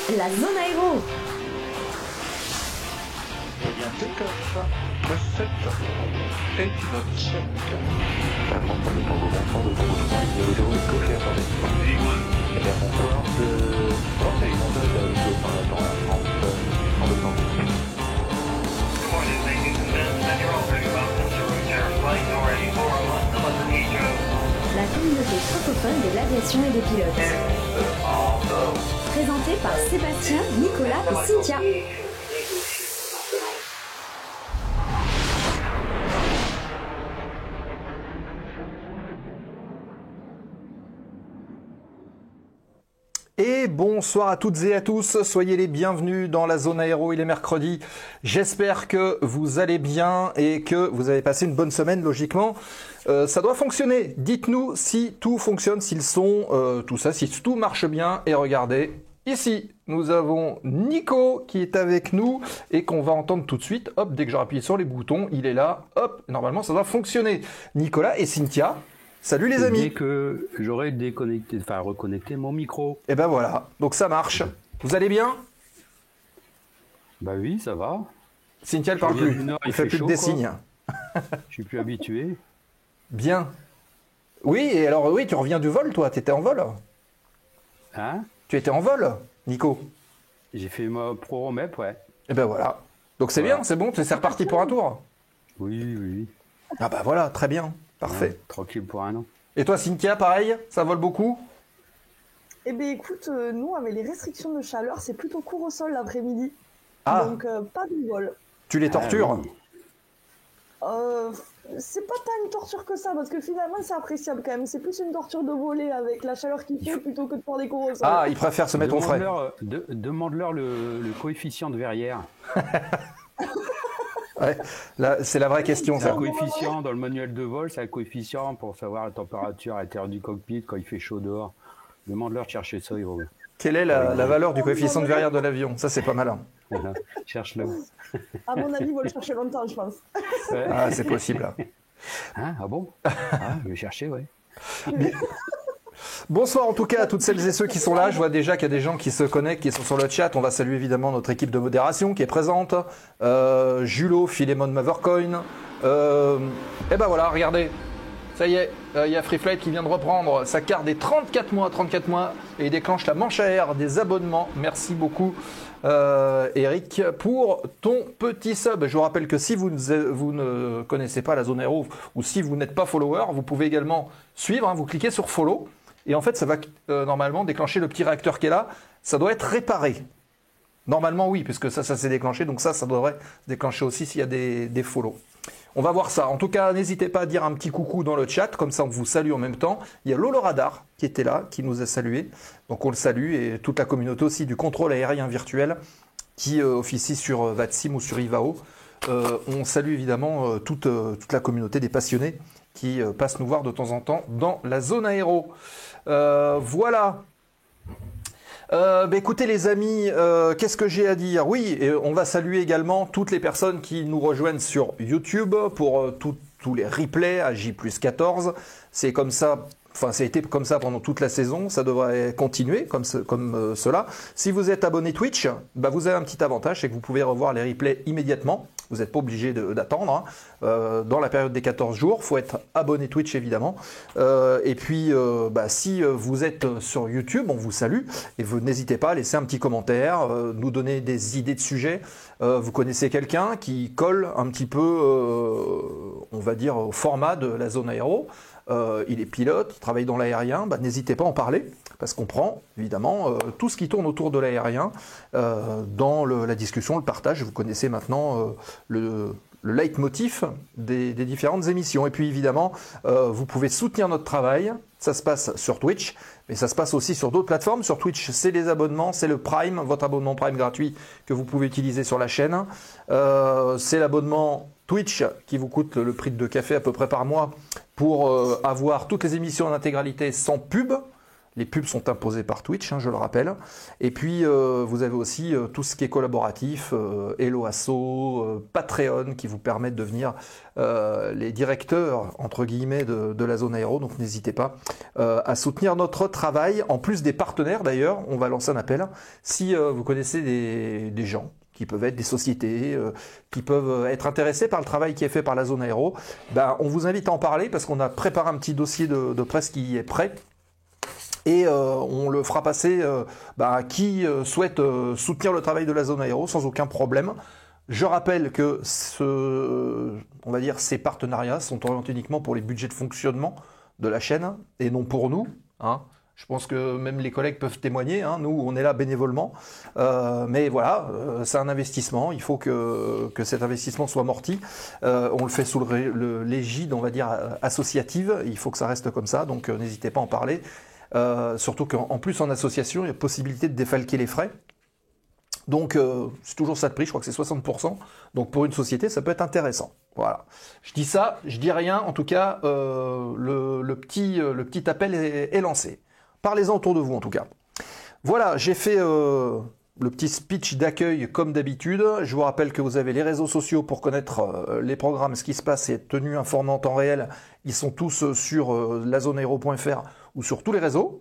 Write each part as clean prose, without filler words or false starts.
La zone aéro. Eh bien, take-off, recette et pilote. Ça prend pas le temps de l'enfant de gros il y a le coffre à attendez. Eh bien, bonsoir de... Oh, c'est une onde dans la France, en deux temps. La communauté francophone de l'aviation et des pilotes. Présentée par Sébastien, Nicolas et Cynthia. Et bonsoir à toutes et à tous, soyez les bienvenus dans la zone aéro, il est mercredi. J'espère que vous allez bien et que vous avez passé une bonne semaine logiquement. Ça doit fonctionner, dites-nous si tout fonctionne, si le son, tout ça, si tout marche bien. Et regardez, ici nous avons Nico qui est avec nous et qu'on va entendre tout de suite. Hop, dès que j'aurai appuyé sur les boutons, il est là, hop, normalement ça doit fonctionner. Nicolas et Cynthia. Salut les amis. Dès que j'aurai déconnecté, enfin reconnecté mon micro. Et ben voilà, donc ça marche. Vous allez bien? Bah oui, ça va. Cynthia ne parle plus, il fait plus chaud, de signes. Je suis plus habitué. Bien. Oui, et alors oui, tu reviens du vol toi, tu étais en vol. Hein? Tu étais en vol, Nico. J'ai fait ma pro remep, ouais. Et ben voilà. Donc c'est Voilà. bien, c'est bon, c'est reparti pour un tour. Oui. Ah bah voilà, très bien, parfait. Ouais, tranquille pour un an. Et toi Cynthia, pareil, ça vole beaucoup? Eh bien écoute, nous avec les restrictions de chaleur, c'est plutôt court au sol l'après-midi. Ah, Donc pas de vol. tu les tortures? oui. C'est pas tant une torture que ça, parce que finalement c'est appréciable quand même. C'est plus une torture de voler avec la chaleur qu'il fait plutôt que de faire des cours au sol. Ah, ils préfèrent se mettre au frais. Demande-leur le coefficient de verrière. Ouais, là, c'est la vraie question C'est un ça. coefficient dans le manuel de vol, c'est un coefficient pour savoir la température à l'intérieur du cockpit quand il fait chaud dehors. Demande-leur de chercher ça, ils vont. Quelle est la valeur du coefficient de verrière de l'avion? Ça c'est pas malin. Voilà, cherche-le. À mon avis, ils vont le chercher longtemps, je pense. Ouais. Ah, c'est possible. Hein, ah bon? Je vais chercher, ouais. Bonsoir en tout cas à toutes celles et ceux qui sont là. Je vois déjà qu'il y a des gens qui se connectent, qui sont sur le chat. On va saluer évidemment notre équipe de modération qui est présente. Julo, Philémon Mavercoin. Et ben voilà, regardez. Ça y est, il y a Freeflight qui vient de reprendre sa carte des 34 mois, et il déclenche la manche à air des abonnements. Merci beaucoup Eric pour ton petit sub. Je vous rappelle que si vous ne connaissez pas la zone aéro ou si vous n'êtes pas follower, vous pouvez également suivre, hein, vous cliquez sur follow et en fait ça va normalement déclencher le petit réacteur qui est là. Ça doit être réparé. Normalement oui, puisque ça s'est déclenché, donc ça devrait se déclencher aussi s'il y a des follow. On va voir ça. En tout cas, n'hésitez pas à dire un petit coucou dans le chat, comme ça on vous salue en même temps. Il y a Lolo Radar qui était là, qui nous a salué. Donc on le salue et toute la communauté aussi du contrôle aérien virtuel qui officie sur VATSIM ou sur Ivao. On salue évidemment toute la communauté des passionnés qui passent nous voir de temps en temps dans la zone aéro. Voilà. Écoutez les amis, qu'est-ce que j'ai à dire? Oui, et on va saluer également toutes les personnes qui nous rejoignent sur YouTube pour tous les replays à J+14. C'est comme ça, enfin ça a été comme ça pendant toute la saison, ça devrait continuer comme cela. Si vous êtes abonné Twitch, vous avez un petit avantage, c'est que vous pouvez revoir les replays immédiatement. Vous n'êtes pas obligé d'attendre dans la période des 14 jours. Il faut être abonné Twitch évidemment. Et puis si vous êtes sur YouTube, on vous salue. Et vous n'hésitez pas à laisser un petit commentaire, nous donner des idées de sujets. Vous connaissez quelqu'un qui colle un petit peu, on va dire, au format de la zone aéro. Il est pilote, il travaille dans l'aérien, n'hésitez pas à en parler, parce qu'on prend évidemment tout ce qui tourne autour de l'aérien dans la discussion, le partage. Vous connaissez maintenant le leitmotiv des différentes émissions. Et puis évidemment, vous pouvez soutenir notre travail. Ça se passe sur Twitch, mais ça se passe aussi sur d'autres plateformes. Sur Twitch, c'est les abonnements, c'est le Prime, votre abonnement Prime gratuit que vous pouvez utiliser sur la chaîne. C'est l'abonnement Twitch qui vous coûte le prix de 2 cafés à peu près par mois pour avoir toutes les émissions en intégralité sans pub. Les pubs sont imposées par Twitch, je le rappelle. Et puis, vous avez aussi tout ce qui est collaboratif, Hello Asso, Patreon, qui vous permet de devenir les directeurs, entre guillemets, de la zone aéro. Donc, n'hésitez pas à soutenir notre travail. En plus des partenaires, d'ailleurs, on va lancer un appel. Si vous connaissez des gens, qui peuvent être des sociétés, qui peuvent être intéressés par le travail qui est fait par la zone aéro, on vous invite à en parler parce qu'on a préparé un petit dossier de presse qui est prêt. Et on le fera passer à qui souhaite soutenir le travail de la zone aéro sans aucun problème. Je rappelle que ces partenariats sont orientés uniquement pour les budgets de fonctionnement de la chaîne et non pour nous. Je pense que même les collègues peuvent témoigner. Nous, on est là bénévolement. Mais voilà, c'est un investissement. Il faut que cet investissement soit amorti. On le fait sous l'égide, on va dire, associative. Il faut que ça reste comme ça. Donc, n'hésitez pas à en parler. Surtout qu'en plus, en association, il y a possibilité de défalquer les frais. Donc, c'est toujours ça de prix. Je crois que c'est 60%. Donc, pour une société, ça peut être intéressant. Voilà. Je dis ça, je dis rien. En tout cas, le petit appel est lancé. Parlez-en autour de vous, en tout cas. Voilà, j'ai fait le petit speech d'accueil comme d'habitude. Je vous rappelle que vous avez les réseaux sociaux pour connaître les programmes, ce qui se passe et être tenu informé en temps réel. Ils sont tous sur lazoneaero.fr ou sur tous les réseaux.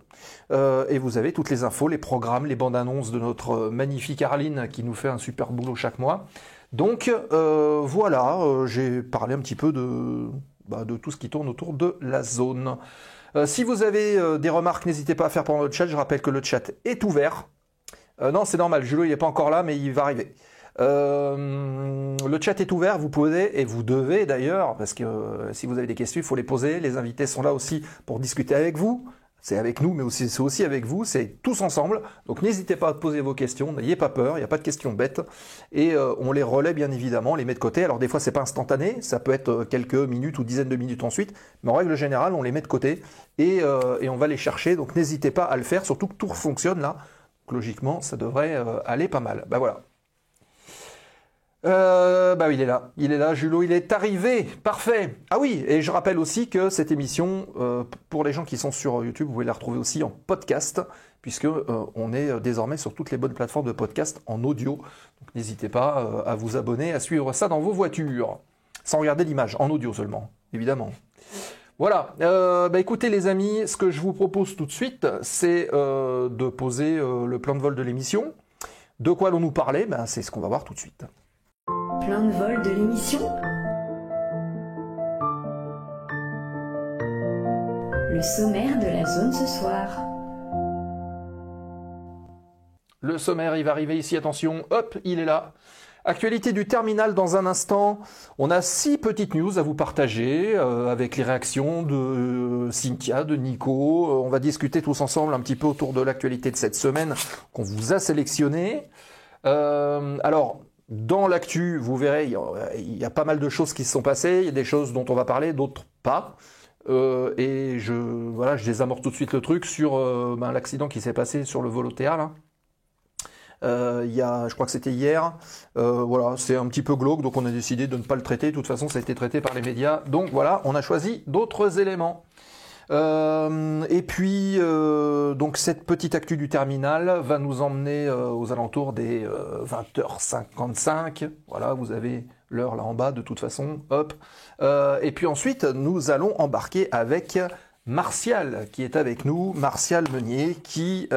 Et vous avez toutes les infos, les programmes, les bandes annonces de notre magnifique Arline qui nous fait un super boulot chaque mois. Donc voilà, j'ai parlé un petit peu de tout ce qui tourne autour de la zone. Si vous avez des remarques, n'hésitez pas à faire pendant le chat. Je rappelle que le chat est ouvert. Non, c'est normal, Julio il n'est pas encore là, mais il va arriver. Le chat est ouvert, vous pouvez et vous devez d'ailleurs, parce que si vous avez des questions, il faut les poser. Les invités sont là aussi pour discuter avec vous. C'est avec nous, mais c'est aussi avec vous, c'est tous ensemble. Donc n'hésitez pas à poser vos questions, n'ayez pas peur, il n'y a pas de questions bêtes. Et on les relaie bien évidemment, on les met de côté. Alors des fois, c'est pas instantané, ça peut être quelques minutes ou dizaines de minutes ensuite. Mais en règle générale, on les met de côté et on va les chercher. Donc n'hésitez pas à le faire, surtout que tout fonctionne là. Donc, logiquement, ça devrait aller pas mal. Voilà. Oui, il est là, Julot, il est arrivé, parfait. Ah oui, et je rappelle aussi que cette émission, pour les gens qui sont sur YouTube, vous pouvez la retrouver aussi en podcast, puisque on est désormais sur toutes les bonnes plateformes de podcast en audio. Donc n'hésitez pas à vous abonner, à suivre ça dans vos voitures, sans regarder l'image, en audio seulement, évidemment. Voilà, écoutez les amis, ce que je vous propose tout de suite, c'est de poser le plan de vol de l'émission. De quoi allons-nous parler? C'est ce qu'on va voir tout de suite. Plan de vol de l'émission. Le sommaire de la zone ce soir. Le sommaire, il va arriver ici, attention, hop, il est là. Actualité du terminal dans un instant. On a 6 petites news à vous partager avec les réactions de Cynthia, de Nico. On va discuter tous ensemble un petit peu autour de l'actualité de cette semaine qu'on vous a sélectionnée. Alors, dans l'actu, vous verrez, il y a pas mal de choses qui se sont passées. Il y a des choses dont on va parler, d'autres pas. Et je désamorce tout de suite le truc sur l'accident qui s'est passé sur le vol OTA, là. Je crois que c'était hier. Voilà, c'est un petit peu glauque, donc on a décidé de ne pas le traiter. De toute façon, ça a été traité par les médias. Donc voilà, on a choisi d'autres éléments. Et puis, donc cette petite actu du terminal va nous emmener aux alentours des 20h55. Voilà, vous avez l'heure là en bas de toute façon. Hop. Et puis ensuite, nous allons embarquer avec Martial qui est avec nous. Martial Meunier qui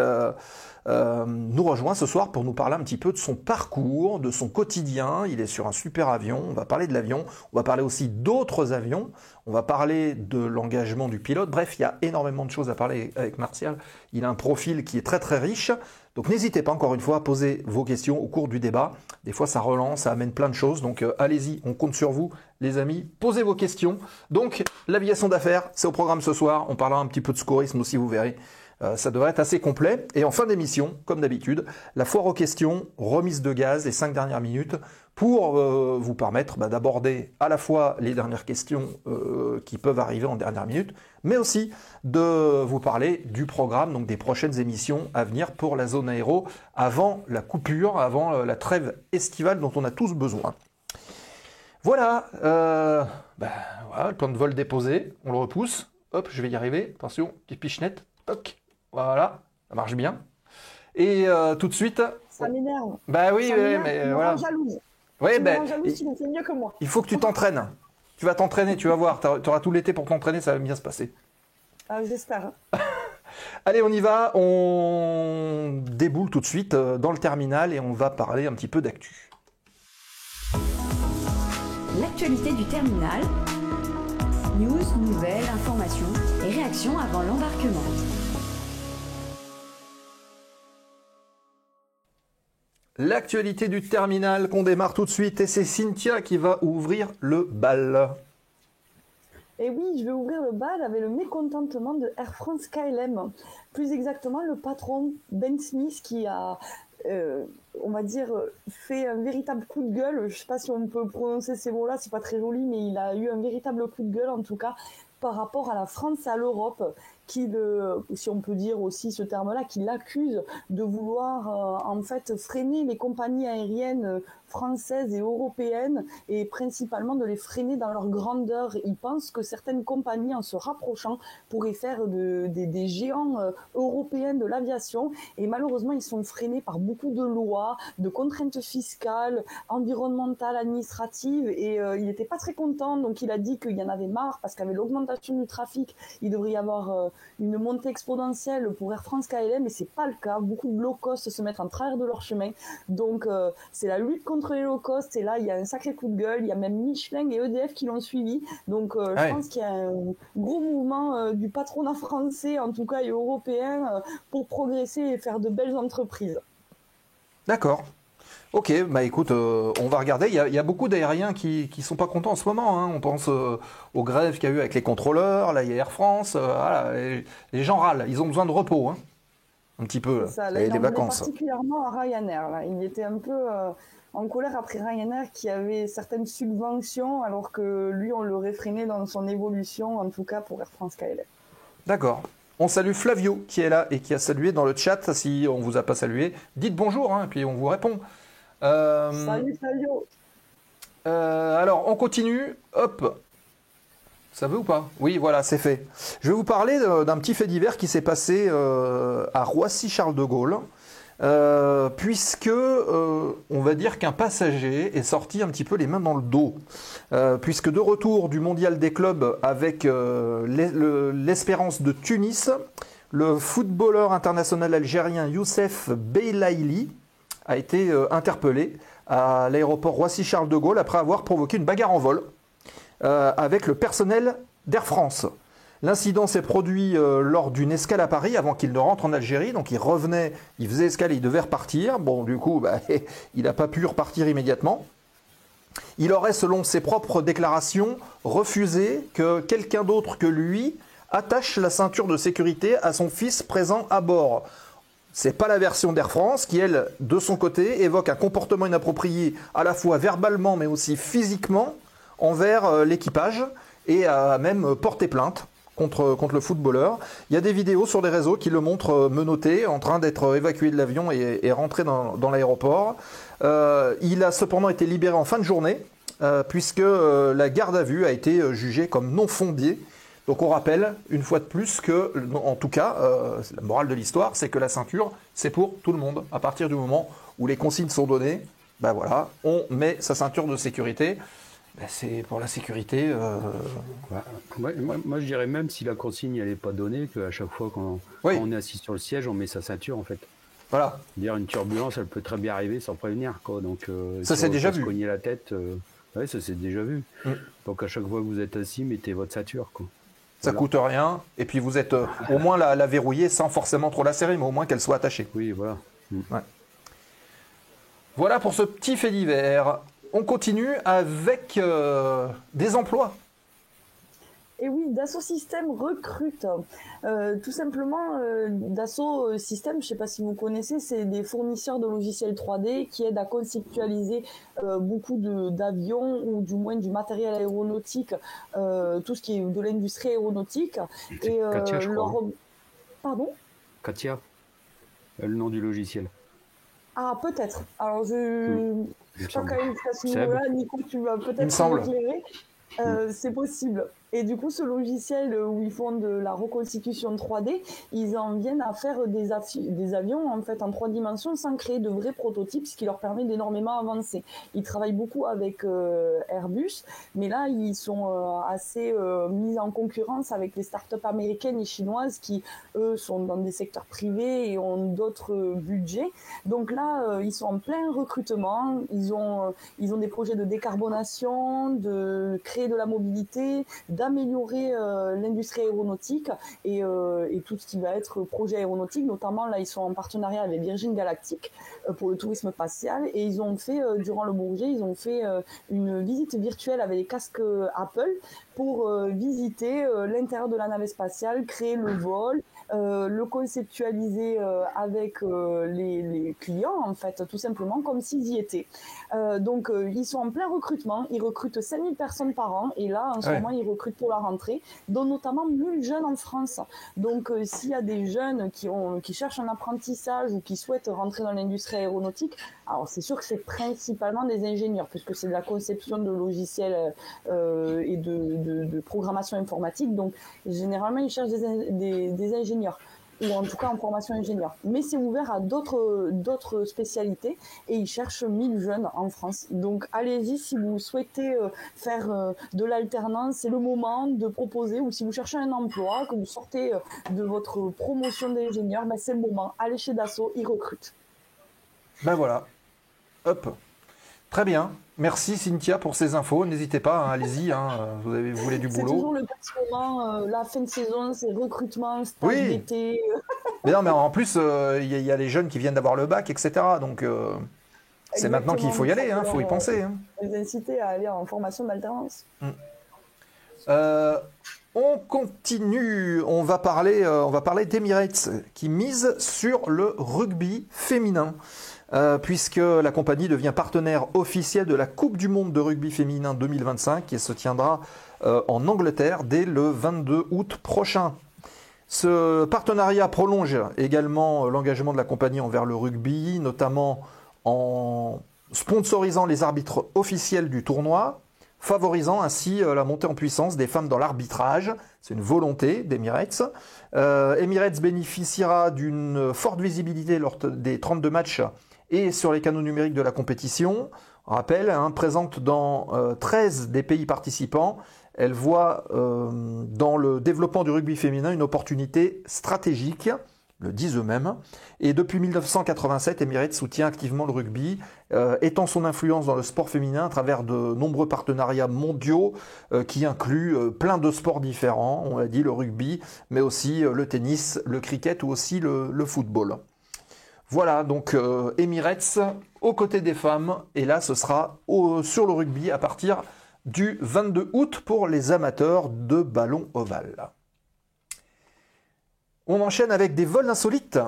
nous rejoint ce soir pour nous parler un petit peu de son parcours, de son quotidien. Il est sur un super avion, on va parler de l'avion, on va parler aussi d'autres avions, on va parler de l'engagement du pilote. Bref, il y a énormément de choses à parler avec Martial. Il a un profil qui est très très riche, donc n'hésitez pas encore une fois à poser vos questions au cours du débat. Des fois ça relance, ça amène plein de choses, donc allez-y, on compte sur vous les amis, posez vos questions. Donc l'aviation d'affaires, c'est au programme ce soir, on parlera un petit peu de secourisme aussi, vous verrez. Ça devrait être assez complet. Et en fin d'émission, comme d'habitude, la foire aux questions, remise de gaz, les 5 dernières minutes, pour vous permettre d'aborder à la fois les dernières questions qui peuvent arriver en dernière minute, mais aussi de vous parler du programme, donc des prochaines émissions à venir pour la zone aéro, avant la coupure, avant la trêve estivale dont on a tous besoin. Voilà, voilà, le plan de vol déposé, on le repousse. Hop, je vais y arriver. Attention, petite pichenette. Toc. Voilà, ça marche bien. Et tout de suite... Ça m'énerve. Bah oui, Ça m'énerve, mais il me voilà. rend jalouse. Oui, Il me ben, rend jalouse, il fait mieux que moi. il faut que tu t'entraînes. Tu vas t'entraîner, tu vas voir. Tu auras tout l'été pour t'entraîner, ça va bien se passer. Ah, j'espère. Allez, on y va. On déboule tout de suite dans le terminal et on va parler un petit peu d'actu. L'actualité du terminal. News, nouvelles, informations et réactions avant l'embarquement. L'actualité du terminal qu'on démarre tout de suite et c'est Cynthia qui va ouvrir le bal. Et oui, je vais ouvrir le bal avec le mécontentement de Air France KLM. Plus exactement, le patron Ben Smith qui a, on va dire, fait un véritable coup de gueule. Je ne sais pas si on peut prononcer ces mots-là, c'est pas très joli, mais il a eu un véritable coup de gueule en tout cas par rapport à la France et à l'Europe, qui si on peut dire aussi ce terme-là, qui l'accuse de vouloir en fait freiner les compagnies aériennes françaises et européennes et principalement de les freiner dans leur grandeur. Ils pensent que certaines compagnies, en se rapprochant, pourraient faire des géants européens de l'aviation et malheureusement ils sont freinés par beaucoup de lois, de contraintes fiscales, environnementales, administratives et il n'était pas très content, donc il a dit qu'il y en avait marre parce qu'avec l'augmentation du trafic, il devrait y avoir une montée exponentielle pour Air France KLM, mais c'est pas le cas. Beaucoup de low cost se mettent en travers de leur chemin. Donc c'est la lutte contre les low cost et là il y a un sacré coup de gueule. Il y a même Michelin et EDF qui l'ont suivi. Donc je pense qu'il y a un gros mouvement du patronat français, en tout cas et européen, pour progresser et faire de belles entreprises. D'accord. Ok, bah écoute, on va regarder. Il y a beaucoup d'aériens qui sont pas contents en ce moment. Hein. On pense aux grèves qu'il y a eu avec les contrôleurs. Là, il y a Air France. Voilà, les gens râlent. Ils ont besoin de repos, hein. Un petit peu. Ça, Là, il des en voulait vacances. particulièrement à Ryanair. Là. Il était un peu en colère après Ryanair qui avait certaines subventions alors que lui, on le réfrénait dans son évolution, en tout cas pour Air France KLM. D'accord. On salue Flavio qui est là et qui a salué dans le chat. Si on vous a pas salué, dites bonjour, hein, et puis on vous répond. Salut Fabio. Alors, on continue. Hop. Ça veut ou pas? Oui, voilà, c'est fait. Je vais vous parler d'un petit fait divers qui s'est passé à Roissy-Charles de Gaulle, puisque on va dire qu'un passager est sorti un petit peu les mains dans le dos, puisque de retour du mondial des clubs avec l'Espérance de Tunis, le footballeur international algérien Youssef Belaïli a été interpellé à l'aéroport Roissy-Charles de Gaulle après avoir provoqué une bagarre en vol avec le personnel d'Air France. L'incident s'est produit lors d'une escale à Paris avant qu'il ne rentre en Algérie. Donc il revenait, il faisait escale, il devait repartir. Bon, du coup, il n'a pas pu repartir immédiatement. Il aurait, selon ses propres déclarations, refusé que quelqu'un d'autre que lui attache la ceinture de sécurité à son fils présent à bord. C'est pas la version d'Air France qui, elle, de son côté, évoque un comportement inapproprié à la fois verbalement mais aussi physiquement envers l'équipage et a même porté plainte contre le footballeur. Il y a des vidéos sur les réseaux qui le montrent menotté, en train d'être évacué de l'avion et rentré dans l'aéroport. Il a cependant été libéré en fin de journée puisque la garde à vue a été jugée comme non fondée. Donc on rappelle une fois de plus que, en tout cas, la morale de l'histoire, c'est que la ceinture, c'est pour tout le monde. À partir du moment où les consignes sont données, ben voilà, on met sa ceinture de sécurité. Ben c'est pour la sécurité. Moi, je dirais même si la consigne n'est pas donnée, qu'à chaque fois quand on est assis sur le siège, on met sa ceinture en fait. Voilà. Dire une turbulence, elle peut très bien arriver sans prévenir, quoi. Donc ça c'est déjà vu. Se cogner la tête, ouais, ça c'est déjà vu. Donc à chaque fois que vous êtes assis, mettez votre ceinture, quoi. Ça coûte rien, et puis vous êtes au moins la verrouiller sans forcément trop la serrer, mais au moins qu'elle soit attachée. Oui, voilà. Ouais. Voilà pour ce petit fait divers. On continue avec des emplois. Et oui, Dassault Systèmes recrute. Tout simplement, Dassault Systèmes, je ne sais pas si vous connaissez, c'est des fournisseurs de logiciels 3D qui aident à conceptualiser beaucoup d'avions ou du moins du matériel aéronautique, tout ce qui est de l'industrie aéronautique. Et, Katia, je crois. Pardon ? Katia, le nom du logiciel. Ah, peut-être. Alors, je ne sais pas quand même à ce niveau-là. Nico, tu vas peut-être m'éclairer. C'est possible. Et du coup, ce logiciel où ils font de la reconstitution 3D, ils en viennent à faire des avions en fait en 3 dimensions sans créer de vrais prototypes, ce qui leur permet d'énormément avancer. Ils travaillent beaucoup avec Airbus, mais là, ils sont assez mis en concurrence avec les startups américaines et chinoises qui, eux, sont dans des secteurs privés et ont d'autres budgets. Donc là, ils sont en plein recrutement. Ils ont des projets de décarbonation, de créer de la mobilité, d'améliorer l'industrie aéronautique et tout ce qui va être projet aéronautique. Notamment, là, ils sont en partenariat avec Virgin Galactic pour le tourisme spatial. Et ils ont fait, durant le Bourget, ils ont fait une visite virtuelle avec les casques Apple pour visiter l'intérieur de la navette spatiale, créer le vol, le conceptualiser avec les clients, en fait, tout simplement, comme s'ils y étaient. Donc, ils sont en plein recrutement. Ils recrutent 5000 personnes par an. Et là, en ce moment, ils recrutent pour la rentrée, dont notamment 1000 jeunes en France. Donc, s'il y a des jeunes qui cherchent un apprentissage ou qui souhaitent rentrer dans l'industrie aéronautique, alors c'est sûr que c'est principalement des ingénieurs, puisque c'est de la conception de logiciels et de programmation informatique. Donc, généralement, ils cherchent des ingénieurs, ou en tout cas en formation ingénieur. Mais c'est ouvert à d'autres spécialités et ils cherchent 1000 jeunes en France. Donc allez-y si vous souhaitez faire de l'alternance, c'est le moment de proposer, ou si vous cherchez un emploi, que vous sortez de votre promotion d'ingénieur, ben c'est le moment. Allez chez Dassault, ils recrutent. Ben voilà, hop, très bien. Merci Cynthia pour ces infos. N'hésitez pas, hein, allez-y, hein, vous voulez du boulot. C'est toujours le petit moment, la fin de saison, c'est recrutement, stage d'été. Mais non, mais en plus, il y a les jeunes qui viennent d'avoir le bac, etc. Donc, c'est maintenant qu'il faut y aller, il faut y penser. Les inciter à aller en formation d'alternance. On continue, on va parler d'Emirates qui mise sur le rugby féminin. Puisque la compagnie devient partenaire officiel de la Coupe du Monde de rugby féminin 2025 qui se tiendra en Angleterre dès le 22 août prochain. Ce partenariat prolonge également l'engagement de la compagnie envers le rugby, notamment en sponsorisant les arbitres officiels du tournoi, favorisant ainsi la montée en puissance des femmes dans l'arbitrage. C'est une volonté d'Emirates. Emirates bénéficiera d'une forte visibilité lors des 32 matchs et sur les canaux numériques de la compétition. On rappelle, présente dans 13 des pays participants, elle voit dans le développement du rugby féminin une opportunité stratégique, le disent eux-mêmes. Et depuis 1987, Emirates soutient activement le rugby, étend son influence dans le sport féminin à travers de nombreux partenariats mondiaux qui incluent plein de sports différents, on l'a dit, le rugby, mais aussi le tennis, le cricket ou aussi le football. Voilà, donc Emirates aux côtés des femmes, et là ce sera sur le rugby à partir du 22 août pour les amateurs de ballon ovale. On enchaîne avec des vols insolites.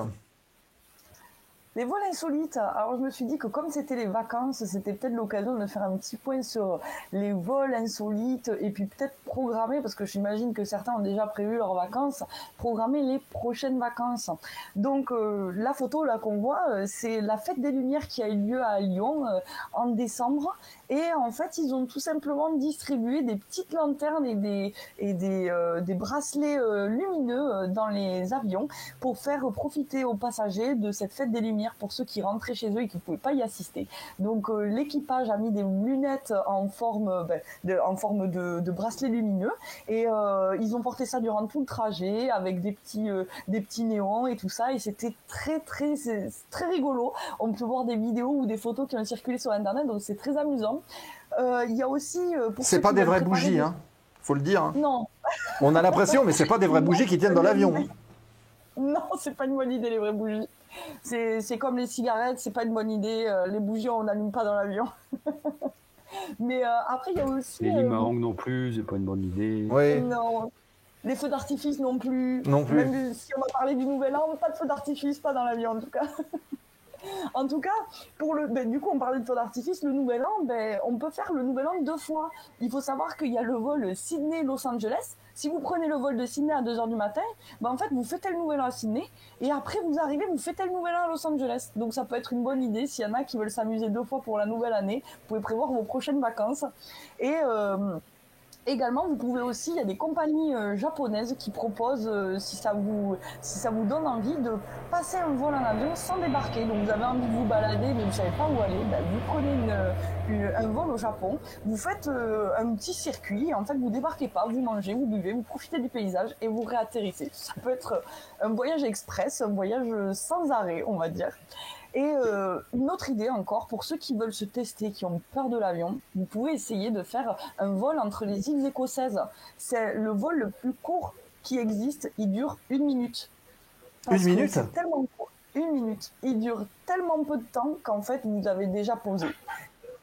Les vols insolites. Alors je me suis dit que comme c'était les vacances, c'était peut-être l'occasion de faire un petit point sur les vols insolites et puis peut-être programmer, parce que j'imagine que certains ont déjà prévu leurs vacances, programmer les prochaines vacances. Donc la photo là qu'on voit, c'est la fête des Lumières qui a eu lieu à Lyon en décembre. Et en fait, ils ont tout simplement distribué des petites lanternes et des bracelets lumineux dans les avions pour faire profiter aux passagers de cette fête des Lumières pour ceux qui rentraient chez eux et qui ne pouvaient pas y assister. Donc l'équipage a mis des lunettes en forme de bracelets lumineux et ils ont porté ça durant tout le trajet avec des petits néons et tout ça, et c'était très rigolo. On peut voir des vidéos ou des photos qui ont circulé sur internet, donc c'est très amusant. Il y a aussi c'est pas des vraies bougies, faut le dire. Non. On a l'impression, mais c'est pas des vraies bougies qui tiennent dans l'avion. Non, c'est pas une bonne idée les vraies bougies. C'est comme les cigarettes, c'est pas une bonne idée. Les bougies, on n'allume pas dans l'avion. Mais après, il y a aussi... Les limarangs non plus, c'est pas une bonne idée. Oui. Non. Les feux d'artifice non plus. Non plus. Même si on va parler du Nouvel An, pas de feux d'artifice, pas dans l'avion en tout cas. En tout cas, du coup, on parlait de feux d'artifice. Le Nouvel An, on peut faire le Nouvel An 2 fois. Il faut savoir qu'il y a le vol Sydney-Los Angeles. Si vous prenez le vol de Sydney à 2h du matin, en fait, vous fêtez le Nouvel An à Sydney. Et après, vous arrivez, vous fêtez le Nouvel An à Los Angeles. Donc, ça peut être une bonne idée. S'il y en a qui veulent s'amuser 2 fois pour la nouvelle année, vous pouvez prévoir vos prochaines vacances. Également, vous pouvez aussi, il y a des compagnies japonaises qui proposent, si ça vous donne envie, de passer un vol en avion sans débarquer. Donc vous avez envie de vous balader, mais vous ne savez pas où aller, vous prenez un vol au Japon, vous faites un petit circuit, et en fait vous débarquez pas, vous mangez, vous buvez, vous profitez du paysage et vous réatterrissez. Ça peut être un voyage express, un voyage sans arrêt, on va dire. Et une autre idée encore, pour ceux qui veulent se tester, qui ont peur de l'avion, vous pouvez essayer de faire un vol entre les îles écossaises. C'est le vol le plus court qui existe, il dure 1 minute. Une minute ? C'est tellement court. 1 minute. Il dure tellement peu de temps qu'en fait vous avez déjà posé.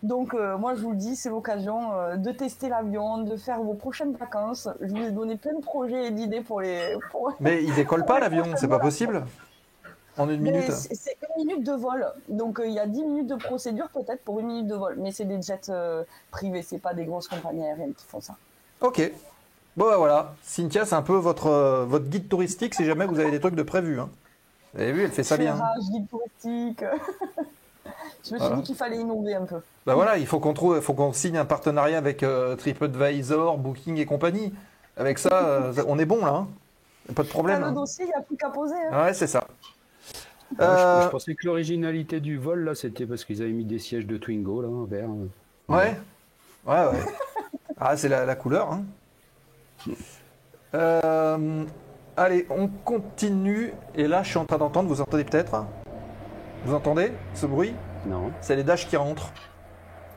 Donc moi je vous le dis, c'est l'occasion de tester l'avion, de faire vos prochaines vacances. Je vous ai donné plein de projets et d'idées pour les... Mais il décolle pas l'avion, c'est pas possible ? En 1 minute. C'est 1 minute de vol, donc il y a 10 minutes de procédure peut-être pour 1 minute de vol, mais c'est des jets privés, c'est pas des grosses compagnies aériennes qui font ça. Ok. Bon bah voilà, Cynthia, c'est un peu votre guide touristique si jamais vous avez des trucs de prévu. Hein. Vous avez vu, elle fait ça bien. Guide touristique. Je me suis dit qu'il fallait innover un peu. Bah voilà, il faut qu'on signe un partenariat avec TripAdvisor, Booking et compagnie. Avec ça, on est bon là. Hein. Pas de problème. Le dossier, il n'y a plus qu'à poser. Hein. Ouais, c'est ça. Je pensais que l'originalité du vol, là, c'était parce qu'ils avaient mis des sièges de Twingo, là, vert. Ouais. Ah, c'est la couleur. Hein. Allez, on continue. Et là, je suis en train d'entendre, vous entendez peut-être ? Vous entendez ce bruit ? Non. C'est les Dash qui rentrent.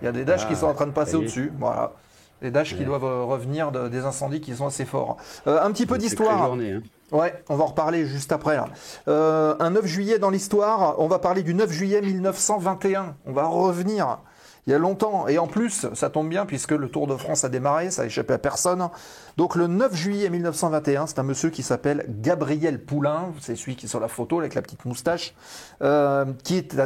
Il y a des Dash qui sont en train de passer au-dessus. Voilà. Les Dash qui doivent revenir des incendies qui sont assez forts. Un petit peu d'histoire. Journée, hein. Ouais, on va en reparler juste après. Là. Un 9 juillet dans l'histoire, on va parler du 9 juillet 1921. On va revenir il y a longtemps. Et en plus, ça tombe bien puisque le Tour de France a démarré, ça a échappé à personne. Donc le 9 juillet 1921, c'est un monsieur qui s'appelle Gabriel Poulain, c'est celui qui est sur la photo avec la petite moustache, qui est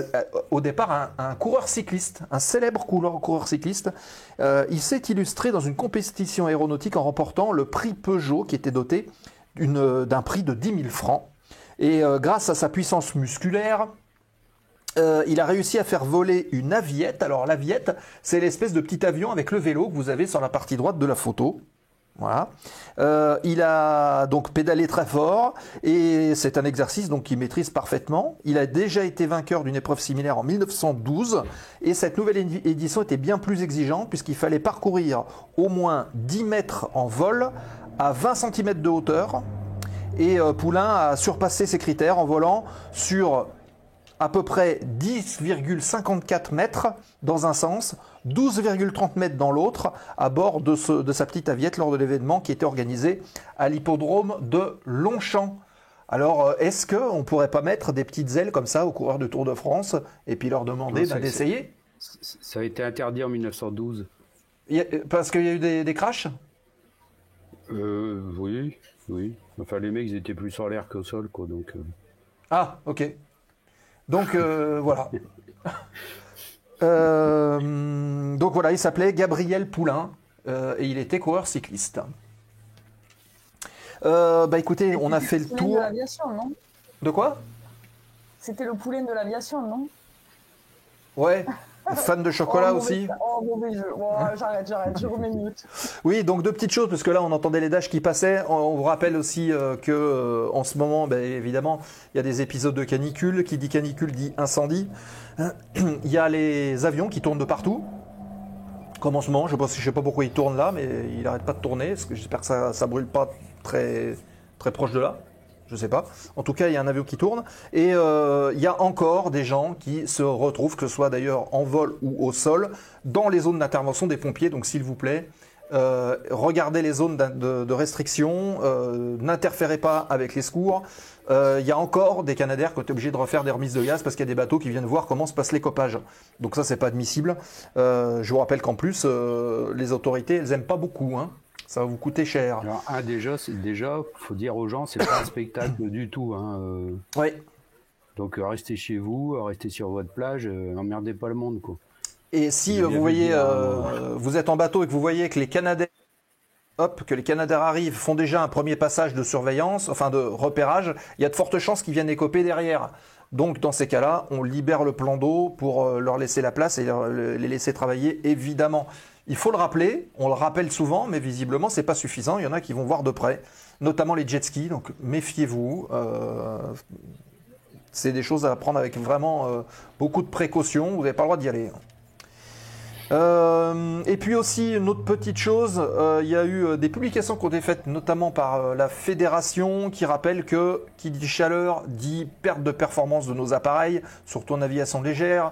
au départ un coureur cycliste, un célèbre coureur cycliste. Il s'est illustré dans une compétition aéronautique en remportant le prix Peugeot qui était doté d'un prix de 10 000 francs. Et grâce à sa puissance musculaire, il a réussi à faire voler une aviette. Alors l'aviette, c'est l'espèce de petit avion avec le vélo que vous avez sur la partie droite de la photo. Voilà. Il a donc pédalé très fort et c'est un exercice donc qu'il maîtrise parfaitement. Il a déjà été vainqueur d'une épreuve similaire en 1912 et cette nouvelle édition était bien plus exigeante puisqu'il fallait parcourir au moins 10 mètres en vol à 20 cm de hauteur et Poulain a surpassé ses critères en volant sur à peu près 10,54 mètres dans un sens, 12,30 mètres dans l'autre, à bord de sa petite aviette lors de l'événement qui était organisé à l'hippodrome de Longchamp. Alors, est-ce qu'on ne pourrait pas mettre des petites ailes comme ça aux coureurs du Tour de France et puis leur demander d'essayer ? Ça a été interdit en 1912. Parce qu'il y a eu des crashs ? Oui. Enfin, les mecs, ils étaient plus sur l'air qu'au sol, quoi, donc... Ah, ok. Donc voilà. Donc voilà, il s'appelait Gabriel Poulain et il était coureur cycliste. Écoutez, on a fait le tour. De l'aviation, non ? De quoi ? C'était le Poulain de l'aviation, non ? Ouais. Fan de chocolat aussi. Mauvais jeu. J'arrête, je remets mute. Oui, donc deux petites choses, parce que là, on entendait les Dash qui passaient. On vous rappelle aussi que en ce moment, évidemment, il y a des épisodes de canicule. Qui dit canicule dit incendie. Il y a les avions qui tournent de partout. Comme en ce moment, je ne sais pas pourquoi ils tournent là, mais il n'arrête pas de tourner. Parce que j'espère que ça ne brûle pas très, très proche de là. Je sais pas. En tout cas, il y a un avion qui tourne. Et il y a encore des gens qui se retrouvent, que ce soit d'ailleurs en vol ou au sol, dans les zones d'intervention des pompiers. Donc s'il vous plaît, regardez les zones de restriction, n'interférez pas avec les secours. Il y a encore des Canadair qui ont été obligés de refaire des remises de gaz parce qu'il y a des bateaux qui viennent voir comment se passent les copages. Donc ça, c'est pas admissible. Je vous rappelle qu'en plus, les autorités, elles aiment pas beaucoup, hein. Ça va vous coûter cher. Alors, déjà, faut dire aux gens, c'est pas un spectacle du tout. Hein, Oui. Donc, restez chez vous, restez sur votre plage, n'emmerdez pas le monde, quoi. Et si vous voyez, vous êtes en bateau et que vous voyez que les Canadair, arrivent, font déjà un premier passage de surveillance, enfin de repérage, il y a de fortes chances qu'ils viennent écoper derrière. Donc, dans ces cas-là, on libère le plan d'eau pour leur laisser la place et les laisser travailler, évidemment. Il faut le rappeler, on le rappelle souvent, mais visiblement, c'est pas suffisant. Il y en a qui vont voir de près, notamment les jet skis. Donc, méfiez-vous. C'est des choses à prendre avec vraiment beaucoup de précautions. Vous n'avez pas le droit d'y aller. Et puis aussi, une autre petite chose, il y a eu des publications qui ont été faites notamment par la fédération qui rappelle que qui dit chaleur dit perte de performance de nos appareils, surtout en aviation légère.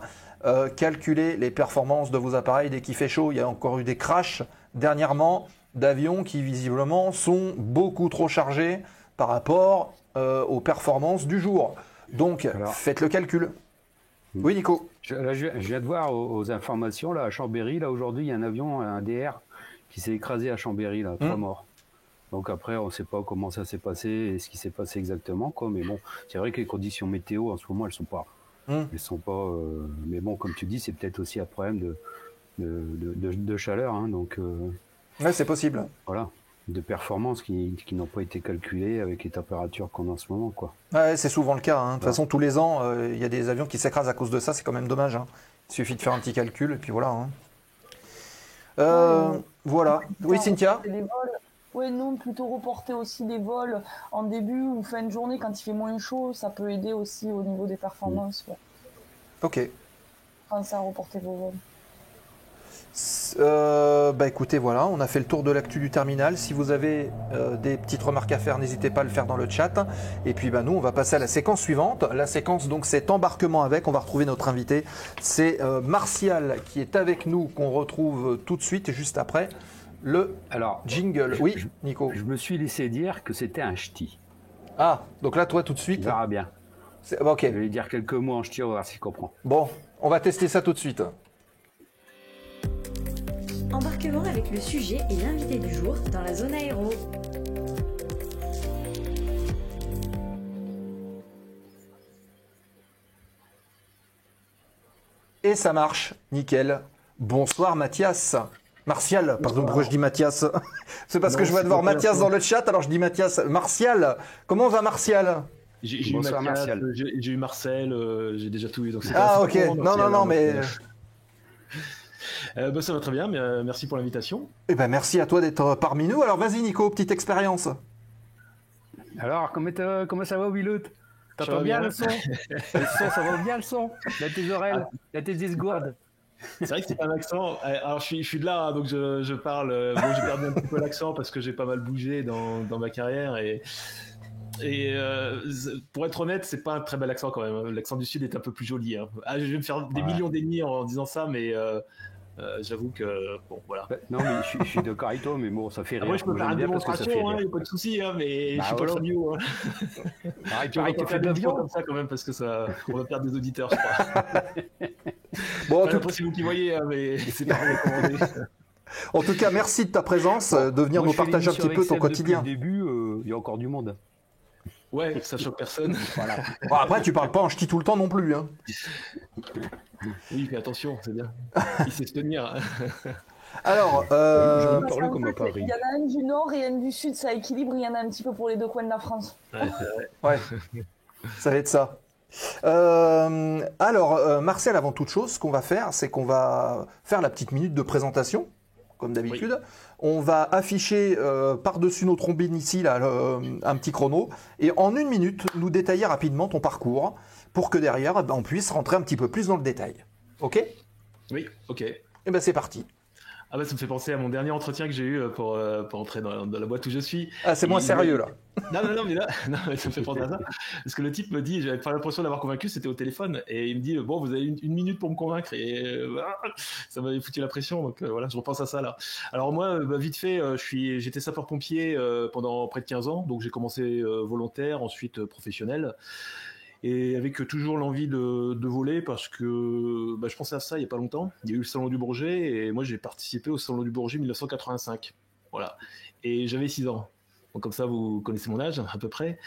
Calculez les performances de vos appareils dès qu'il fait chaud. Il y a encore eu des crashs dernièrement d'avions qui visiblement sont beaucoup trop chargés par rapport aux performances du jour. Donc, faites le calcul. Oui, Nico. Je viens de voir aux informations, là, à Chambéry, là, aujourd'hui, il y a un avion, un DR, qui s'est écrasé à Chambéry, là, 3 morts. Donc après, on ne sait pas comment ça s'est passé et ce qui s'est passé exactement, quoi. Mais bon, c'est vrai que les conditions météo, en ce moment, elles sont pas... mais bon, comme tu dis, c'est peut-être aussi un problème de chaleur, hein, donc... Ouais, c'est possible. Voilà, de performances qui n'ont pas été calculées avec les températures qu'on a en ce moment, quoi. Ouais, c'est souvent le cas. Hein. De toute façon, tous les ans, il y a des avions qui s'écrasent à cause de ça. C'est quand même dommage. Hein. Il suffit de faire un petit calcul et puis voilà. Hein. Voilà. Oui, Cynthia. Oui, non, plutôt reporter aussi des vols en début ou fin de journée quand il fait moins chaud. Ça peut aider aussi au niveau des performances. Ouais. Ok. Pensez à reporter vos vols. Écoutez, voilà, on a fait le tour de l'actu du terminal. Si vous avez des petites remarques à faire, n'hésitez pas à le faire dans le chat. Et puis nous, on va passer à la séquence suivante. La séquence, donc, c'est embarquement avec. On va retrouver notre invité. C'est Martial qui est avec nous, qu'on retrouve tout de suite, juste après le jingle. Oui, Nico. Je me suis laissé dire que c'était un ch'ti. Ah, donc là, toi, tout de suite. On verra bien. Ok. Je vais lui dire quelques mots en ch'ti, on va voir s'il comprend. Bon, on va tester ça tout de suite. Embarquement avec le sujet et l'invité du jour dans la zone aéro. Et ça marche, nickel. Bonsoir Mathias. Martial, pardon, pourquoi je dis Mathias? C'est parce que je vois de voir Mathias dans le chat, alors je dis Mathias. Martial, comment va Martial? J'ai eu Mathias, j'ai eu Marcel, j'ai déjà tout eu. Donc ok, non, mais... ça va très bien, mais merci pour l'invitation. Eh ben, merci à toi d'être parmi nous. Alors vas-y Nico, petite expérience. Alors, comment ça va Willout? T'entends bien le son? Le son, ça va bien le son? La tes oreilles, la tes esgourdes. C'est vrai que c'est pas un accent. Alors je suis de là, hein, donc je parle. Bon, j'ai perdu un petit peu l'accent parce que j'ai pas mal bougé dans ma carrière et pour être honnête, c'est pas un très bel accent quand même. L'accent du Sud est un peu plus joli. Hein. Je vais me faire des millions d'ennemis en disant ça, mais j'avoue que bon, voilà. Non, mais je suis d'accord avec toi, mais bon, ça fait rire. Moi, je peux faire une démonstration, il n'y a pas de souci, hein, mais je suis pas le radio. Hein. Pareil, tu fais de l'avion comme ça quand même parce que on va perdre des auditeurs, je crois. Bon, après, c'est vous qui voyez, hein, mais c'est pas recommandé. En tout cas, merci de ta présence, de venir nous partager un petit peu ton quotidien. Depuis le début, il y a encore du monde. Ouais, ça choque personne. Voilà. Bon, après, tu parles pas en ch'ti tout le temps non plus. Hein. Oui, fais attention, c'est bien. Il sait se tenir. Alors, Il y en a un du Nord et un du Sud, ça équilibre. Il y en a un petit peu pour les deux coins de la France. Ouais, ça va être ça. Marcel, avant toute chose, ce qu'on va faire, c'est qu'on va faire la petite minute de présentation, comme d'habitude. Oui. On va afficher par-dessus nos trombines ici là, un petit chrono et en 1 minute, nous détailler rapidement ton parcours pour que derrière, on puisse rentrer un petit peu plus dans le détail. Ok ? Oui, ok. Et c'est parti. Ah ça me fait penser à mon dernier entretien que j'ai eu pour entrer dans la boîte où je suis. Ah, c'est moins sérieux là. Non, mais là, ça me fait penser à ça. Parce que le type me dit, j'avais pas l'impression d'avoir convaincu, c'était au téléphone. Et il me dit, bon, vous avez une minute pour me convaincre. Et ça m'avait foutu la pression. Donc voilà, je repense à ça là. Alors moi, vite fait, j'étais sapeur-pompier pendant près de 15 ans. Donc j'ai commencé volontaire, ensuite professionnel. Et avec toujours l'envie de voler parce que je pensais à ça il n'y a pas longtemps. Il y a eu le Salon du Bourget et moi j'ai participé au Salon du Bourget 1985. Voilà. Et j'avais 6 ans. Donc comme ça vous connaissez mon âge à peu près.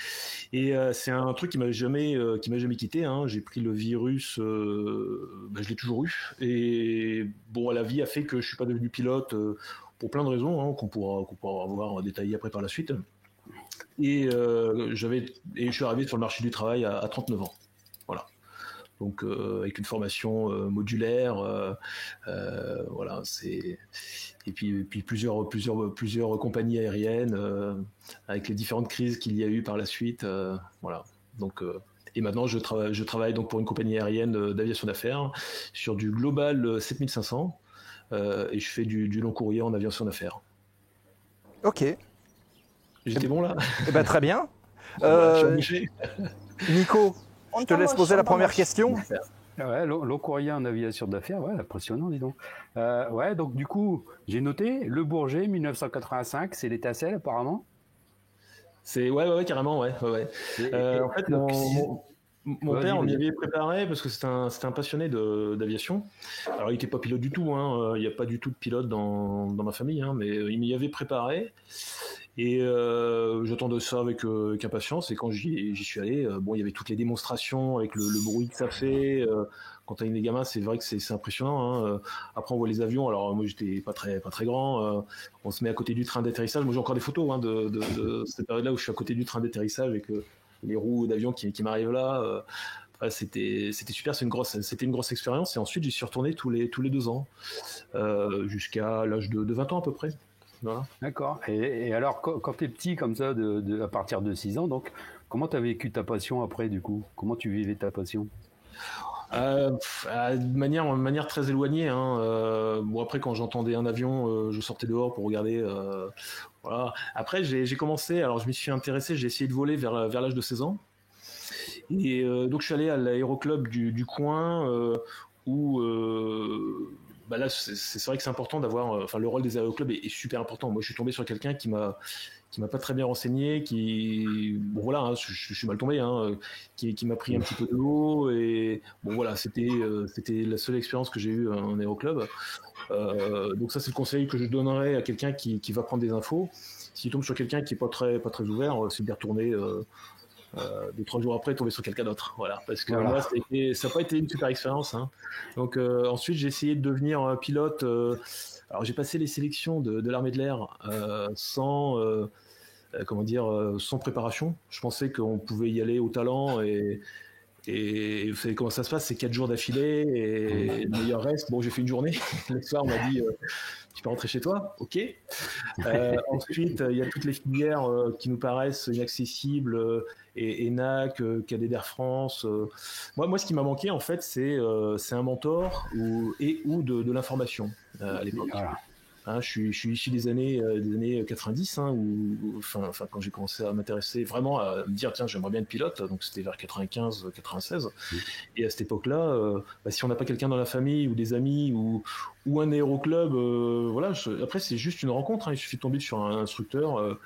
Et c'est un truc qui m'a jamais quitté. Hein. J'ai pris le virus, je l'ai toujours eu. Et bon, la vie a fait que je suis pas devenu pilote pour plein de raisons qu'on pourra avoir détaillé après par la suite. Et je suis arrivé sur le marché du travail à 39 ans. Voilà. Donc avec une formation modulaire, voilà, et puis plusieurs compagnies aériennes avec les différentes crises qu'il y a eu par la suite, voilà. Donc et maintenant je travaille donc pour une compagnie aérienne d'aviation d'affaires sur du Global 7500 et je fais du long courrier en aviation d'affaires. Ok. J'étais bon là. Eh ben, très bien. Je suis obligé. Nico, je te laisse poser la première question. Ouais, long courrier en aviation d'affaires, ouais, impressionnant, dis donc. Ouais, donc du coup, j'ai noté Le Bourget, 1985, c'est l'étincelle apparemment. C'est ouais, carrément, ouais. En fait, mon père, on m'y avait préparé parce que c'était un passionné d'aviation. Alors, il n'était pas pilote du tout, hein. Il n'y a pas du tout de pilote dans ma famille, hein, mais il m'y avait préparé. Et j'attendais ça avec impatience. Et quand j'y suis allé, bon, il y avait toutes les démonstrations avec le bruit que ça fait. Quand t'as des gamins, c'est vrai que c'est impressionnant. Hein. Après, on voit les avions. Alors, moi, j'étais pas très grand. On se met à côté du train d'atterrissage. Moi, j'ai encore des photos hein, de cette période-là où je suis à côté du train d'atterrissage avec les roues d'avion qui m'arrivent là. C'était super. C'était une grosse expérience. Et ensuite, j'y suis retourné tous les 2 ans jusqu'à l'âge de 20 ans à peu près. Voilà. D'accord. Et alors, quand tu es petit comme ça, à partir de 6 ans, donc, comment tu as vécu ta passion après, du coup? Comment tu vivais ta passion? De manière très éloignée. Hein. Bon, après, quand j'entendais un avion, je sortais dehors pour regarder. Voilà. Après, j'ai commencé, alors je m'y suis intéressé, j'ai essayé de voler vers l'âge de 16 ans. Et donc, je suis allé à l'aéroclub du coin où... Bah là, c'est vrai que c'est important d'avoir. Enfin, le rôle des aéroclubs est super important. Moi, je suis tombé sur quelqu'un qui m'a pas très bien renseigné, bon voilà, hein, je suis mal tombé, hein, qui m'a pris un petit peu de haut et bon voilà, c'était la seule expérience que j'ai eue en aéroclub. Donc ça, c'est le conseil que je donnerais à quelqu'un qui va prendre des infos. S'il tombe sur quelqu'un qui est pas très ouvert, c'est de retourner. 2-3 jours après tomber sur quelqu'un d'autre, voilà, parce que moi ça n'a pas été une super expérience, hein. Donc ensuite j'ai essayé de devenir pilote, alors j'ai passé les sélections de l'armée de l'air sans préparation. Je pensais qu'on pouvait y aller au talent et vous savez comment ça se passe, c'est 4 jours d'affilée et le meilleur reste. Bon, j'ai fait une journée. Le soir, on m'a dit tu peux rentrer chez toi, ok. Ensuite, il y a toutes les filières qui nous paraissent inaccessibles, et ENAC, Cadet d'Air France. Moi, ce qui m'a manqué, en fait, c'est un mentor ou de l'information à l'époque. Voilà. Hein, je suis issu des années 90, hein, enfin, quand j'ai commencé à m'intéresser vraiment, à me dire tiens, j'aimerais bien être pilote, donc c'était vers 95, 96. Et à cette époque-là, si on n'a pas quelqu'un dans la famille ou des amis ou un aéroclub, voilà, après c'est juste une rencontre, hein, il suffit de tomber sur un instructeur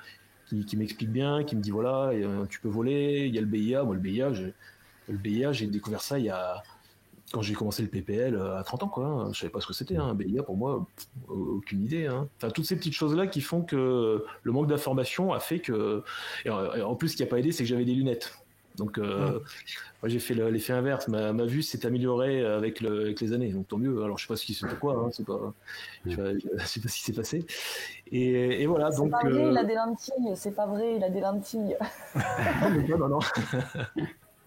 qui m'explique bien, qui me dit voilà, tu peux voler, il y a le BIA. Moi, le BIA, j'ai découvert ça quand j'ai commencé le PPL à 30 ans, quoi, hein. Je savais pas ce que c'était, hein. Un BIA, pour moi, aucune idée, hein. Enfin, toutes ces petites choses-là qui font que le manque d'information a fait que... Et en plus, ce qui n'a pas aidé, c'est que j'avais des lunettes. Donc, moi, j'ai fait l'effet inverse. Ma vue s'est améliorée avec les années, donc tant mieux. Alors, je sais pas pourquoi, hein. Je sais pas ce qui s'est passé. Et voilà, donc... C'est pas vrai, il a des lentilles. C'est pas vrai, il a des lentilles. Non.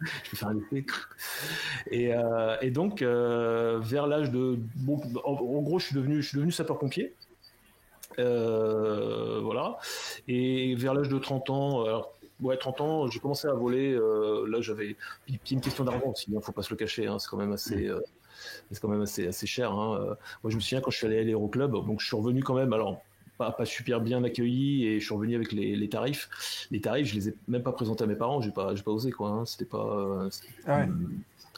Je vais faire un effet. Et donc, vers l'âge de... Bon, en gros, je suis devenu sapeur-pompier. Voilà. Et vers l'âge de 30 ans... 30 ans, j'ai commencé à voler. Là, j'avais... Puis une question d'argent aussi, il ne faut pas se le cacher. Hein, c'est quand même assez cher. Hein. Moi, je me souviens quand je suis allé à l'aéroclub, donc je suis revenu quand même... Alors, pas super bien accueilli et je suis revenu avec les tarifs. Les tarifs, je les ai même pas présentés à mes parents, j'ai pas osé, quoi, hein. C'était pas... Ah ouais.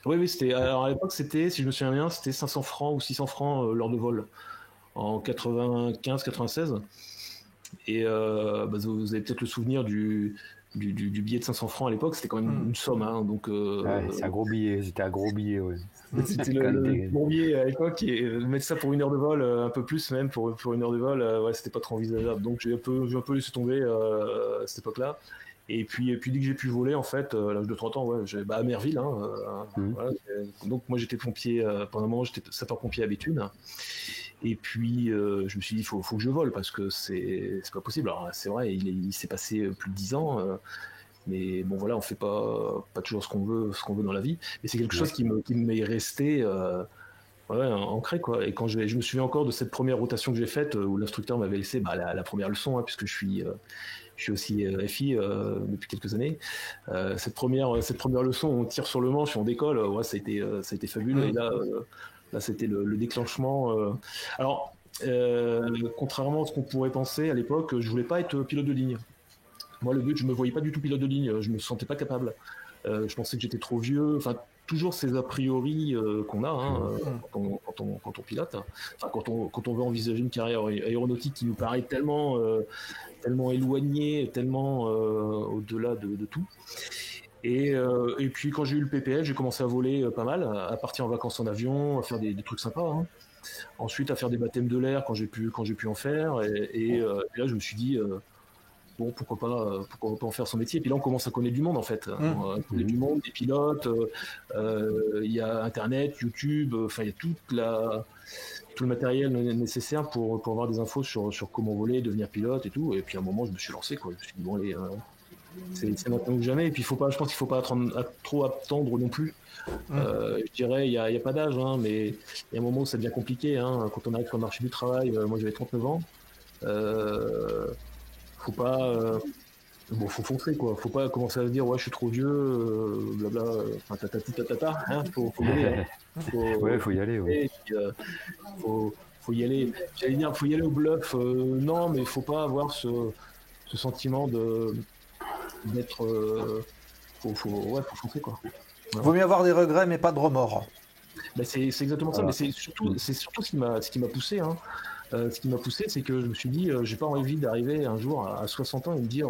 Oui, c'était... Alors à l'époque, c'était, si je me souviens bien, c'était 500 francs ou 600 francs l'heure de vol en 95-96. Et vous avez peut-être le souvenir du billet de 500 francs à l'époque, c'était quand même une somme, hein, donc... c'est un gros billet, c'était un gros billet, ouais. C'était le gros billet à l'époque, et mettre ça pour une heure de vol, un peu plus même, pour une heure de vol, ouais, c'était pas trop envisageable. Donc j'ai un peu laissé tomber à cette époque-là. Et puis dès que j'ai pu voler, en fait, à l'âge de 30 ans, ouais, à Merville, hein, voilà, donc moi j'étais pompier, pendant un moment j'étais sapeur-pompier à Béthune. Et puis, je me suis dit, il faut que je vole parce que c'est pas possible. Alors, c'est vrai, il s'est passé plus de 10 ans. Mais bon voilà, on fait pas toujours ce qu'on veut dans la vie. Mais c'est quelque chose qui m'est resté ancré quoi. Et quand je me souviens encore de cette première rotation que j'ai faite où l'instructeur m'avait laissé la première leçon, hein, puisque je suis aussi FI depuis quelques années. Cette première leçon, on tire sur le manche et on décolle. Ça a été fabuleux. Et là c'était le déclenchement. Alors, contrairement à ce qu'on pourrait penser à l'époque, je voulais pas être pilote de ligne. Moi, le but, je me voyais pas du tout pilote de ligne. Je me sentais pas capable. Je pensais que j'étais trop vieux. Enfin, toujours ces a priori qu'on a quand on pilote. Enfin, quand on veut envisager une carrière aéronautique qui nous paraît tellement éloignée, tellement au-delà de tout. Et puis quand j'ai eu le PPL, j'ai commencé à voler pas mal, à partir en vacances en avion, à faire des trucs sympas. Hein. Ensuite, à faire des baptêmes de l'air quand j'ai pu en faire. Et là, je me suis dit, bon, pourquoi pas en faire son métier. Et puis là, on commence à connaître du monde, en fait. On connaît du monde, des pilotes. Il y a Internet, YouTube. Enfin, il y a tout le matériel nécessaire pour avoir des infos sur comment voler, devenir pilote et tout. Et puis à un moment, je me suis lancé, quoi. Je me suis dit, bon, allez, c'est maintenant ou jamais. Et puis, je pense qu'il ne faut pas trop attendre non plus. Je dirais, il n'y a pas d'âge, hein, mais il y a un moment où ça devient compliqué. Hein, quand on arrive sur le marché du travail, moi j'avais 39 ans. Faut pas. Faut foncer, quoi. Faut pas commencer à se dire, ouais, je suis trop vieux, blabla, enfin, tatata, hein, faut y aller. Ouais, faut y aller, ouais. Et puis, faut y aller. J'allais dire, faut y aller au bluff. Non, mais faut pas avoir ce sentiment d'être. Faut foncer, quoi. Vaut mieux avoir des regrets, mais pas de remords. Ben c'est exactement ça, mais c'est surtout ce qui m'a poussé. Hein. Ce qui m'a poussé, c'est que je me suis dit, j'ai pas envie d'arriver un jour à 60 ans et me dire,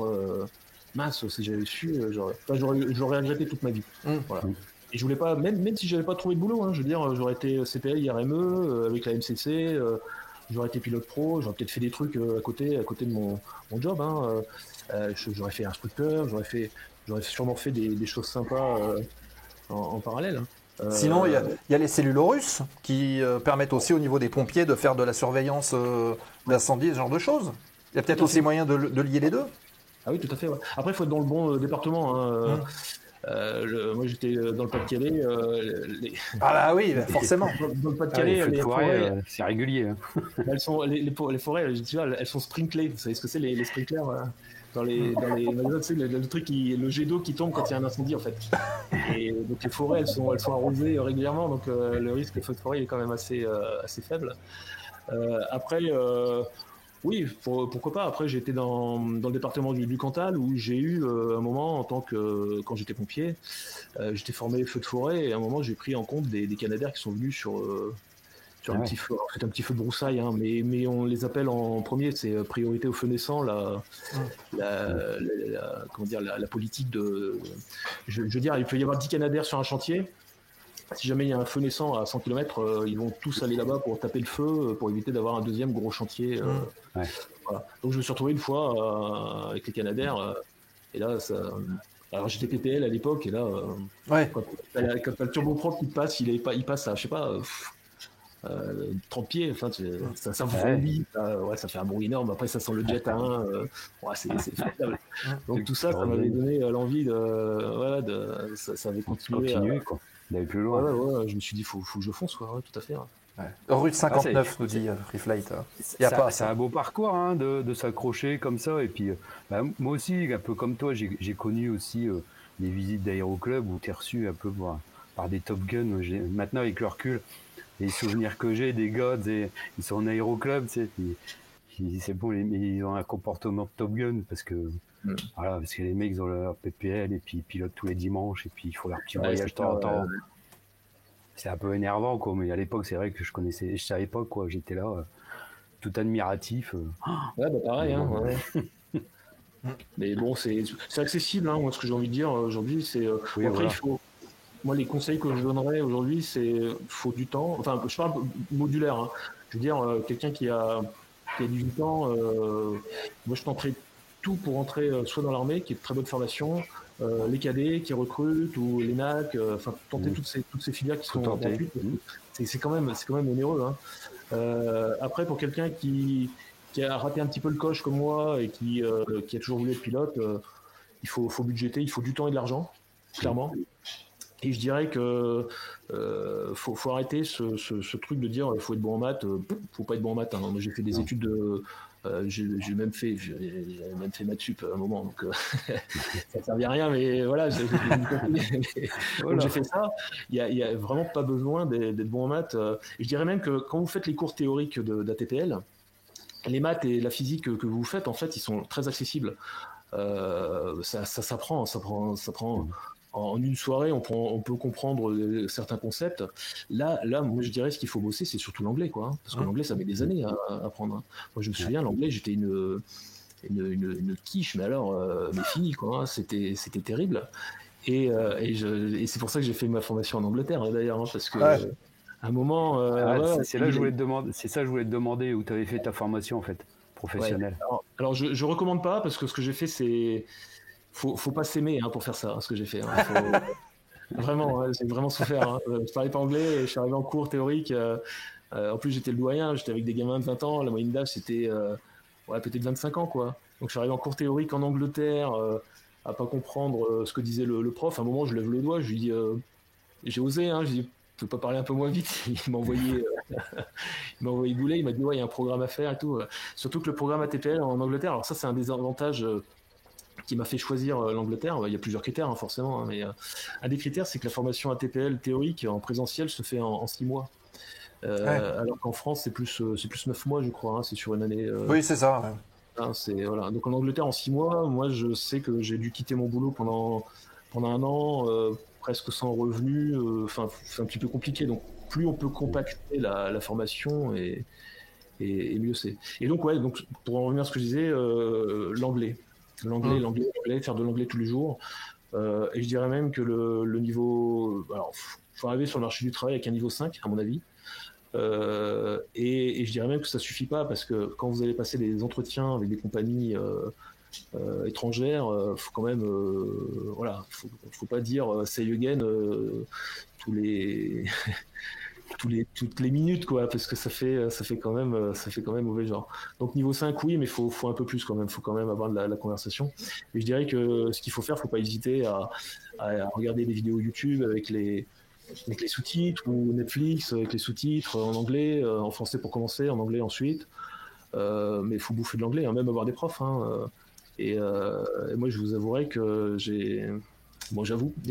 mince, si j'avais su, j'aurais regretté toute ma vie. Voilà. Et je voulais pas, même si j'avais pas trouvé de boulot, hein, je veux dire, j'aurais été CPL, IRME, avec la MCC, j'aurais été pilote pro, j'aurais peut-être fait des trucs à côté de mon job. Hein, j'aurais fait instructeur, j'aurais sûrement fait des choses sympas en parallèle. Hein. Sinon, il y a les cellulorus qui permettent aussi au niveau des pompiers de faire de la surveillance d'incendie, ce genre de choses. Il y a peut-être aussi moyen de lier les deux. Ah oui, tout à fait. Ouais. Après, il faut être dans le bon département. Hein. Moi, j'étais dans le Pas-de-Calais. Ah bah oui, forcément. Dans le Pas-de-Calais, les forêts, c'est régulier. Hein. Elles sont, les forêts, elles sont sprinklées. Vous savez ce que c'est, les sprinklers dans les magasins, tu sais, le truc le jet d'eau qui tombe quand il y a un incendie, en fait. Et donc les forêts, elles sont arrosées régulièrement, donc le risque de feu de forêt est quand même assez faible. Après, oui, pourquoi pas. Après, j'étais dans le département du Cantal où j'ai eu un moment quand j'étais pompier, j'étais formé feu de forêt et à un moment j'ai pris en compte des Canadaires qui sont venus sur un petit feu. C'est un petit feu de broussaille, hein, mais on les appelle en premier, c'est priorité au feu naissant, la politique de. Je veux dire, il peut y avoir 10 Canadaires sur un chantier. Si jamais il y a un feu naissant à 100 km, ils vont tous aller là-bas pour taper le feu, pour éviter d'avoir un deuxième gros chantier. Voilà. Donc je me suis retrouvé une fois avec les Canadaires, et là, alors j'étais PPL à l'époque, et là, quand le turboprop qui passe, il passe à, je sais pas, 30 pieds, enfin, ça vomit, ça fait un bruit énorme, après ça sent le jet à 1, c'est formidable. Donc tout ça m'avait donné l'envie ça avait continué quoi. D'aller plus loin. Je me suis dit, faut que je fonce, quoi, tout à fait. Ouais. Rue 59, nous dit Free Flight. C'est un beau parcours hein, de s'accrocher comme ça. Et puis, moi aussi, un peu comme toi, j'ai connu aussi des visites d'aéroclub où tu es reçu un peu par des Top Gun. Maintenant, avec le recul, les souvenirs que j'ai des gars, ils sont en aéroclub, tu sais, c'est bon, ils ont un comportement de Top Gun parce que les mecs ils ont leur PPL et puis ils pilotent tous les dimanches et puis il faut leur petit voyage de temps en temps. C'est un peu énervant, quoi, mais à l'époque, c'est vrai que je savais pas, quoi, j'étais là, tout admiratif. Ouais, pareil, hein, ouais. Mais bon, c'est accessible, hein, moi, ce que j'ai envie de dire aujourd'hui, c'est. Après, moi, les conseils que je donnerais aujourd'hui, c'est faut du temps. Enfin, je parle modulaire, hein. Je veux dire, quelqu'un qui a 18 ans, moi, je tenterais tout pour entrer soit dans l'armée, qui est de très bonne formation, les cadets qui recrutent ou les NAC, tenter toutes ces filières qui sont gratuites. C'est quand même onéreux. Hein. Après, pour quelqu'un qui a raté un petit peu le coche comme moi et qui a toujours voulu être pilote, il faut budgéter, il faut du temps et de l'argent, clairement. Et je dirais que faut arrêter ce truc de dire faut être bon en maths, faut pas être bon en maths. Hein. Moi, j'ai fait des études de j'ai même fait maths sup à un moment, donc ça ne servait à rien, mais voilà, j'ai fait ça. Il y a vraiment pas besoin d'être bon en maths. Et je dirais même que quand vous faites les cours théoriques d'ATPL, les maths et la physique que vous faites, en fait, ils sont très accessibles. Ça s'apprend. En une soirée, on peut comprendre certains concepts. Là, moi, je dirais ce qu'il faut bosser, c'est surtout l'anglais, quoi. Hein, parce que l'anglais, ça met des années à apprendre. Hein. Moi, je me souviens, l'anglais, j'étais une quiche, mais alors, mais fini, quoi. Hein, c'était terrible. Et c'est pour ça que j'ai fait ma formation en Angleterre, d'ailleurs, hein, parce que à un moment, c'est ça que je voulais te demander où tu avais fait ta formation, en fait, professionnelle. Ouais. Alors, je recommande pas, parce que ce que j'ai fait, c'est faut pas s'aimer hein, pour faire ça, hein, ce que j'ai fait. Hein. Vraiment, hein, j'ai vraiment souffert. Hein. Je parlais pas anglais et je suis arrivé en cours théorique. En plus, j'étais le doyen, j'étais avec des gamins de 20 ans. La moyenne d'âge, c'était peut-être 25 ans. Quoi. Donc, je suis arrivé en cours théorique en Angleterre à pas comprendre ce que disait le prof. À un moment, je lève le doigt, je lui dis j'ai osé, hein, je lui dis tu peux pas parler un peu moins vite. Il m'a envoyé bouler, il m'a dit il y a un programme à faire et tout. Surtout que le programme ATPL en Angleterre, alors ça, c'est un des avantages qui m'a fait choisir l'Angleterre. Il y a plusieurs critères, hein, forcément, hein, mais un des critères, c'est que la formation ATPL théorique en présentiel se fait en 6 mois. Alors qu'en France, c'est plus 9 mois, je crois. Hein, c'est sur une année. Oui, c'est ça. Ouais. Hein, voilà. Donc en Angleterre, en 6 mois, moi, je sais que j'ai dû quitter mon boulot pendant un an, presque sans revenus. Enfin, c'est un petit peu compliqué. Donc, plus on peut compacter la formation et mieux c'est. Et donc, donc, pour en revenir à ce que je disais, l'anglais, faire de l'anglais tous les jours. Et je dirais même que le niveau... Alors, il faut arriver sur le marché du travail avec un niveau 5, à mon avis. Et je dirais même que ça suffit pas, parce que quand vous allez passer des entretiens avec des compagnies étrangères, faut quand même... faut pas dire « say again » toutes les minutes, quoi, parce que ça fait quand même mauvais genre. Donc niveau 5, oui, mais faut un peu plus quand même, faut quand même avoir de la conversation. Et je dirais que ce qu'il faut faire, faut pas hésiter à regarder des vidéos YouTube avec les sous-titres, ou Netflix avec les sous-titres en anglais, en français pour commencer, en anglais ensuite. Mais il faut bouffer de l'anglais, hein, même avoir des profs. Hein, et moi, je vous avouerai que j'ai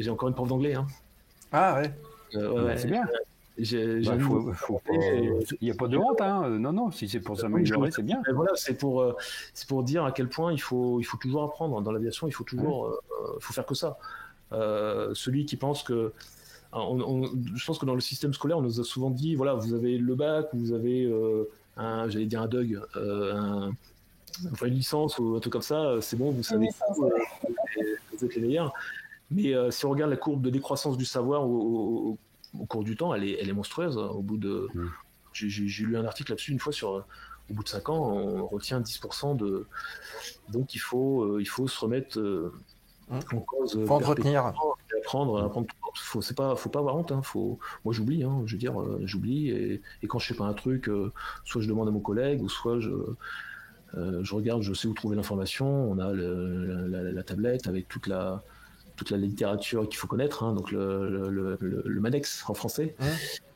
encore une prof d'anglais. Hein. Ah ouais. C'est bien. Il n'y a pas de honte, hein. Non, si c'est pour s'améliorer, c'est bien. Voilà, c'est pour dire à quel point il faut toujours apprendre. Dans l'aviation, il faut toujours, faut faire que ça. Celui qui pense que, je pense que dans le système scolaire, on nous a souvent dit, voilà, vous avez le bac, vous avez un DUG, une licence ou un truc comme ça, c'est bon, vous savez, vous êtes les meilleurs. Mais si on regarde la courbe de décroissance du savoir au cours du temps, elle est monstrueuse. Au bout de, j'ai lu un article là-dessus une fois au bout de 5 ans, on retient 10% de. Donc il faut se remettre en cause. Faut entretenir. Apprendre. Faut pas avoir honte. Hein. Moi j'oublie. Hein. Je veux dire, j'oublie et quand je sais pas un truc, soit je demande à mon collègue, ou soit je regarde, je sais où trouver l'information. On a la tablette avec toute la littérature qu'il faut connaître, hein, donc le Manex en français.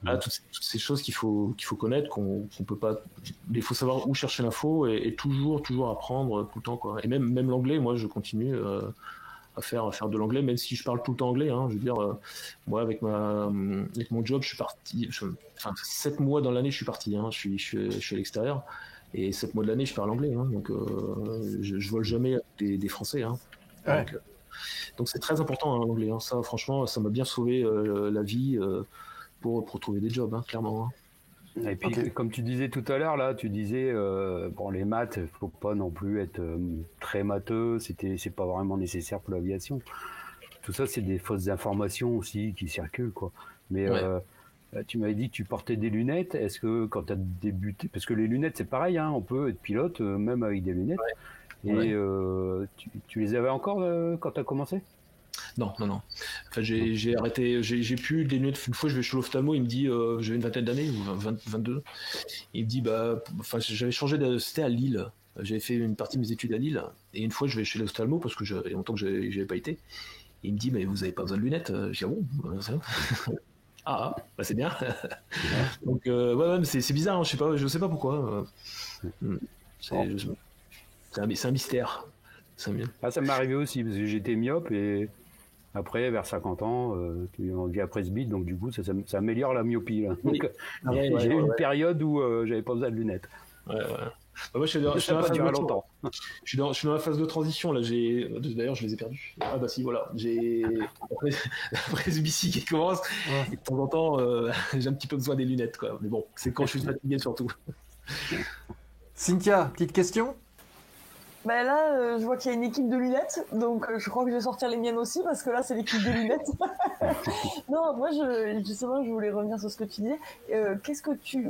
Voilà, toutes ces choses qu'il faut connaître, qu'on peut pas. Il faut savoir où chercher l'info et toujours apprendre tout le temps, quoi. Et même l'anglais, moi je continue à faire de l'anglais, même si je parle tout le temps anglais. Hein, je veux dire, moi avec mon job, je suis parti. 7 mois dans l'année, je suis parti. Hein, je suis à l'extérieur. Et 7 mois de l'année, je parle anglais. Hein, donc je vole jamais avec des Français. Hein, donc c'est très important, hein, l'anglais. Hein. Ça, franchement, ça m'a bien sauvé la vie pour trouver des jobs, hein, clairement. Hein. Et puis, comme tu disais tout à l'heure, là, tu disais, les maths, faut pas non plus être très matheux. C'est pas vraiment nécessaire pour l'aviation. Tout ça, c'est des fausses informations aussi qui circulent, quoi. Mais tu m'avais dit que tu portais des lunettes. Est-ce que quand tu as débuté, parce que les lunettes, c'est pareil, hein, on peut être pilote même avec des lunettes. Et tu les avais encore quand tu as commencé ? Non. Enfin, j'ai arrêté. J'ai plus des lunettes. Une fois, je vais chez l'ophtalmo, il me dit, j'avais une vingtaine d'années, ou 22. Il me dit, j'avais changé c'était à Lille. J'avais fait une partie de mes études à Lille, et une fois je vais chez l'ophtalmo parce que il y a longtemps que j'avais pas été. Et il me dit mais vous avez pas besoin de lunettes. Je dis ah bon, ah bah c'est bien. Donc ouais, mais c'est bizarre, hein, je sais pas pourquoi. C'est un mystère. Ça m'est arrivé aussi parce que j'étais myope et après vers 50 ans on vit à presbyte, donc du coup ça améliore la myopie là. Oui. Donc, j'ai eu une période où j'avais pas besoin de lunettes. Ouais. Bah moi, je suis dans la phase de transition. Là, d'ailleurs, je les ai perdus. Ah bah si, voilà. J'ai la presbytie qui commence. Et de temps en temps, j'ai un petit peu besoin des lunettes, quoi. Mais bon, c'est quand je suis fatigué surtout. Cynthia, petite question? Ben là, je vois qu'il y a une équipe de lunettes, donc je crois que je vais sortir les miennes aussi, parce que là, c'est l'équipe de lunettes. Non, moi, justement, je voulais revenir sur ce que tu disais.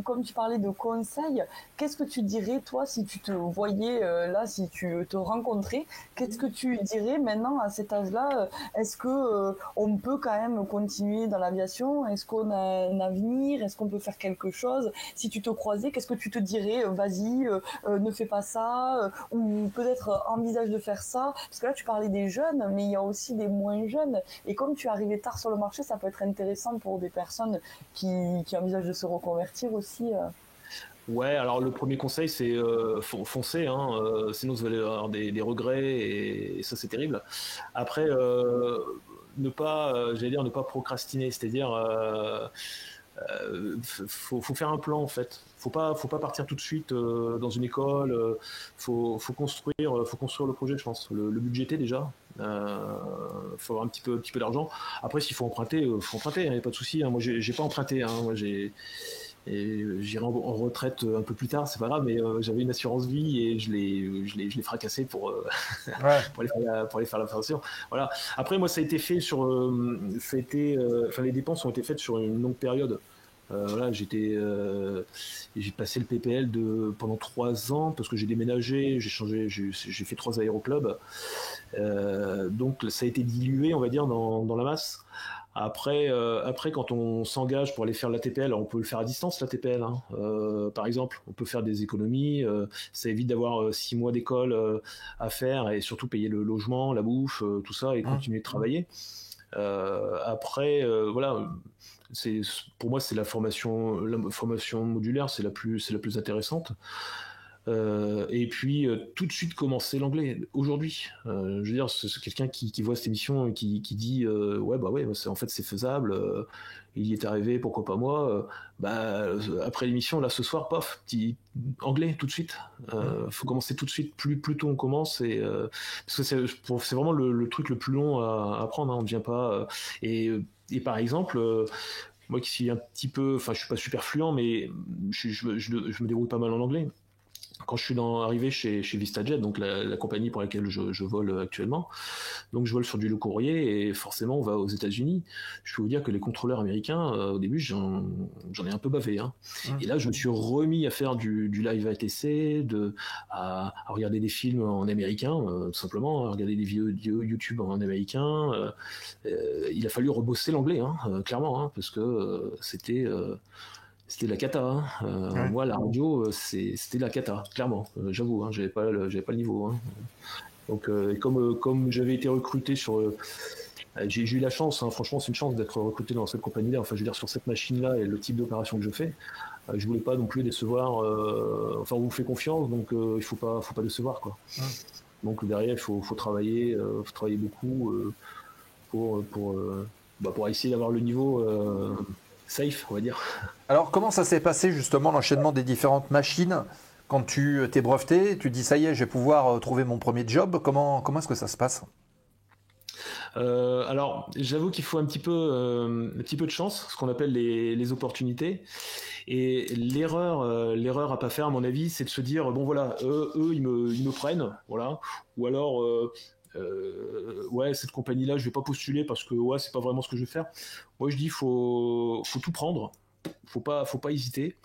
Comme tu parlais de conseils, qu'est-ce que tu dirais, toi, si tu te voyais là, si tu te rencontrais, qu'est-ce que tu dirais maintenant à cet âge-là? Est-ce que on peut quand même continuer dans l'aviation? Est-ce qu'on a un avenir? Est-ce qu'on peut faire quelque chose? Si tu te croisais, qu'est-ce que tu te dirais? Vas-y, ne fais pas ça, ou peut-être envisage de faire ça, parce que là tu parlais des jeunes, mais il y a aussi des moins jeunes, et comme tu es arrivé tard sur le marché, ça peut être intéressant pour des personnes qui envisagent de se reconvertir aussi. Ouais, alors le premier conseil c'est foncer, hein, sinon vous allez avoir des regrets et ça c'est terrible. Après ne pas procrastiner, c'est-à-dire faut faire un plan en fait. Faut pas partir tout de suite dans une école. Faut construire le projet, je pense. Le budgéter déjà. Faut avoir un petit peu d'argent. Après, s'il faut emprunter, faut emprunter. Il n'y a pas de souci. Hein. Moi, j'ai pas emprunté. Hein. Moi, j'irai en retraite un peu plus tard, c'est pas grave. Mais j'avais une assurance vie et je l'ai fracassé pour aller faire la formation. Voilà. Après, moi, ça a été fait les dépenses ont été faites sur une longue période. Voilà, j'ai passé le PPL pendant 3 ans parce que j'ai déménagé, j'ai fait 3 aéroclubs. Donc ça a été dilué, on va dire, dans la masse. Après, quand on s'engage pour aller faire la TPL, on peut le faire à distance, la TPL. Hein. Par exemple, on peut faire des économies. Ça évite d'avoir 6 mois d'école à faire et surtout payer le logement, la bouffe, tout ça et continuer de travailler. Après, voilà. Pour moi, c'est la formation modulaire, c'est la plus intéressante. Et puis tout de suite commencer l'anglais aujourd'hui. Je veux dire, c'est quelqu'un qui voit cette émission et qui dit ouais, en fait c'est faisable. Il y est arrivé, pourquoi pas moi. Après l'émission, là ce soir, paf, petit anglais tout de suite. Faut commencer tout de suite. Plus tôt on commence, parce que c'est vraiment le truc le plus long à apprendre. Hein. On ne vient pas. Et par exemple. Moi qui suis un petit peu, enfin je suis pas super fluent, mais je me débrouille pas mal en anglais. Quand je suis arrivé chez VistaJet, donc la compagnie pour laquelle je vole actuellement, donc je vole sur du long courrier et forcément on va aux États-Unis. Je peux vous dire que les contrôleurs américains, au début, j'en ai un peu bavé. Hein. Et là, je me suis remis à faire du live ATC, à regarder des films en américain, tout simplement, à regarder des vidéos YouTube en américain. Il a fallu rebosser l'anglais, hein, clairement, hein, parce que c'était la cata. Hein. Moi, la radio, c'était la cata, clairement. J'avoue, hein, j'avais pas le niveau. Hein. Donc, comme j'avais été recruté j'ai eu la chance, hein, franchement, c'est une chance d'être recruté dans cette compagnie-là. Enfin, je veux dire, sur cette machine-là et le type d'opération que je fais, je voulais pas non plus décevoir. Enfin, on vous fait confiance, donc il faut pas décevoir, quoi. Donc derrière, il faut travailler beaucoup pour essayer d'avoir le niveau. Safe, on va dire. Alors, comment ça s'est passé justement l'enchaînement des différentes machines quand tu t'es breveté? Tu dis ça y est, je vais pouvoir trouver mon premier job. Comment est-ce que ça se passe? Alors, j'avoue qu'il faut un petit peu de chance, ce qu'on appelle les opportunités. Et l'erreur à pas faire, à mon avis, c'est de se dire bon voilà, eux ils me prennent, voilà. Ou alors ouais, cette compagnie-là, je vais pas postuler parce que ouais, c'est pas vraiment ce que je vais faire. Moi, je dis faut tout prendre, faut pas hésiter.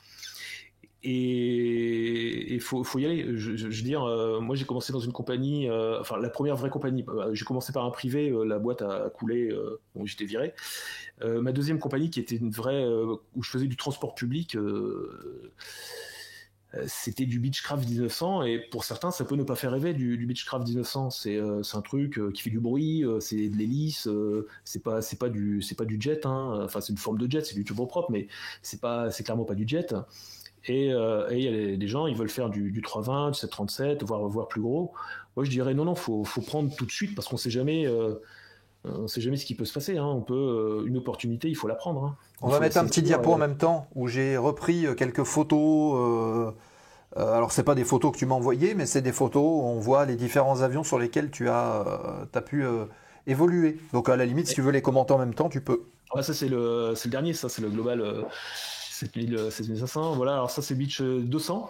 Et faut y aller. Je veux dire, moi j'ai commencé dans une compagnie, enfin la première vraie compagnie. J'ai commencé par un privé, la boîte a coulé, bon, j'étais viré. Ma deuxième compagnie qui était une vraie, où je faisais du transport public. c'était du Beechcraft 1900 et pour certains ça peut ne pas faire rêver du Beechcraft 1900. C'est un truc qui fait du bruit, c'est de l'hélice, c'est pas du jet, hein. Enfin c'est une forme de jet, c'est du turboprop, mais c'est clairement pas du jet. Et il y a des gens, ils veulent faire du 320, du 737, voire plus gros. Moi je dirais non, faut prendre tout de suite parce qu'on sait jamais. On sait jamais ce qui peut se passer, hein. On peut une opportunité, il faut la prendre, hein. On va mettre un petit diapo en même temps où j'ai repris quelques photos. Alors c'est pas des photos que tu m'as envoyées, mais c'est des photos où on voit les différents avions sur lesquels tu as pu évoluer. Donc à la limite, si tu veux les commenter en même temps, tu peux. Ouais, ça c'est le dernier, ça c'est le Global 7500. Voilà, alors ça c'est Beech 200.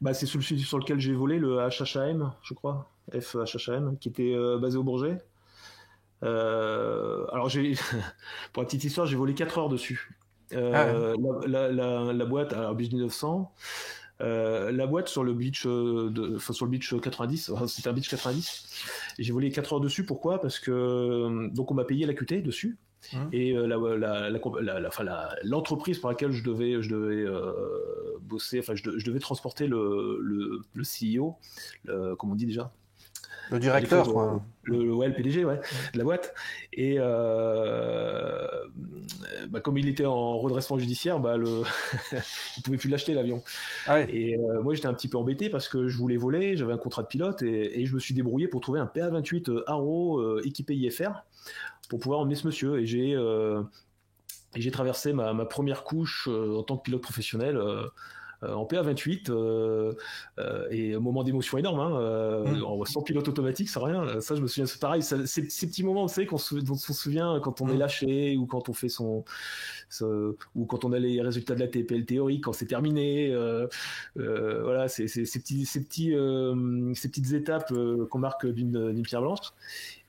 Bah, c'est celui sur lequel j'ai volé le HHAM, je crois, FHHAM, qui était basé au Bourget. Alors pour la petite histoire, j'ai volé 4 heures dessus. La boîte, alors Beech 900, la boîte sur le Beech, sur le Beech 90, c'était un Beech 90. Et j'ai volé 4 heures dessus. Pourquoi ? Parce que donc on m'a payé la QT dessus. Et l'entreprise pour laquelle je devais bosser, enfin je devais transporter le CEO, comment on dit déjà ? Le directeur, quoi. Le PDG, ouais, de la boîte. Et comme il était en redressement judiciaire, il pouvait plus l'acheter l'avion. Ah ouais. Et moi j'étais un petit peu embêté parce que je voulais voler, j'avais un contrat de pilote et je me suis débrouillé pour trouver un PA-28 Arrow équipé IFR pour pouvoir emmener ce monsieur. Et j'ai traversé ma première couche en tant que pilote professionnel. En PA-28 et un moment d'émotion énorme, hein, sans pilote automatique, c'est rien. Ça, je me souviens, c'est pareil. Ces petits moments, vous savez, dont on se souvient quand on est lâché ou quand on fait ou quand on a les résultats de la TPL théorique, quand c'est terminé. Voilà, ces petites étapes qu'on marque d'une pierre blanche.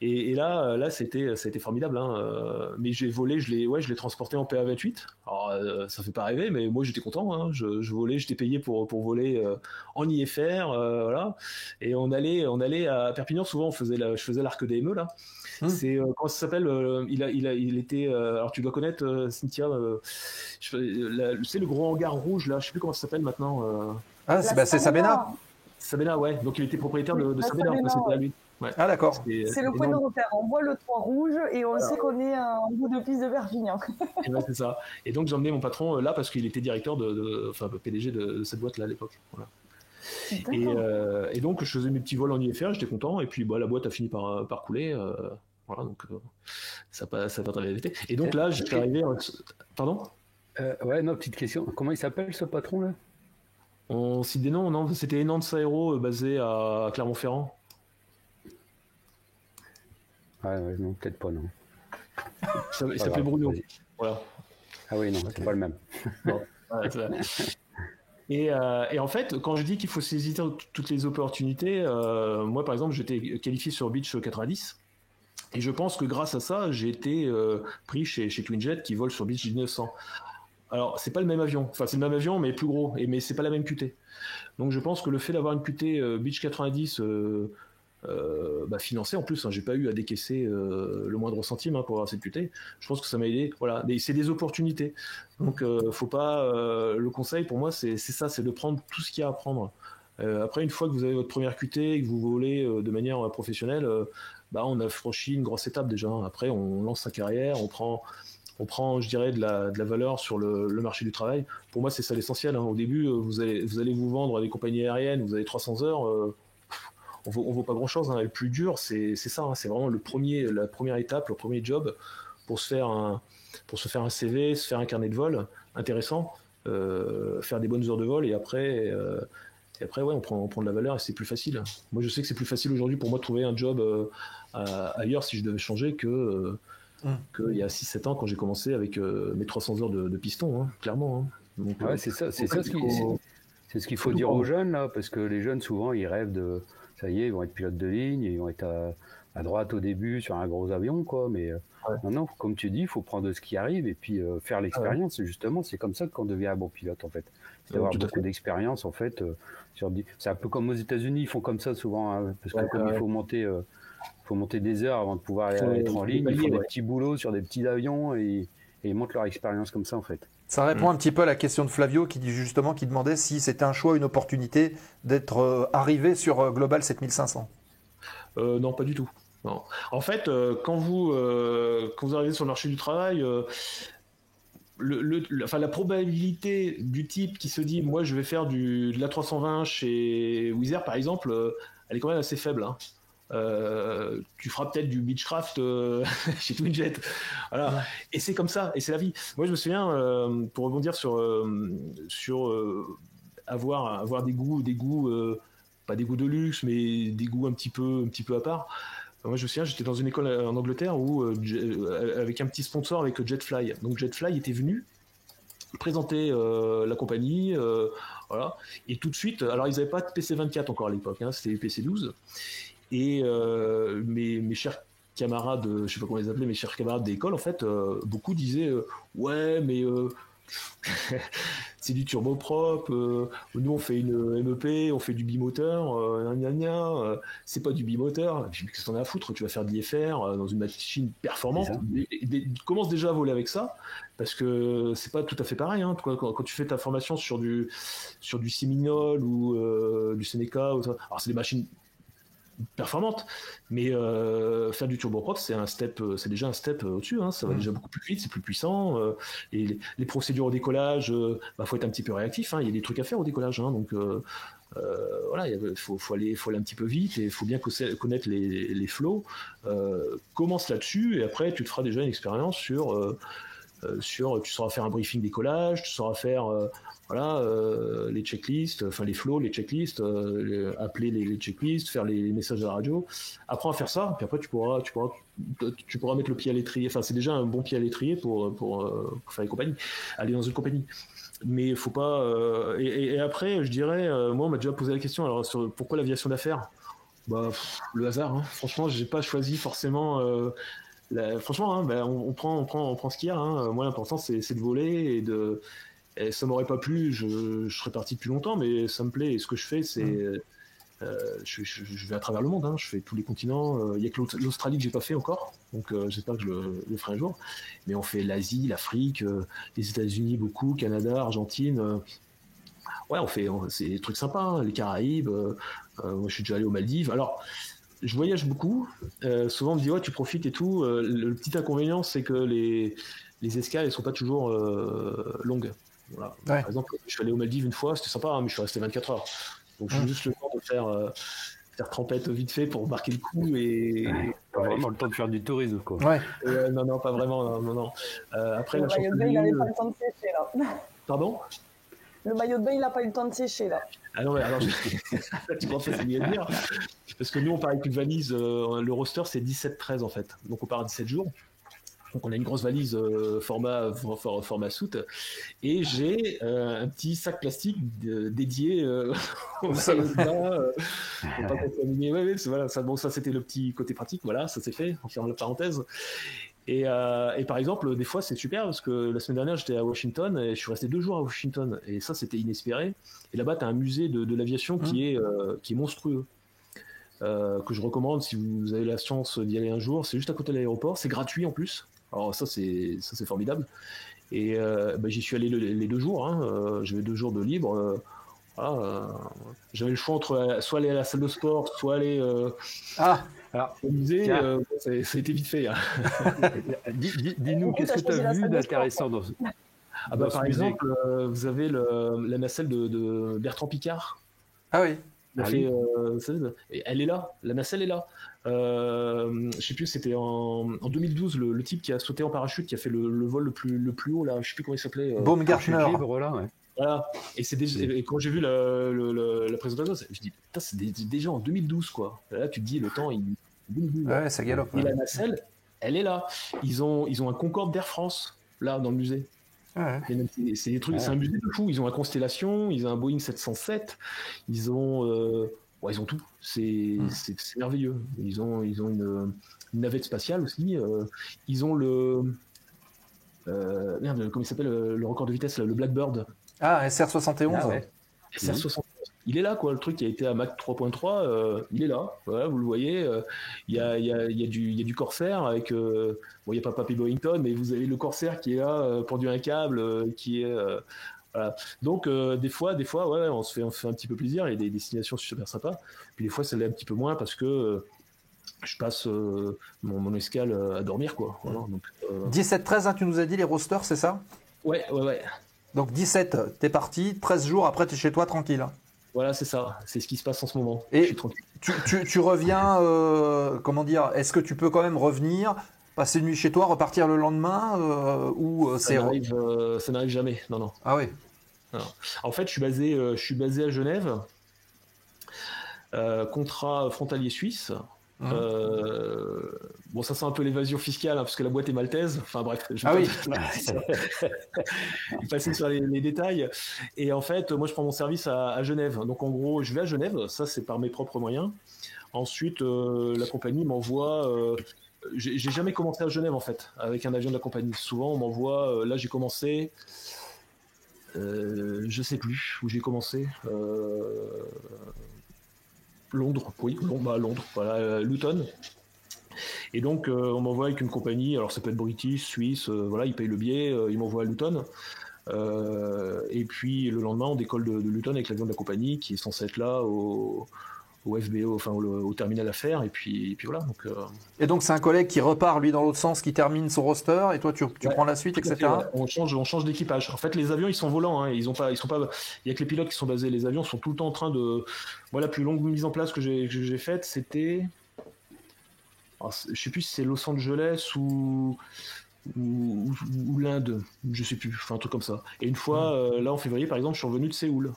Et là, ça a été formidable, hein. Mais j'ai volé, je l'ai transporté en PA-28. Alors, ça fait pas rêver, mais moi j'étais content, hein. Je volais, j'étais payé pour voler en IFR, voilà. Et on allait à Perpignan. Souvent, je faisais l'arc DME là. C'est comment ça s'appelle il était. Alors tu dois connaître Cynthia. C'est le gros hangar rouge là. Je sais plus comment ça s'appelle maintenant. C'est Sabena. Sabena, ouais. Donc il était propriétaire de Sabena. C'était à lui. Ouais. Ah d'accord. C'est le point de repère. On voit le toit rouge et on sait qu'on est un bout de piste de Perpignan. Et ben, c'est ça. Et donc j'ai emmené mon patron là parce qu'il était directeur PDG de cette boîte là à l'époque. Voilà. Et donc je faisais mes petits vols en IFR, j'étais content. Et puis la boîte a fini par couler. Voilà, donc ça n'a pas très bien été. Et donc là, j'étais arrivé. Pardon ? Ouais, non, petite question. Comment il s'appelle ce patron là ? On cite des noms, non ? C'était Enance Aéro basé à Clermont-Ferrand. Ouais, non, peut-être pas, non. Il s'appelait Bruno. Voilà. Ah oui, non, c'est pas le même. Non. Ouais, c'est vrai. Et en fait, quand je dis qu'il faut saisir toutes les opportunités, moi par exemple, j'étais qualifié sur Beech 90. Et je pense que grâce à ça, j'ai été pris chez Twinjet qui vole sur Beech 1900. Alors, c'est pas le même avion. Enfin, c'est le même avion, mais plus gros. Mais c'est pas la même QT. Donc, je pense que le fait d'avoir une QT Beech 90 financée, en plus, hein, j'ai pas eu à décaisser le moindre centime pour avoir cette QT. Je pense que ça m'a aidé. Voilà, c'est des opportunités. Donc, faut pas. Le conseil pour moi, c'est ça, c'est de prendre tout ce qu'il y a à prendre. Après, une fois que vous avez votre première QT et que vous volez de manière professionnelle, on a franchi une grosse étape déjà. Après, on lance sa carrière, on prend, je dirais, de la valeur sur le marché du travail. Pour moi, c'est ça l'essentiel, hein. Au début, vous allez vous vendre à des compagnies aériennes, vous avez 300 heures, on vaut pas grand-chose, hein. Le plus dur, c'est ça, hein. C'est vraiment la première étape, le premier job pour se faire un CV, se faire un carnet de vol intéressant, faire des bonnes heures de vol, et après, ouais, on prend de la valeur et c'est plus facile. Moi, je sais que c'est plus facile aujourd'hui pour moi de trouver un job ailleurs si je devais changer qu'il y a 6-7 ans quand j'ai commencé avec mes 300 heures de piston, hein, clairement. Hein. Donc, ouais, c'est ce qu'il faut dire aux jeunes, là, parce que les jeunes, souvent, ils rêvent de... Ça y est, ils vont être pilotes de ligne, ils vont être à droite au début sur un gros avion, quoi. Mais non, comme tu dis, il faut prendre ce qui arrive et puis faire l'expérience. Justement, c'est comme ça qu'on devient un bon pilote, en fait. C'est d'avoir beaucoup d'expérience, en fait. C'est un peu comme aux États-Unis, ils font comme ça souvent, hein, parce que comme il faut monter des heures avant de pouvoir être en ligne, ils font des petits boulots sur des petits avions et et ils montent leur expérience comme ça en fait. Ça répond un petit peu à la question de Flavio qui demandait si c'était un choix, une opportunité d'être arrivé sur Global 7500. Non, pas du tout. Non. En fait, quand vous arrivez sur le marché du travail, la probabilité du type qui se dit moi je vais faire de l'A320 chez Wizz Air par exemple, elle est quand même assez faible. Hein. Tu feras peut-être du Beechcraft chez Twinjet, voilà. Ouais. Et c'est comme ça, et c'est la vie. Moi je me souviens, pour rebondir sur avoir des goûts, pas des goûts de luxe, mais des goûts un petit peu à part. Moi je me souviens, j'étais dans une école en Angleterre où avec un petit sponsor avec Jetfly. Donc Jetfly était venu présenter la compagnie, voilà. Et tout de suite, alors ils n'avaient pas de PC24 encore à l'époque, hein, c'était PC12. Et mes chers camarades, je sais pas comment les appeler, mes chers camarades d'école, en fait, beaucoup disaient ouais, mais c'est du turboprop, nous on fait une MEP, on fait du bimoteur, c'est pas du bimoteur. Je dis, qu'est-ce que t'en as à foutre, tu vas faire de l'IFR dans une machine performante. Commence déjà à voler avec ça, parce que c'est pas tout à fait pareil. Hein. Quand tu fais ta formation sur du Seminole ou du Seneca, alors c'est des machines performante, mais faire du turboprop c'est déjà un step au-dessus, hein, ça va déjà beaucoup plus vite, c'est plus puissant, et les procédures au décollage, faut être un petit peu réactif, hein, il y a des trucs à faire au décollage, hein, donc voilà, il faut aller un petit peu vite, et il faut bien connaître les flows, commence là-dessus, et après tu te feras déjà une expérience sur tu sauras faire un briefing décollage, tu sauras faire les checklists, enfin les flows, les checklists, appeler les checklists, faire les messages de la radio. Apprends à faire ça, puis après tu pourras mettre le pied à l'étrier. Enfin, c'est déjà un bon pied à l'étrier pour faire les compagnies, aller dans une compagnie. Mais il faut pas. Et après, je dirais, moi, on m'a déjà posé la question. Alors, sur pourquoi l'aviation d'affaires ? Le hasard. Hein. Franchement, j'ai pas choisi forcément. Franchement, hein, on prend ce qu'il y a. Hein. Moi, l'important, c'est de voler et ça m'aurait pas plu. Je serais parti depuis longtemps, mais ça me plaît. Et ce que je fais, c'est je vais à travers le monde. Hein. Je fais tous les continents. Il y a que l'Australie que j'ai pas fait encore, donc j'espère que je le ferai un jour. Mais on fait l'Asie, l'Afrique, les États-Unis beaucoup, Canada, Argentine. Ouais, c'est des trucs sympas. Hein. Les Caraïbes. Moi, je suis déjà allé aux Maldives. Alors. Je voyage beaucoup. Souvent, on me dit ouais, tu profites et tout. Le petit inconvénient, c'est que les escales, elles sont pas toujours longues. Voilà. Ouais. Par exemple, je suis allé aux Maldives une fois, c'était sympa, hein, mais je suis resté 24 heures. Donc, j'ai juste le temps de faire trempette vite fait pour marquer le coup et pas vraiment le temps de faire du tourisme, quoi. Ouais. Non, pas vraiment. Non. Après, le maillot de bain, il n'avait pas le temps de sécher là. Pardon ? Le maillot de bain, il n'a pas eu le temps de sécher là. Ah non, mais alors, tu penses que c'est bien à dire. Parce que nous, on part avec une valise, le roster, c'est 17-13 en fait. Donc, on part à 17 jours. Donc, on a une grosse valise format soute. Et j'ai un petit sac plastique dédié au maillot de bain. Pour pas contaminer. Ouais, voilà, ça, c'était le petit côté pratique. Voilà, ça s'est fait, en fermant la parenthèse. Et par exemple, des fois, c'est super parce que la semaine dernière, j'étais à Washington et je suis resté 2 jours à Washington. Et ça, c'était inespéré. Et là-bas, tu as un musée de l'aviation qui est monstrueux. Que je recommande si vous avez la chance d'y aller un jour. C'est juste à côté de l'aéroport. C'est gratuit en plus. Alors ça, c'est formidable. Et j'y suis allé les 2 jours. Hein. J'avais 2 jours de libre. J'avais le choix entre soit aller à la salle de sport, soit aller... Alors, au musée, ça a été vite fait. Hein. Dis-nous, qu'est-ce que tu as vu d'intéressant dans ce par exemple, vous avez la nacelle de Bertrand Piccard. Ah oui. Elle est là, la nacelle est là. Je sais plus, c'était en 2012, le type qui a sauté en parachute, qui a fait le vol le plus haut, là, je sais plus comment il s'appelait. Baumgartner. Voilà. Et quand j'ai vu la présentation, je dis, putain, c'est déjà en 2012, quoi. Là, tu te dis, le temps, ouais, ça galope. Et la nacelle, elle est là. Ils ont un Concorde d'Air France, là, dans le musée. Ouais. C'est des trucs, c'est un musée de fou. Ils ont un Constellation, ils ont un Boeing 707, ils ont tout. C'est merveilleux. Ils ont une navette spatiale aussi. Ils ont comment il s'appelle le record de vitesse, le Blackbird. Ah, SR-71. SR-71. il est là, quoi. Le truc qui a été à Mach 3.3, il est là. Voilà, vous le voyez. Il y a du Corsair avec. Bon, il n'y a pas Papy Boyington, mais vous avez le Corsair qui est là, pendu à un câble, qui est. Voilà. Donc, des fois, ouais, on se fait un petit peu plaisir. Il y a des destinations super sympas. Puis des fois, ça l'est un petit peu moins parce que je passe mon escale à dormir, quoi. Voilà, donc, 17-13, hein, tu nous as dit les rosters, c'est ça? Ouais. Donc 17, t'es parti, 13 jours après, t'es chez toi tranquille. Voilà, c'est ça. C'est ce qui se passe en ce moment. Et je suis tranquille. tu reviens, comment dire, est-ce que tu peux quand même revenir, passer une nuit chez toi, repartir le lendemain ou Ça n'arrive jamais. Non. Ah oui. Non. En fait, je suis basé à Genève. Contrat frontalier suisse. Bon, ça sent un peu l'évasion fiscale, hein, parce que la boîte est maltaise. Enfin bref, je vais passer sur les détails. Et en fait, moi, je prends mon service à Genève. Donc en gros, je vais à Genève. Ça, c'est par mes propres moyens. Ensuite, la compagnie m'envoie. J'ai jamais commencé à Genève en fait, avec un avion de la compagnie. Souvent, on m'envoie. Là, j'ai commencé. Je sais plus où j'ai commencé. Londres, voilà, Luton. Et donc, on m'envoie avec une compagnie, alors ça peut être British, Suisse, voilà, ils payent le billet, ils m'envoient à Luton. Et puis, le lendemain, on décolle de Luton avec l'avion de la compagnie qui est censé être là au FBO, enfin au terminal affaires, et puis voilà. Donc, Et donc, c'est un collègue qui repart, lui, dans l'autre sens, qui termine son roster, et toi, tu prends la suite, etc. Ouais. On change d'équipage. En fait, les avions, ils sont volants, hein, ils sont pas. Il y a que les pilotes qui sont basés. Les avions sont tout le temps en train de. Moi, la plus longue mise en place que j'ai faite, c'était. Alors, je sais plus si c'est Los Angeles ou l'Inde, je sais plus, enfin un truc comme ça. Et une fois, là en février, par exemple, je suis revenu de Séoul.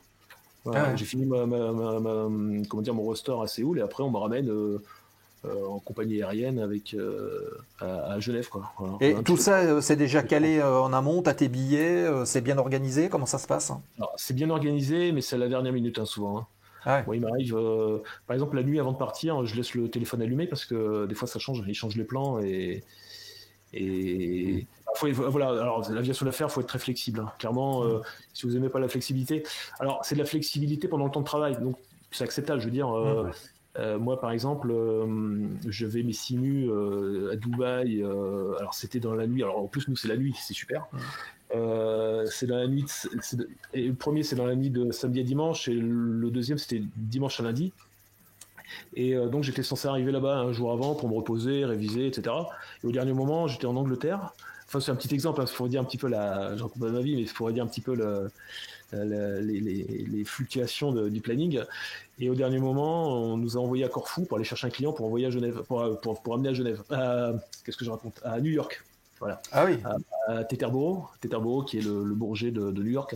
Voilà, j'ai fini mon roster à Séoul et après on me ramène en compagnie aérienne avec à Genève, quoi. Voilà, et tout ça, c'est déjà calé en amont, t'as tes billets, c'est bien organisé, comment ça se passe? Alors, c'est bien organisé, mais c'est à la dernière minute, hein, souvent. Hein. Ouais. Bon, il m'arrive, par exemple, la nuit avant de partir, je laisse le téléphone allumé parce que des fois ça change, ils changent les plans et voilà. Alors l'aviation d'affaires, il faut être très flexible. Hein. Clairement, si vous n'aimez pas la flexibilité, alors c'est de la flexibilité pendant le temps de travail, donc c'est acceptable. Je veux dire, moi par exemple, je vais mes simus à Dubaï. Alors c'était dans la nuit. Alors en plus nous c'est la nuit, c'est super. C'est dans la nuit. Et le premier c'est dans la nuit de samedi à dimanche et le deuxième c'était dimanche à lundi. Et donc j'étais censé arriver là-bas un jour avant pour me reposer, réviser, etc. Et au dernier moment, j'étais en Angleterre. Enfin, c'est un petit exemple, hein, il faut dire un petit peu je raconte pas ma vie, mais il faudrait dire un petit peu les fluctuations du planning. Et au dernier moment, on nous a envoyé à Corfou pour aller chercher un client pour envoyer à Genève, pour amener à Genève. Qu'est-ce que je raconte? À New York. Voilà. Ah oui. À Teterboro, qui est le bourget de New York.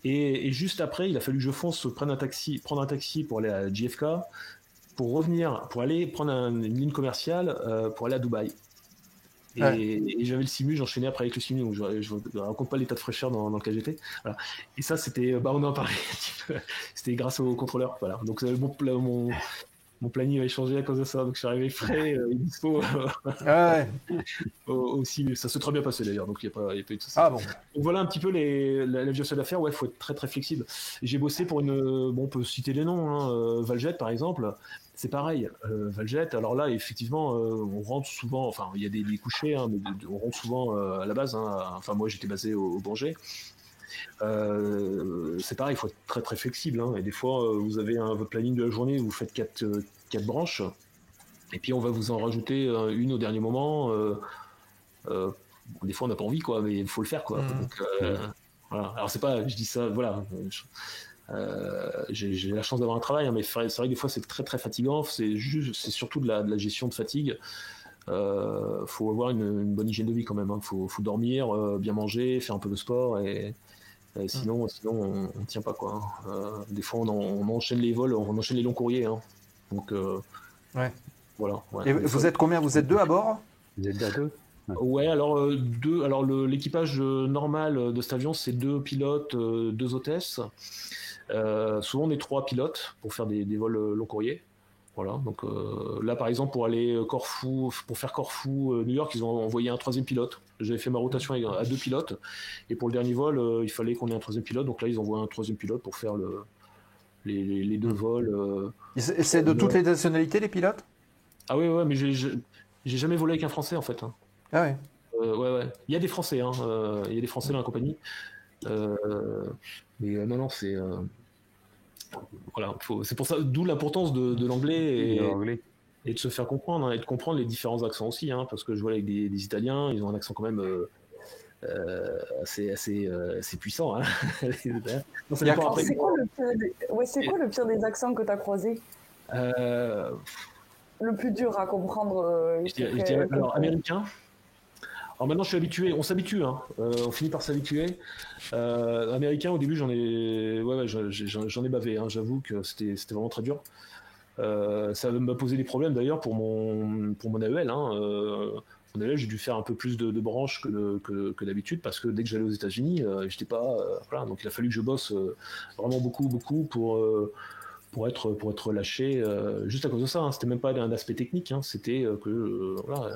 Et juste après, il a fallu que je fonce prendre un taxi pour aller à JFK, pour revenir, pour aller prendre une ligne commerciale pour aller à Dubaï. Et j'avais le simu, j'enchaînais après avec le simu, donc je ne raconte pas l'état de fraîcheur dans lequel j'étais. Voilà. Et ça, c'était, on en parlait un petit peu, c'était grâce au contrôleur. Voilà. Donc mon planning avait changé à cause de ça, donc je suis arrivé frais et dispo au simu. Ça s'est très bien passé d'ailleurs, donc il n'y a pas eu de soucis. Ah bon. Donc voilà un petit peu l'aviation d'affaires, ouais, il faut être très très flexible. J'ai bossé pour on peut citer des noms, hein, Valjet par exemple. C'est pareil, Valjet, alors là, effectivement, on rentre souvent, enfin, il y a des couchers, hein, mais on rentre souvent à la base. Hein, enfin, moi, j'étais basé au Bourget. C'est pareil, il faut être très très flexible. Hein, et des fois, vous avez votre planning de la journée, vous faites 4 branches, et puis on va vous en rajouter une au dernier moment. Des fois, on n'a pas envie, quoi, mais il faut le faire, quoi. Donc, voilà. Alors, c'est pas, je dis ça, voilà. J'ai la chance d'avoir un travail, hein, mais c'est vrai que des fois c'est très très fatigant. C'est surtout de la gestion de fatigue. Faut avoir une bonne hygiène de vie quand même. Hein. Faut dormir, bien manger, faire un peu de sport et sinon on tient pas, quoi. Des fois on enchaîne les vols, on enchaîne les longs courriers. Hein. Donc voilà. Ouais. Et vous êtes combien? Vous êtes 2 à bord? Vous êtes deux? Ouais, alors deux. Alors l'équipage normal de cet avion, c'est 2 pilotes, 2 hôtesses. Souvent on est 3 pilotes pour faire des vols long courrier. Voilà, donc là par exemple pour aller Corfou, pour faire Corfou New York, ils ont envoyé un 3e pilote. J'avais fait ma rotation à 2 pilotes et pour le dernier vol il fallait qu'on ait un 3e pilote, donc là ils envoient un 3e pilote pour faire les deux vols. C'est de toutes les nationalités, les pilotes? Ah ouais, mais j'ai jamais volé avec un Français en fait. Hein. Ah ouais. Ouais. Il y a des Français, hein. Il y a des Français dans la compagnie. Mais non, c'est voilà. C'est pour ça, d'où l'importance de l'anglais et de se faire comprendre, hein, et de comprendre les différents accents aussi, hein, parce que je vois avec des Italiens, ils ont un accent quand même assez puissant. Hein. Non, ça dépend après. C'est quoi le pire des accents que tu as croisés? Le plus dur à comprendre. Je dirais, alors, américain. Alors maintenant, je suis habitué. On s'habitue, hein. On finit par s'habituer. Américain, au début, j'en ai bavé. Hein. J'avoue que c'était vraiment très dur. Ça m'a posé des problèmes d'ailleurs pour mon AEL. Hein. Mon AEL, j'ai dû faire un peu plus de branches que d'habitude parce que dès que j'allais aux États-Unis, j'étais pas. Voilà. Donc il a fallu que je bosse vraiment beaucoup pour être lâché juste à cause de ça. Hein. C'était même pas un aspect technique. Hein. C'était que voilà.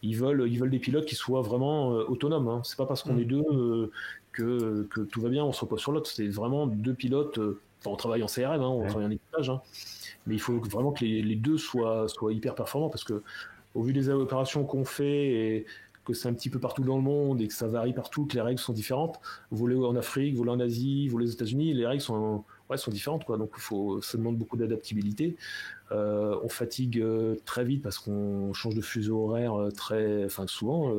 Ils veulent des pilotes qui soient vraiment autonomes. Hein. C'est pas parce qu'on est deux que tout va bien, on se repose sur l'autre. C'est vraiment deux pilotes. On travaille en CRM, hein, on travaille en équipage, hein. Mais il faut vraiment que les deux soient hyper performants parce que au vu des opérations qu'on fait et que c'est un petit peu partout dans le monde et que ça varie partout, que les règles sont différentes. Voler en Afrique, voler en Asie, voler aux États-Unis, les règles sont différentes, quoi. Donc ça demande beaucoup d'adaptabilité. On fatigue très vite parce qu'on change de fuseau horaire souvent.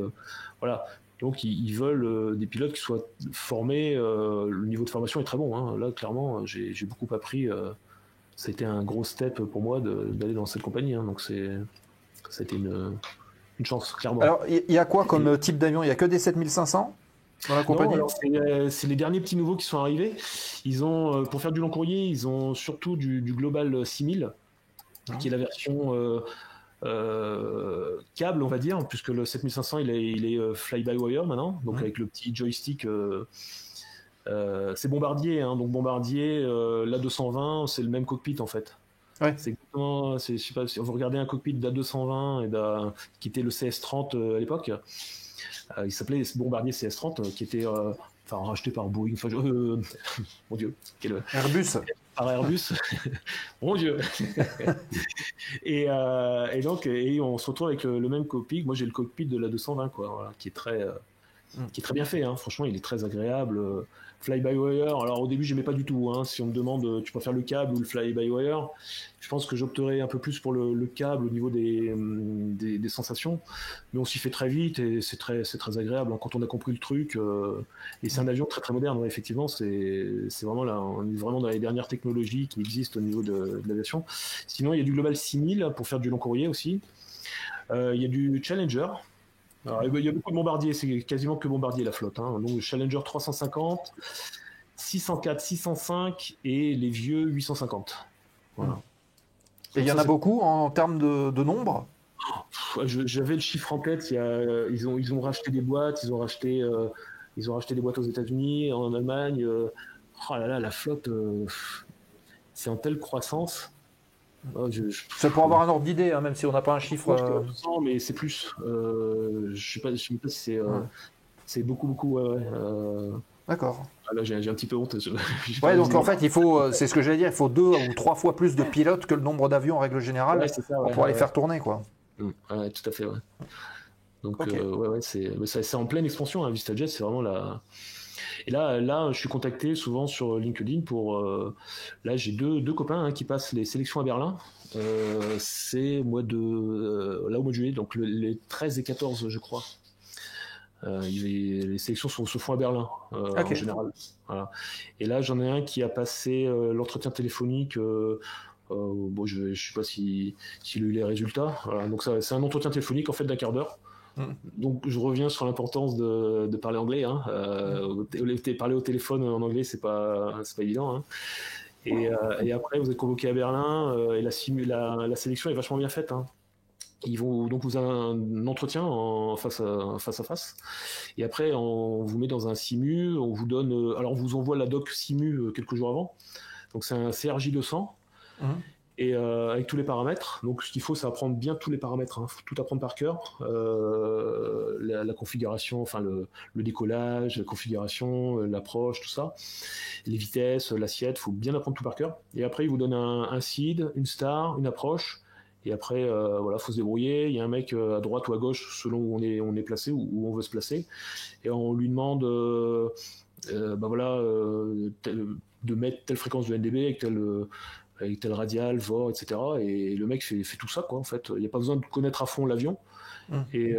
Voilà. Donc ils veulent des pilotes qui soient formés. Le niveau de formation est très bon. Hein. Là, clairement, j'ai beaucoup appris. C'était un gros step pour moi d'aller dans cette compagnie. Hein. Donc c'était une chance, clairement. Alors, il y a quoi comme type d'avion? Il n'y a que des 7500 dans la compagnie? Non, c'est les derniers petits nouveaux qui sont arrivés. Ils ont, pour faire du long courrier, ils ont surtout du Global 6000, qui est la version câble, on va dire, puisque le 7500, il est fly-by-wire maintenant, donc avec le petit joystick. C'est Bombardier, hein, donc Bombardier, l'A220, c'est le même cockpit en fait. Ouais. C'est exactement, je sais pas, si vous regardez un cockpit d'A220 qui était le CS30 à l'époque, il s'appelait Bombardier CS30, qui était racheté par Boeing, mon Dieu, Airbus. Par Airbus, mon Dieu. et donc on se retrouve avec le même cockpit. Moi j'ai le cockpit de l'A220, quoi, voilà, qui est très bien fait, hein. Franchement il est très agréable. Fly-by-wire, alors au début j'aimais pas du tout, hein. Si on me demande tu préfères le câble ou le fly-by-wire, je pense que j'opterais un peu plus pour le câble au niveau des sensations, mais on s'y fait très vite et c'est très agréable, hein, quand on a compris le truc, et c'est un avion très très moderne, ouais, effectivement, c'est vraiment là, on est vraiment dans les dernières technologies qui existent au niveau de l'aviation. Sinon il y a du Global 6000 pour faire du long courrier aussi, il y a du Challenger. Alors, il y a beaucoup de Bombardier, c'est quasiment que Bombardier la flotte, hein. Donc Challenger 350, 604, 605 et les vieux 850. Voilà. Et il y en a beaucoup en termes de nombre? J'avais le chiffre en tête. Ils ont racheté des boîtes, ils ont racheté des boîtes aux États-Unis, en Allemagne. Oh là là, la flotte, c'est en telle croissance. C'est pour avoir un ordre d'idée, hein, même si on n'a pas un chiffre. Non, mais c'est plus. Je sais pas si c'est beaucoup. D'accord. Là, j'ai un petit peu honte. Ouais, donc en fait, c'est ce que j'allais dire, il faut 2 ou 3 fois plus de pilotes que le nombre d'avions en règle générale, pour les faire tourner, quoi. Ouais, tout à fait, ouais. Donc, okay. C'est en pleine expansion, hein. VistaJet, c'est vraiment la. Et là, je suis contacté souvent sur LinkedIn pour. Là, j'ai deux copains, hein, qui passent les sélections à Berlin. C'est au mois de juillet, donc les 13 et 14, je crois. Les sélections se font à Berlin, en général. Voilà. Et là, j'en ai un qui a passé l'entretien téléphonique. Je sais pas s'il a eu les résultats. Voilà. Donc c'est un entretien téléphonique en fait d'1 quart d'heure. Donc je reviens sur l'importance de parler anglais, hein. Parler au téléphone en anglais, c'est pas évident, hein. Et après vous êtes convoqué à Berlin, et la sélection est vachement bien faite, hein. Ils vont donc vous avez un entretien en face à face, et après on vous met dans un simu, on vous donne, alors on vous envoie la doc simu quelques jours avant, donc c'est un CRJ 200. et avec tous les paramètres. Donc ce qu'il faut, c'est apprendre bien tous les paramètres, faut tout apprendre par cœur. La configuration, enfin le décollage, la configuration, l'approche, tout ça, les vitesses, l'assiette, faut bien apprendre tout par cœur. Et après, il vous donne un seed, une star, une approche. Et après, faut se débrouiller. Il y a un mec à droite ou à gauche, selon où on est placé, où on veut se placer. Et on lui demande de mettre telle fréquence de NDB avec tel radial, VOR, etc. Et le mec fait tout ça, quoi, en fait. Il n'y a pas besoin de connaître à fond l'avion. Et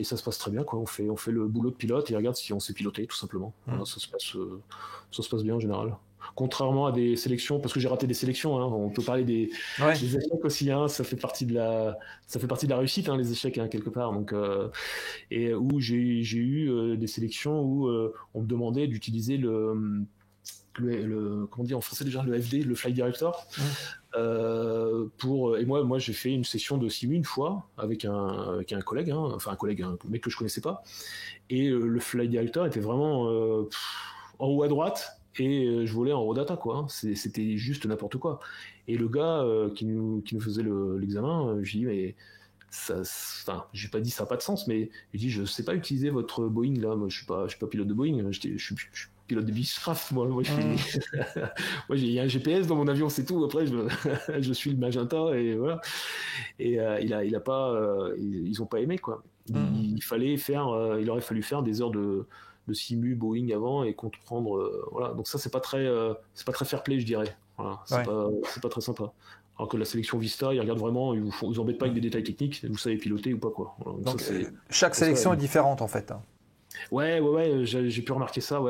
ça se passe très bien, quoi. On fait le boulot de pilote et il regarde si on sait piloter, tout simplement. Voilà, ça se passe bien en général. Contrairement à des sélections, parce que j'ai raté des sélections, on peut parler des échecs aussi, ça fait partie de la réussite, les échecs, quelque part. Donc, et où j'ai eu des sélections où on me demandait d'utiliser le comment dire en français déjà, le FD, le Flight Director. Et moi j'ai fait une session de simu une fois avec un collègue, un mec que je connaissais pas, et le Flight Director était vraiment en haut à droite. Et je volais en raw data, quoi. C'était juste n'importe quoi. Et le gars qui nous faisait l'examen, je lui dis, mais j'ai pas dit ça n'a pas de sens, mais je dis, je sais pas utiliser votre Boeing là. Moi, je suis pas pilote de Boeing. Je suis pilote de Beechcraft. Moi, il y a un GPS dans mon avion, c'est tout. Après, je suis le magenta et voilà. Et ils ont pas aimé, quoi. Il aurait fallu faire des heures de simu Boeing avant et comprendre voilà. Donc ça c'est pas très fair play, je dirais. Voilà, c'est pas très sympa. Alors que la sélection Vista, ils regardent vraiment, ils vous embêtent pas avec des détails techniques, vous savez piloter ou pas, quoi. Voilà, donc ça, chaque sélection est différente, en fait. Ouais, j'ai pu remarquer ça,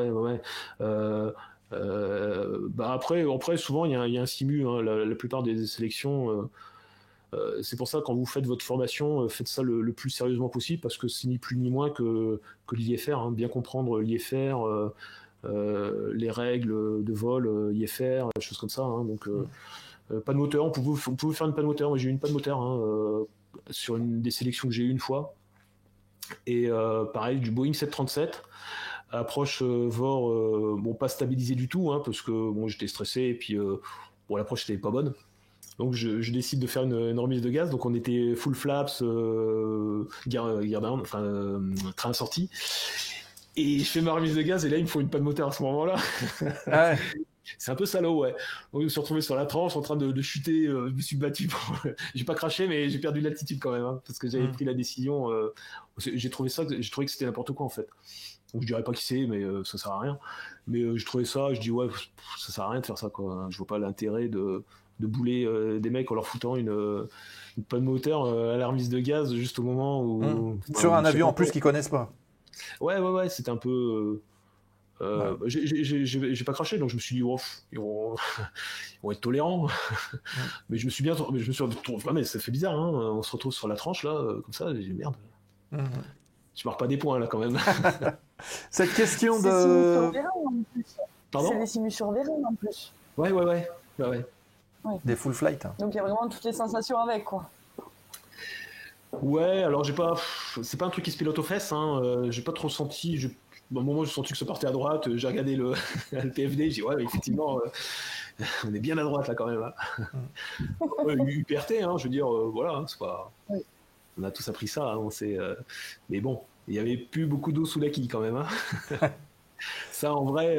après souvent il y a un simu, la plupart des sélections. C'est pour ça, quand vous faites votre formation, faites ça le plus sérieusement possible, parce que c'est ni plus ni moins que l'IFR, bien comprendre l'IFR, les règles de vol, IFR, des choses comme ça. Donc, pas de moteur, on pouvait faire une panne moteur. Moi, j'ai eu une panne moteur sur une des sélections que j'ai eu une fois. Et pareil, du Boeing 737, approche VOR, pas stabilisé du tout, parce que j'étais stressé, et puis l'approche n'était pas bonne. Donc je décide de faire une remise de gaz. Donc on était full flaps, gear down, train sorti. Et je fais ma remise de gaz et là il me faut une panne moteur à ce moment-là. Ah ouais. C'est un peu salaud, ouais. Donc je me suis retrouvé sur la tranche en train de chuter. Je me suis battu. J'ai pas craché, mais j'ai perdu l'altitude quand même, parce que j'avais pris la décision. J'ai trouvé que c'était n'importe quoi, en fait. Donc je dirais pas qui c'est, mais ça sert à rien. Mais je trouvais ça, je dis ça sert à rien de faire ça, quoi. Je vois pas l'intérêt de bouler des mecs en leur foutant une panne moteur à la remise de gaz juste au moment où... Sur un avion en plus qu'ils connaissent pas. Ouais, c'était un peu... J'ai pas craché, donc je me suis dit, ils vont être tolérants. Mais je me suis retrouvé... mais ça fait bizarre, on se retrouve sur la tranche, là, comme ça, j'ai dit, merde. Je marque pas des points, là, quand même. Cette question de... Pardon ? C'est des simus sur Vérone, en plus. Ouais. Ouais. Des full flight. Donc il y a vraiment toutes les sensations avec, quoi. Ouais, alors c'est pas un truc qui se pilote aux fesses, j'ai pas trop senti, au moment où j'ai senti que ça partait à droite, j'ai regardé le PFD, j'ai dit effectivement, on est bien à droite là quand même. UPRT, je veux dire, voilà, c'est pas... Oui. On a tous appris ça, on sait, mais bon, il y avait plus beaucoup d'eau sous la quille quand même. Ça en vrai...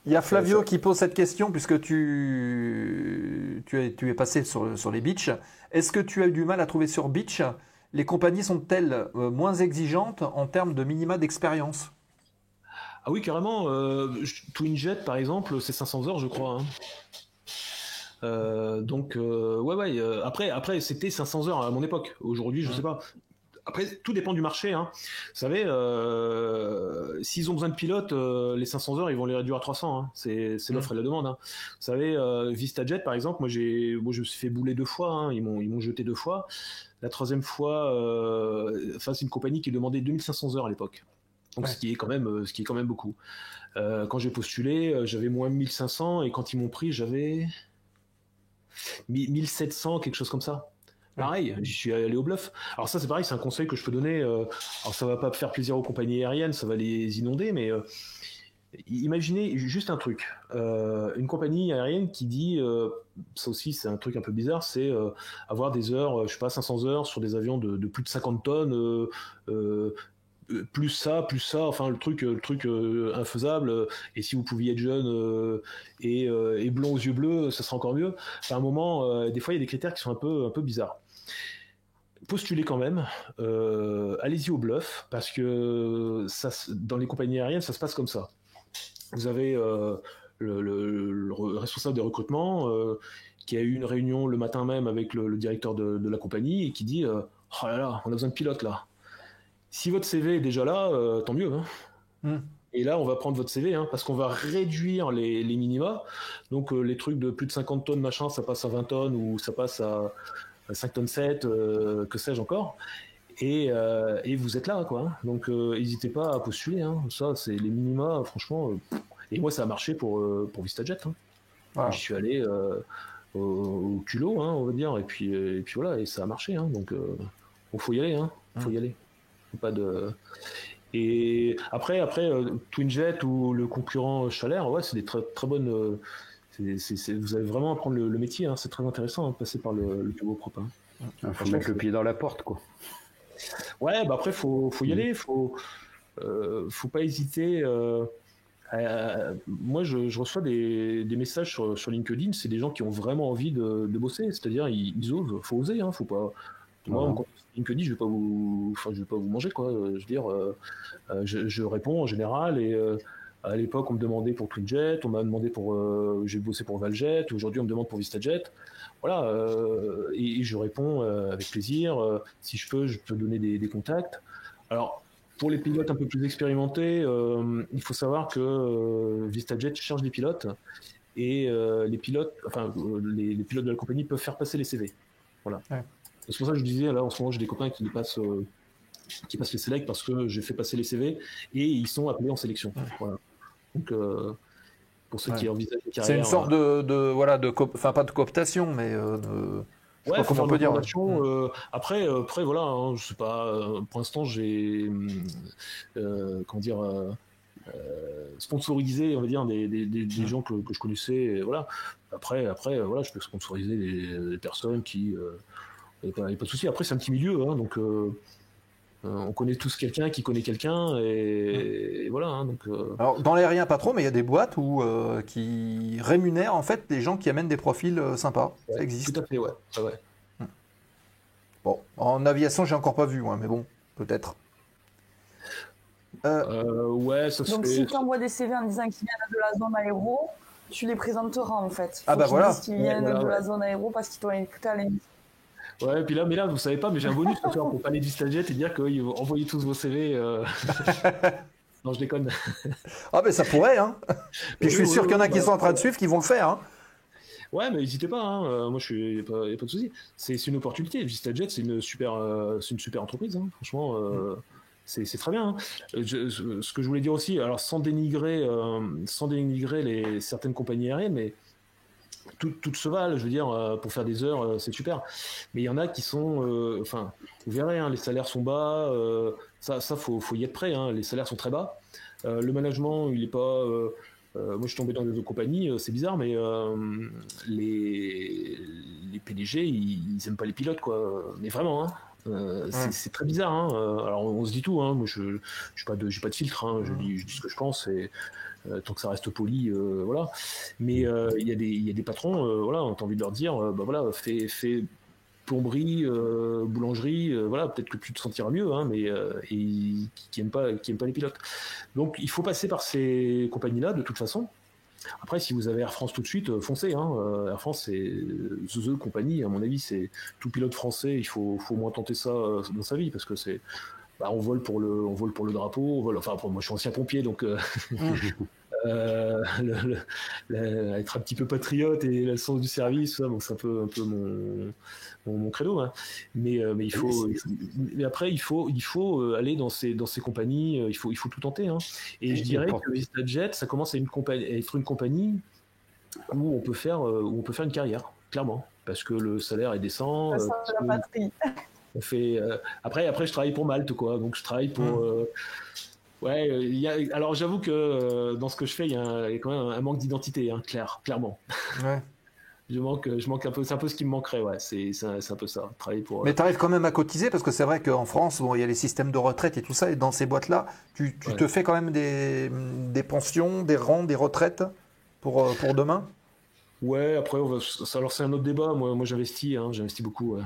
Il y a Flavio qui pose cette question, puisque tu es passé sur les beach. Est-ce que tu as eu du mal à trouver sur beach? Les compagnies sont-elles moins exigeantes en termes de minima d'expérience? Ah oui, carrément. TwinJet, par exemple, c'est 500 heures, je crois. Donc, après, c'était 500 heures à mon époque. Aujourd'hui, je sais pas. Après, tout dépend du marché. Vous savez, s'ils ont besoin de pilotes, les 500 heures, ils vont les réduire à 300. C'est l'offre et la demande. Vous savez, VistaJet, par exemple, moi, je me suis fait bouler 2 fois. Ils m'ont jeté 2 fois. La 3e fois, c'est une compagnie qui demandait 2500 heures à l'époque. Donc, ce qui est quand même beaucoup. Quand j'ai postulé, j'avais moins 1500. Et quand ils m'ont pris, j'avais 1700, quelque chose comme ça. Pareil, j'y suis allé au bluff. Alors ça, c'est pareil, c'est un conseil que je peux donner. Alors ça va pas faire plaisir aux compagnies aériennes, ça va les inonder, mais Imaginez juste un truc, une compagnie aérienne qui dit, ça aussi c'est un truc un peu bizarre, c'est avoir des heures, je sais pas, 500 heures sur des avions de plus de 50 tonnes, plus ça, enfin le truc infaisable. Et si vous pouviez être jeune et blond aux yeux bleus, ça serait encore mieux. Enfin, à un moment, des fois il y a des critères qui sont un peu bizarres. Postulez quand même, allez-y au bluff, parce que ça, dans les compagnies aériennes, ça se passe comme ça. Vous avez le responsable des recrutements qui a eu une réunion le matin même avec le directeur de la compagnie et qui dit oh là là, on a besoin de pilotes là. Si votre CV est déjà là, tant mieux. Hein. Et là, on va prendre votre CV, parce qu'on va réduire les minima. Donc, les trucs de plus de 50 tonnes, machin, ça passe à 20 tonnes ou ça passe à 5 tonnes 7, que sais-je encore. Et vous êtes là, quoi. Donc, n'hésitez pas à postuler. Ça, c'est les minima, franchement. Et moi, ça a marché pour VistaJet. Voilà. J'y suis allé au culot, on va dire. Et puis voilà, et ça a marché. Donc, il faut y aller. Faut y aller. Pas de... Et après TwinJet ou le concurrent Chalair, ouais, c'est des très, très bonnes. Vous allez vraiment apprendre le métier. C'est très intéressant de passer par le turboprop. Faut mettre le pied dans la porte, quoi. Ouais, bah après faut y aller, faut pas hésiter. Moi, je reçois des messages sur LinkedIn, c'est des gens qui ont vraiment envie de bosser, c'est-à-dire ils osent, faut oser, faut pas. Moi, quand LinkedIn, je vais pas vous manger, quoi. Je veux dire, je réponds en général et à l'époque, on me demandait pour TwinJet, on m'a demandé j'ai bossé pour Valjet, aujourd'hui on me demande pour VistaJet. Voilà, et je réponds avec plaisir. Si je peux donner des contacts. Alors, pour les pilotes un peu plus expérimentés, il faut savoir que VistaJet cherche des pilotes et les pilotes de la compagnie peuvent faire passer les CV. Voilà. Ouais. C'est pour ça que je disais, là, en ce moment, j'ai des copains qui passent les sélects parce que j'ai fait passer les CV et ils sont appelés en sélection. Ouais. Voilà. Donc, pour ceux qui envisagent une carrière... C'est une sorte enfin pas de cooptation, mais de... Je sais pas comment on peut dire. Après, voilà, je sais pas. Pour l'instant, j'ai sponsorisé, on va dire, des gens que je connaissais. Et voilà. Après, voilà, je peux sponsoriser des personnes qui. Il n'y a pas de souci. Après, c'est un petit milieu, donc. On connaît tous quelqu'un qui connaît quelqu'un et voilà. Donc, Alors, dans l'aérien, pas trop, mais il y a des boîtes qui rémunèrent en fait des gens qui amènent des profils sympas. Ouais, ça existe. Tout à fait, ouais. Bon, en aviation, j'ai encore pas vu, mais bon, peut-être. Ouais, ça se Donc, fait. si tu envoies des CV en disant qu'ils viennent de la zone aéro, tu les présenteras en fait. Ah bah voilà. Qu'ils viennent de la zone aéro parce qu'ils t'ont écouté à l'émission. Ouais, puis là, vous savez pas, mais j'ai un bonus ce soir pour parler de VistaJet et dire qu'ils vont envoyer tous vos CV. Non, je déconne. Ah, mais ça pourrait, Puis je suis sûr qu'il y en a qui sont en train de suivre, qui vont le faire, Ouais, mais n'hésitez pas, moi, il n'y a pas de souci. C'est une opportunité. VistaJet, c'est une super entreprise, franchement. C'est très bien. Ce que je voulais dire aussi, alors sans dénigrer certaines compagnies aériennes, mais toutes se valent, je veux dire, pour faire des heures, c'est super. Mais il y en a qui sont, vous verrez, les salaires sont bas, ça faut y être prêt, les salaires sont très bas. Le management, il est pas. Moi, je suis tombé dans des compagnies, c'est bizarre, mais les PDG, ils aiment pas les pilotes, quoi. Mais vraiment, c'est très bizarre. Alors, on se dit tout. Moi, je j'ai pas de filtre. Je dis ce que je pense. Et tant que ça reste poli, voilà. Mais il y a des patrons, voilà, on a envie de leur dire, voilà, fais plomberie, boulangerie, voilà, peut-être que tu te sentiras mieux, mais qui aiment pas les pilotes. Donc il faut passer par ces compagnies-là de toute façon. Après, si vous avez Air France tout de suite, foncez. Air France, c'est The Company, à mon avis, c'est tout pilote français. Il faut au moins tenter ça dans sa vie parce que c'est, on vole pour le drapeau. Moi, je suis ancien pompier, donc. Être un petit peu patriote et le sens du service, ça, bon, c'est un peu mon credo, mais il faut, mais après il faut aller dans ces compagnies, il faut tout tenter, et je dirais que VistaJet, ça commence à être une compagnie où on peut faire une carrière, clairement, parce que le salaire est décent. On fait après je travaille pour Malte, quoi, donc je travaille pour Ouais, alors j'avoue que dans ce que je fais, il y a quand même un manque d'identité, hein, clairement. Ouais. Je manque un peu, c'est un peu ce qui me manquerait, ouais. C'est un peu ça, travailler pour. Mais tu arrives quand même à cotiser parce que c'est vrai qu'en France, bon, il y a les systèmes de retraite et tout ça, et dans ces boîtes-là, tu te fais quand même des pensions, des rentes, des retraites pour demain. Ouais, après, alors c'est un autre débat. Moi j'investis beaucoup. Ouais.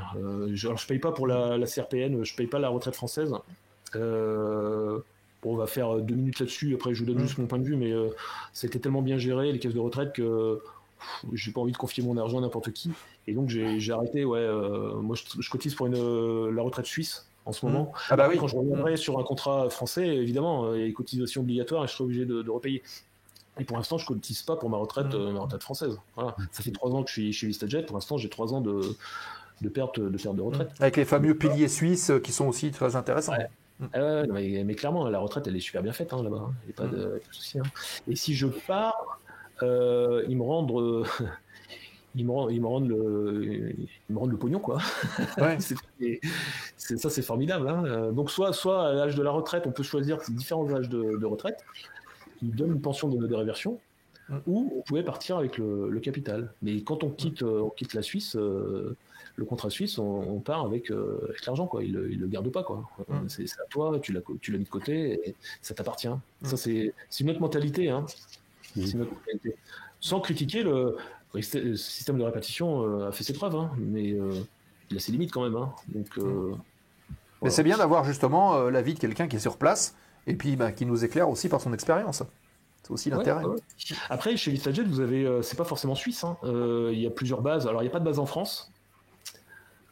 Alors, je paye pas pour la CRPN, je paye pas la retraite française. Bon, on va faire 2 minutes là-dessus. Après, je vous donne juste mon point de vue, mais c'était tellement bien géré les caisses de retraite que j'ai pas envie de confier mon argent à n'importe qui. Et donc j'ai arrêté. Ouais, moi je cotise pour la retraite suisse en ce moment. Ah bah oui. Quand je reviendrai sur un contrat français, évidemment, il y a les cotisations obligatoires et je serai obligé de repayer. Et pour l'instant, je cotise pas pour ma retraite française. Voilà. Ça fait 3 ans que je suis chez VistaJet. Pour l'instant, j'ai 3 ans de perte de retraite. Avec les fameux piliers suisses qui sont aussi très intéressants. Ouais. Mais clairement, la retraite, elle est super bien faite là-bas. Il n'y a pas de souci. Et si je pars, ils me rendent le pognon, quoi. Ouais. Ça, c'est formidable. Hein. Donc, soit à l'âge de la retraite, on peut choisir différents âges de retraite qui donnent une pension de réversion, ou on pouvait partir avec le capital. Mais quand on quitte la Suisse, le contrat suisse, on part avec l'argent, quoi. Il le garde pas, quoi. C'est à toi, tu l'as mis de côté et ça t'appartient. Ça, c'est une autre mentalité, hein. C'est une autre mentalité. Sans critiquer le système de répartition a fait ses preuves, hein, mais il a ses limites quand même, hein. Donc, mais voilà. c'est bien d'avoir justement l'avis de quelqu'un qui est sur place et puis qui nous éclaire aussi par son expérience. C'est aussi l'intérêt. Ouais. Après, chez VistaJet, vous avez, c'est pas forcément suisse, hein. Il y a plusieurs bases. Alors, il n'y a pas de base en France.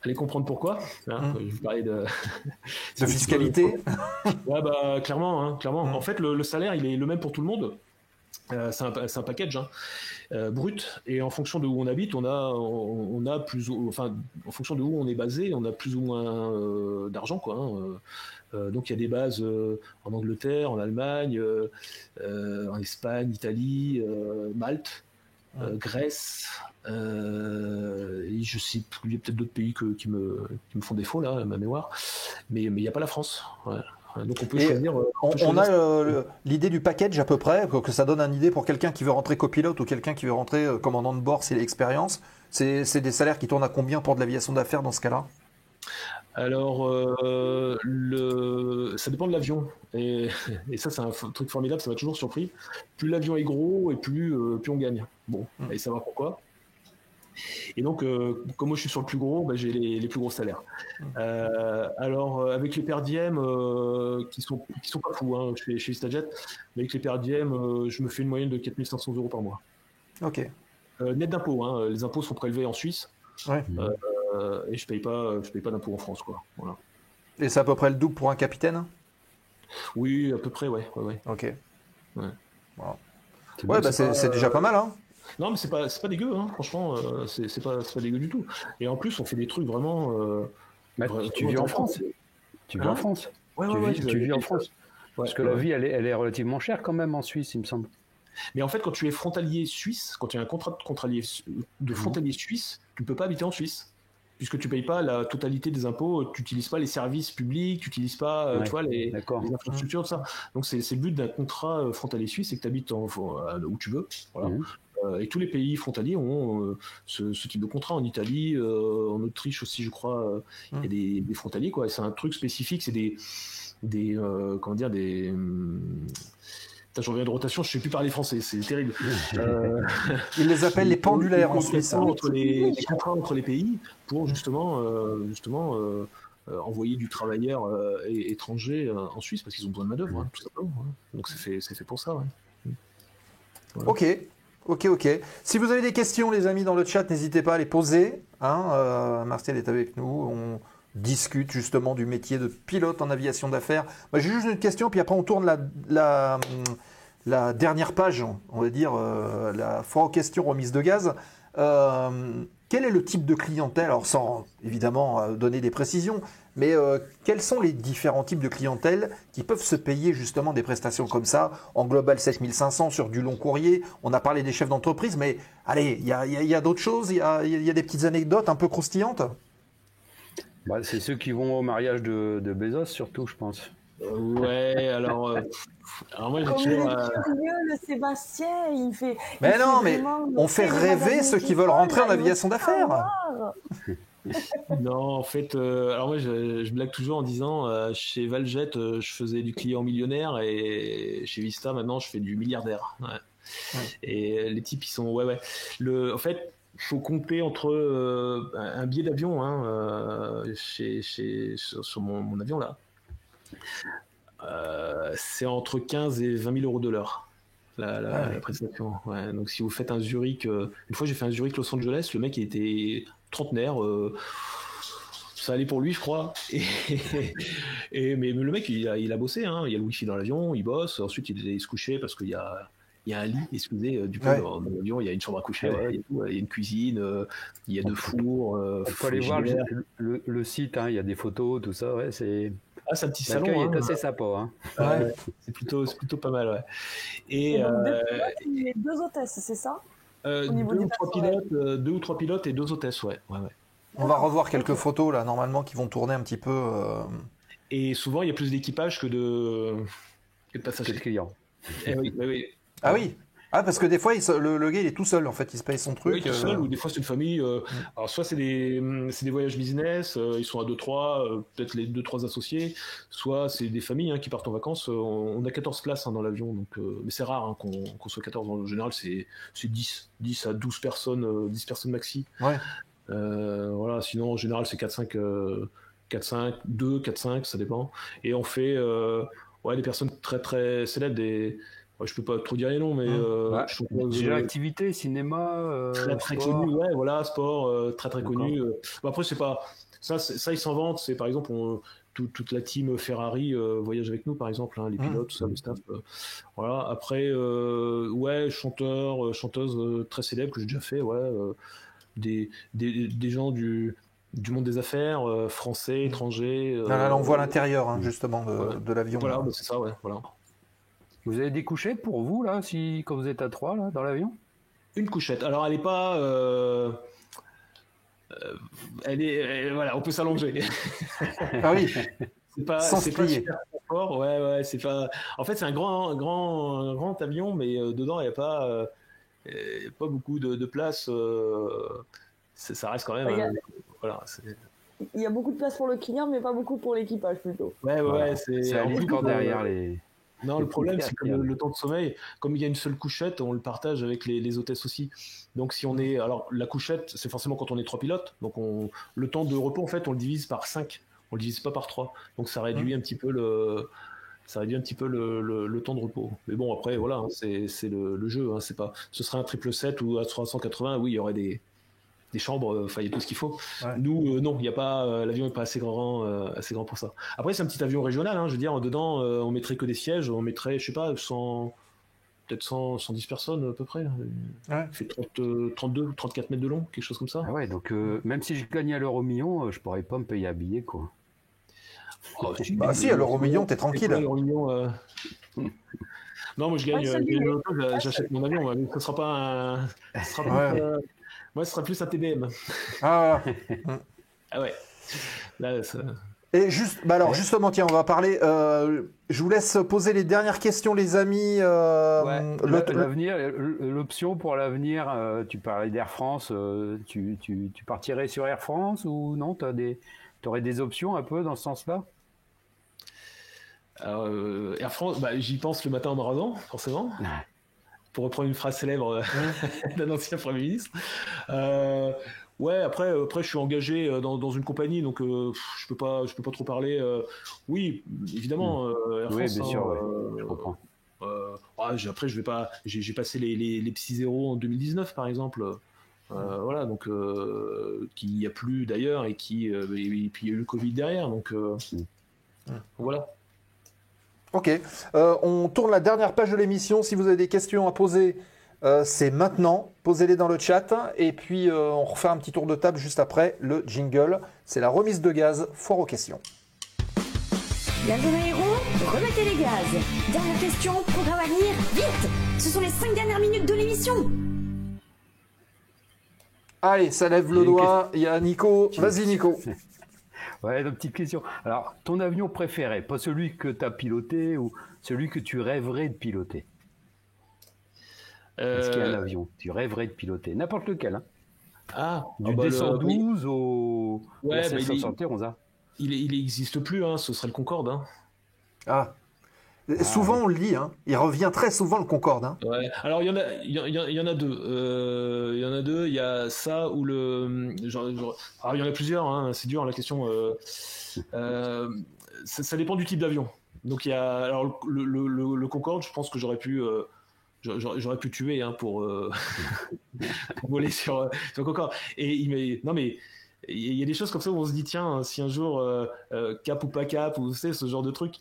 Allez comprendre pourquoi. Hein, je vous parlais de fiscalité. Ouais, bah clairement, hein, clairement. En fait, le salaire, il est le même pour tout le monde. C'est un package, hein, brut, et en fonction de où on habite, on a en fonction de où on est basé, on a plus ou moins d'argent, quoi. Hein. Donc il y a des bases en Angleterre, en Allemagne, en Espagne, Italie, Malte, Grèce, et je sais plus, il y a peut-être d'autres pays qui me font défaut là, à ma mémoire, mais il n'y a pas la France. Ouais. Donc on peut choisir. On a l'idée du package à peu près, que ça donne une idée pour quelqu'un qui veut rentrer copilote ou quelqu'un qui veut rentrer commandant de bord s'il a l'expérience. C'est des salaires qui tournent à combien pour de l'aviation d'affaires dans ce cas-là? Alors, ça dépend de l'avion. Et ça, c'est un truc formidable, ça m'a toujours surpris. Plus l'avion est gros et plus on gagne. Bon, allez savoir pourquoi. Et donc, comme moi je suis sur le plus gros, bah, j'ai les plus gros salaires. Alors, avec les per diem qui sont pas fous, hein, chez VistaJet, mais avec les per diem, je me fais une moyenne de 4 500 € par mois. Ok. Net d'impôts, hein, les impôts sont prélevés en Suisse. Ouais. Et je paye pas d'impôts en France, quoi. Voilà. Et c'est à peu près le double pour un capitaine? Oui, à peu près, ouais. Ok. Ouais. Wow. Ouais, bah c'est déjà pas mal, hein. Non, mais c'est pas dégueu, hein. Franchement, c'est pas dégueu du tout. Et en plus, on fait des trucs vraiment. Tu vis en France. Tu vis en France. Tu vis en France. Parce que la vie, elle est relativement chère quand même en Suisse, il me semble. Mais en fait, quand tu es frontalier suisse, quand tu as un contrat de frontalier suisse, tu ne peux pas habiter en Suisse. Puisque tu ne payes pas la totalité des impôts, tu n'utilises pas les services publics, tu n'utilises pas tu vois, les infrastructures, tout ça. Donc c'est le but d'un contrat frontalier suisse, c'est que tu habites où tu veux. Voilà. Et tous les pays frontaliers ont ce type de contrat. En Italie, en Autriche aussi, je crois, il y a des frontaliers, quoi. Et c'est un truc spécifique, c'est des comment dire, des... je reviens de rotation, je ne sais plus parler français, c'est terrible. Ils les appellent les pendulaires en Suisse. Les contrats entre les pays pour justement envoyer du travailleur étranger en Suisse parce qu'ils ont besoin de main-d'œuvre, hein, tout simplement. Hein. Donc c'est fait pour ça. Ouais. Voilà. Ok. Si vous avez des questions, les amis, dans le chat, n'hésitez pas à les poser. Hein, Martial est avec nous. On discute justement du métier de pilote en aviation d'affaires. Moi, j'ai juste une question, puis après on tourne la dernière page, on va dire, la foire aux questions remise de gaz. Quel est le type de clientèle? Alors sans évidemment donner des précisions, mais quels sont les différents types de clientèle qui peuvent se payer justement des prestations comme ça, en global 7500 sur du long courrier? On a parlé des chefs d'entreprise, mais allez, il y a d'autres choses, il y a des petites anecdotes un peu croustillantes? Bah, c'est ceux qui vont au mariage de Bezos surtout, je pense. Ouais, alors moi j'ai Comme il toujours. est curieux, le Sébastien, il fait. Mais il non, fait mais vraiment on fait le rêver magazine ceux qui qui veulent parle, rentrer en là, il veut navigation d'affaires. savoir. Non, en fait, alors moi je blague toujours en disant chez Valjet, je faisais du client millionnaire et chez Vista maintenant je fais du milliardaire. Ouais. Et les types ils sont ouais. En fait, faut compter entre un billet d'avion sur mon avion là. C'est entre 15 et 20 000 euros de l'heure. La prestation. Ouais. Donc si vous faites un Zurich, une fois j'ai fait un Zurich Los Angeles, le mec il était trentenaire, ça allait pour lui je crois. Mais le mec il a bossé, hein. Il y a le wifi dans l'avion, il bosse, ensuite il se couchait parce qu'il y a un lit, excusez, du coup dans l'avion il y a une chambre à coucher, il y a une cuisine, il y a 2 fours. On peut aller voir le site, hein, il y a des photos, tout ça, ouais, c'est... c'est un petit salon. L'accueil est assez sympa. Hein. Ouais. C'est plutôt pas mal, ouais. Et donc, il y a 2 hôtesses, c'est ça? 2 ou 3 pilotes et 2 hôtesses, ouais. On va revoir quelques photos là, normalement, qui vont tourner un petit peu. Et souvent, il y a plus d'équipage que de passagers. Que de clients. Oui. Ah oui. Ah, parce que des fois, le gars, il est tout seul, en fait, il se paye son truc. Oui, tout seul, ou des fois, c'est une famille. Alors, soit c'est des voyages business, ils sont à 2-3, peut-être les 2-3 associés, soit c'est des familles qui partent en vacances. On a 14 places dans l'avion, donc, mais c'est rare qu'on soit 14. En général, c'est 10 à 12 personnes, 10 personnes maxi. Ouais. Voilà, sinon, en général, c'est 4-5, 2, 4-5, ça dépend. Et on fait des personnes très, très célèbres, je peux pas trop dire les noms, mais activité, cinéma, très très connu, sport très très connu. Après c'est pas ça ils s'en vantent. C'est par exemple toute la team Ferrari voyage avec nous par exemple, les pilotes, tout ça, le staff. Voilà. Après chanteurs, chanteuses très célèbres que j'ai déjà fait, des gens du monde des affaires, français, étrangers. Là, on voit l'intérieur justement de l'avion. Voilà, c'est ça, voilà. Vous avez des couchettes pour vous, là, quand vous êtes à 3, là, dans l'avion? Une couchette. Alors, elle n'est pas... voilà, on peut s'allonger. Ah oui. Sans se plier. Ouais, c'est pas... En fait, c'est un grand avion, mais dedans, il n'y a pas beaucoup de place. Ça reste quand même... Il y a beaucoup de place pour le client, mais pas beaucoup pour l'équipage, plutôt. Ouais, c'est à l'histoire derrière les... Non, le problème, c'est que le temps de sommeil, comme il y a une seule couchette, on le partage avec les hôtesses aussi. Donc, si on est... Alors, la couchette, c'est forcément quand on est 3 pilotes. Donc, le temps de repos, en fait, on le divise par 5. On le divise pas par 3. Donc, ça réduit un petit peu le temps de repos. Mais bon, après, voilà, c'est le jeu. C'est pas... Ce serait un 777 ou un 380. Oui, il y aurait des chambres, il y a tout ce qu'il faut. Ouais. Nous, non, il y a pas, l'avion n'est pas assez grand pour ça. Après, c'est un petit avion régional, je veux dire, dedans, on mettrait que des sièges, on mettrait, je sais pas, 110 personnes à peu près. Ouais. Ça fait 32 ou 34 mètres de long, quelque chose comme ça. Ah ouais, donc même si je gagnais à l'euro million, je pourrais pas me payer à billet, quoi. Si, à l'euro million, t'es tranquille. À l'euro million, Non, moi je gagne, j'achète mon avion, mais ce sera pas un... Moi, ce sera plus un TBM. Ah ouais. Là, ça... Et justement, tiens, on va parler. Je vous laisse poser les dernières questions, les amis. L'avenir, l'option pour l'avenir. Tu parlais d'Air France. Tu partirais sur Air France ou non? T'aurais des options un peu dans ce sens-là? Air France, j'y pense le matin en me rasant, forcément. Pour reprendre une phrase célèbre d'un ancien Premier ministre. Après, je suis engagé dans une compagnie, donc je peux pas trop parler. Oui, évidemment. Air France, bien sûr, je comprends. Après, je vais pas. J'ai passé les petits zéros en 2019, par exemple. Voilà, donc qu'il n'y a plus d'ailleurs et puis il y a eu le Covid derrière, donc voilà. Ok, on tourne la dernière page de l'émission. Si vous avez des questions à poser, c'est maintenant. Posez-les dans le chat. Et puis, on refait un petit tour de table juste après le jingle. C'est la remise de gaz, foire aux questions. Gaz en aéro, remettez les gaz. Dernière question, programme à venir, vite. Ce sont les 5 dernières minutes de l'émission. Allez, ça lève le doigt. Il y a Nico. Vas-y, Nico. Ouais, une petite question. Alors, ton avion préféré, pas celui que tu as piloté ou celui que tu rêverais de piloter? Est-ce qu'il y a un avion que tu rêverais de piloter? N'importe lequel, hein. Du D112 au Ouais, C71, hein. Il existe plus, hein, ce serait le Concorde. Hein. Ah. Souvent on le lit, hein. Il revient très souvent le Concorde. Hein. Ouais. Alors il y en a deux. Il y en a deux. Il y a ça ou le. Alors il y en a plusieurs. Hein, c'est dur la question. Ça dépend du type d'avion. Donc il y a alors le Concorde. Je pense que j'aurais pu tuer hein, pour voler sur le Concorde. Et non mais il y a des choses comme ça où on se dit tiens si un jour cap ou pas cap ou ce genre de truc.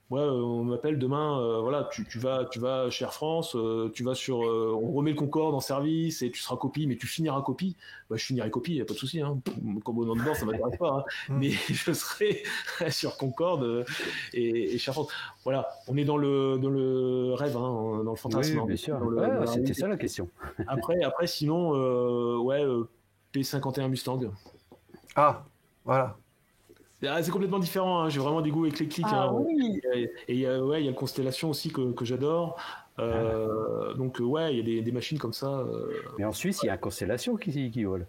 Ouais, on m'appelle demain, voilà, tu vas chez Air France, tu vas sur, on remet le Concorde en service et tu seras copie, mais tu finiras copie. Bah, je finirai copie, y a pas de souci, hein. Comme on en dedans, ça m'intéresse pas, hein. Mais je serai sur Concorde et chez Air France. Voilà, on est dans le rêve, hein, dans le fantasme. Oui, bien sûr. C'était ça la question. Après, sinon, P51 Mustang. Ah, voilà. C'est complètement différent, hein. J'ai vraiment des goûts éclectiques. Ah hein. oui. Et il y a le Constellation aussi que j'adore. Donc ouais, il y a des machines comme ça. Mais en Suisse, il y a un Constellation qui vole.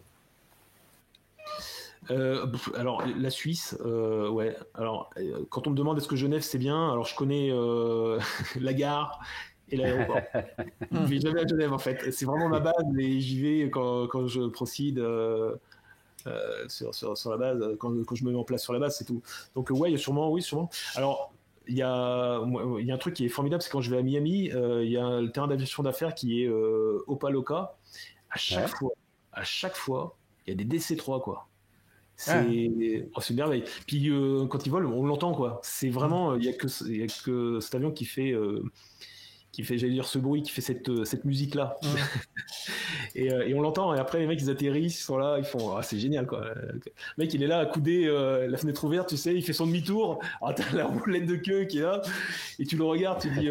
Alors la Suisse, ouais. Alors quand on me demande est-ce que Genève c'est bien, alors je connais la gare et l'aéroport. Je vais jamais à Genève en fait. C'est vraiment ma base et j'y vais quand je procède. Sur la base, quand je me mets en place sur la base, c'est tout. Donc ouais, il y a sûrement. Alors il y a un truc qui est formidable, c'est quand je vais à Miami, il y a le terrain d'aviation d'affaires qui est Opa-locka. À chaque fois, il y a des DC-3 quoi. C'est une merveille. Puis quand ils volent, on l'entend quoi. C'est vraiment, il y a que cet avion qui fait, j'allais dire ce bruit, qui fait cette musique là. Et on l'entend. Et après les mecs ils atterrissent, ils sont là, ils font, c'est génial quoi. Le mec il est là accoudé, la fenêtre ouverte, tu sais, il fait son demi-tour. T'as la roulette de queue qui est là, et tu le regardes, tu dis.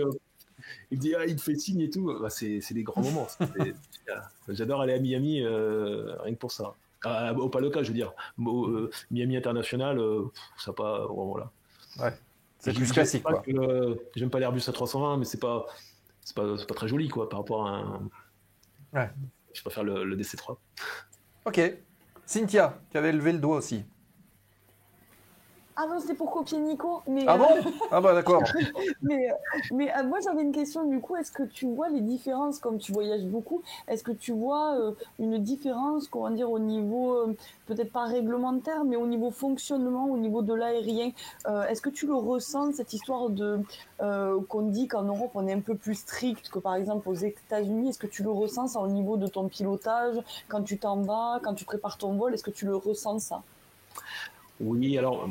Il te dit, il te fait signe et tout. C'est des grands moments. J'adore aller à Miami, rien que pour ça. Au Paloca, je veux dire. Miami International, ça pas. Voilà. Ouais. C'est plus classique, quoi. J'aime pas l'Airbus A320, mais c'est pas très joli, quoi, par rapport à un. Ouais. Je préfère le DC-3. Ok. Cynthia, tu avais levé le doigt aussi. Ah non, c'était pour copier Nico. Mais, ah bon Ah bah d'accord. mais moi j'avais une question du coup. Est-ce que tu vois les différences, comme tu voyages beaucoup, est-ce que tu vois une différence, comment dire, au niveau, peut-être pas réglementaire, mais au niveau fonctionnement, au niveau de l'aérien, est-ce que tu le ressens, cette histoire de qu'on dit qu'en Europe on est un peu plus strict que par exemple aux États-Unis? Est-ce que tu le ressens au niveau de ton pilotage, quand tu t'en vas, quand tu prépares ton vol, est-ce que tu le ressens ça? Oui, alors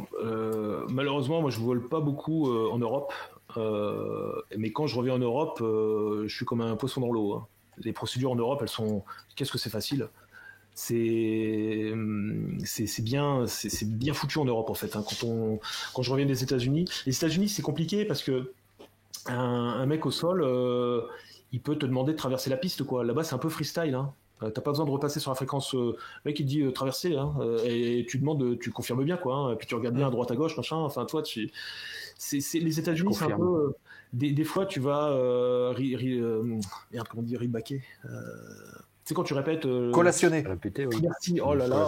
malheureusement, moi je vole pas beaucoup en Europe, mais quand je reviens en Europe, je suis comme un poisson dans l'eau. Hein. Les procédures en Europe, elles sont. Qu'est-ce que c'est facile. C'est bien foutu en Europe en fait. Hein. Quand je reviens des États-Unis, les États-Unis c'est compliqué parce que un mec au sol, il peut te demander de traverser la piste quoi. Là-bas c'est un peu freestyle. Hein. T'as pas besoin de repasser sur la fréquence. Le mec il te dit traverser, hein, et tu demandes, tu confirmes bien quoi. Hein, et puis tu regardes bien à droite à gauche, machin. Enfin toi, les États-Unis, c'est un peu. Des fois tu vas merde, comment on dit rebacker. C'est quand tu répètes. Collationner. Répéter, oui. Merci. Oh là là.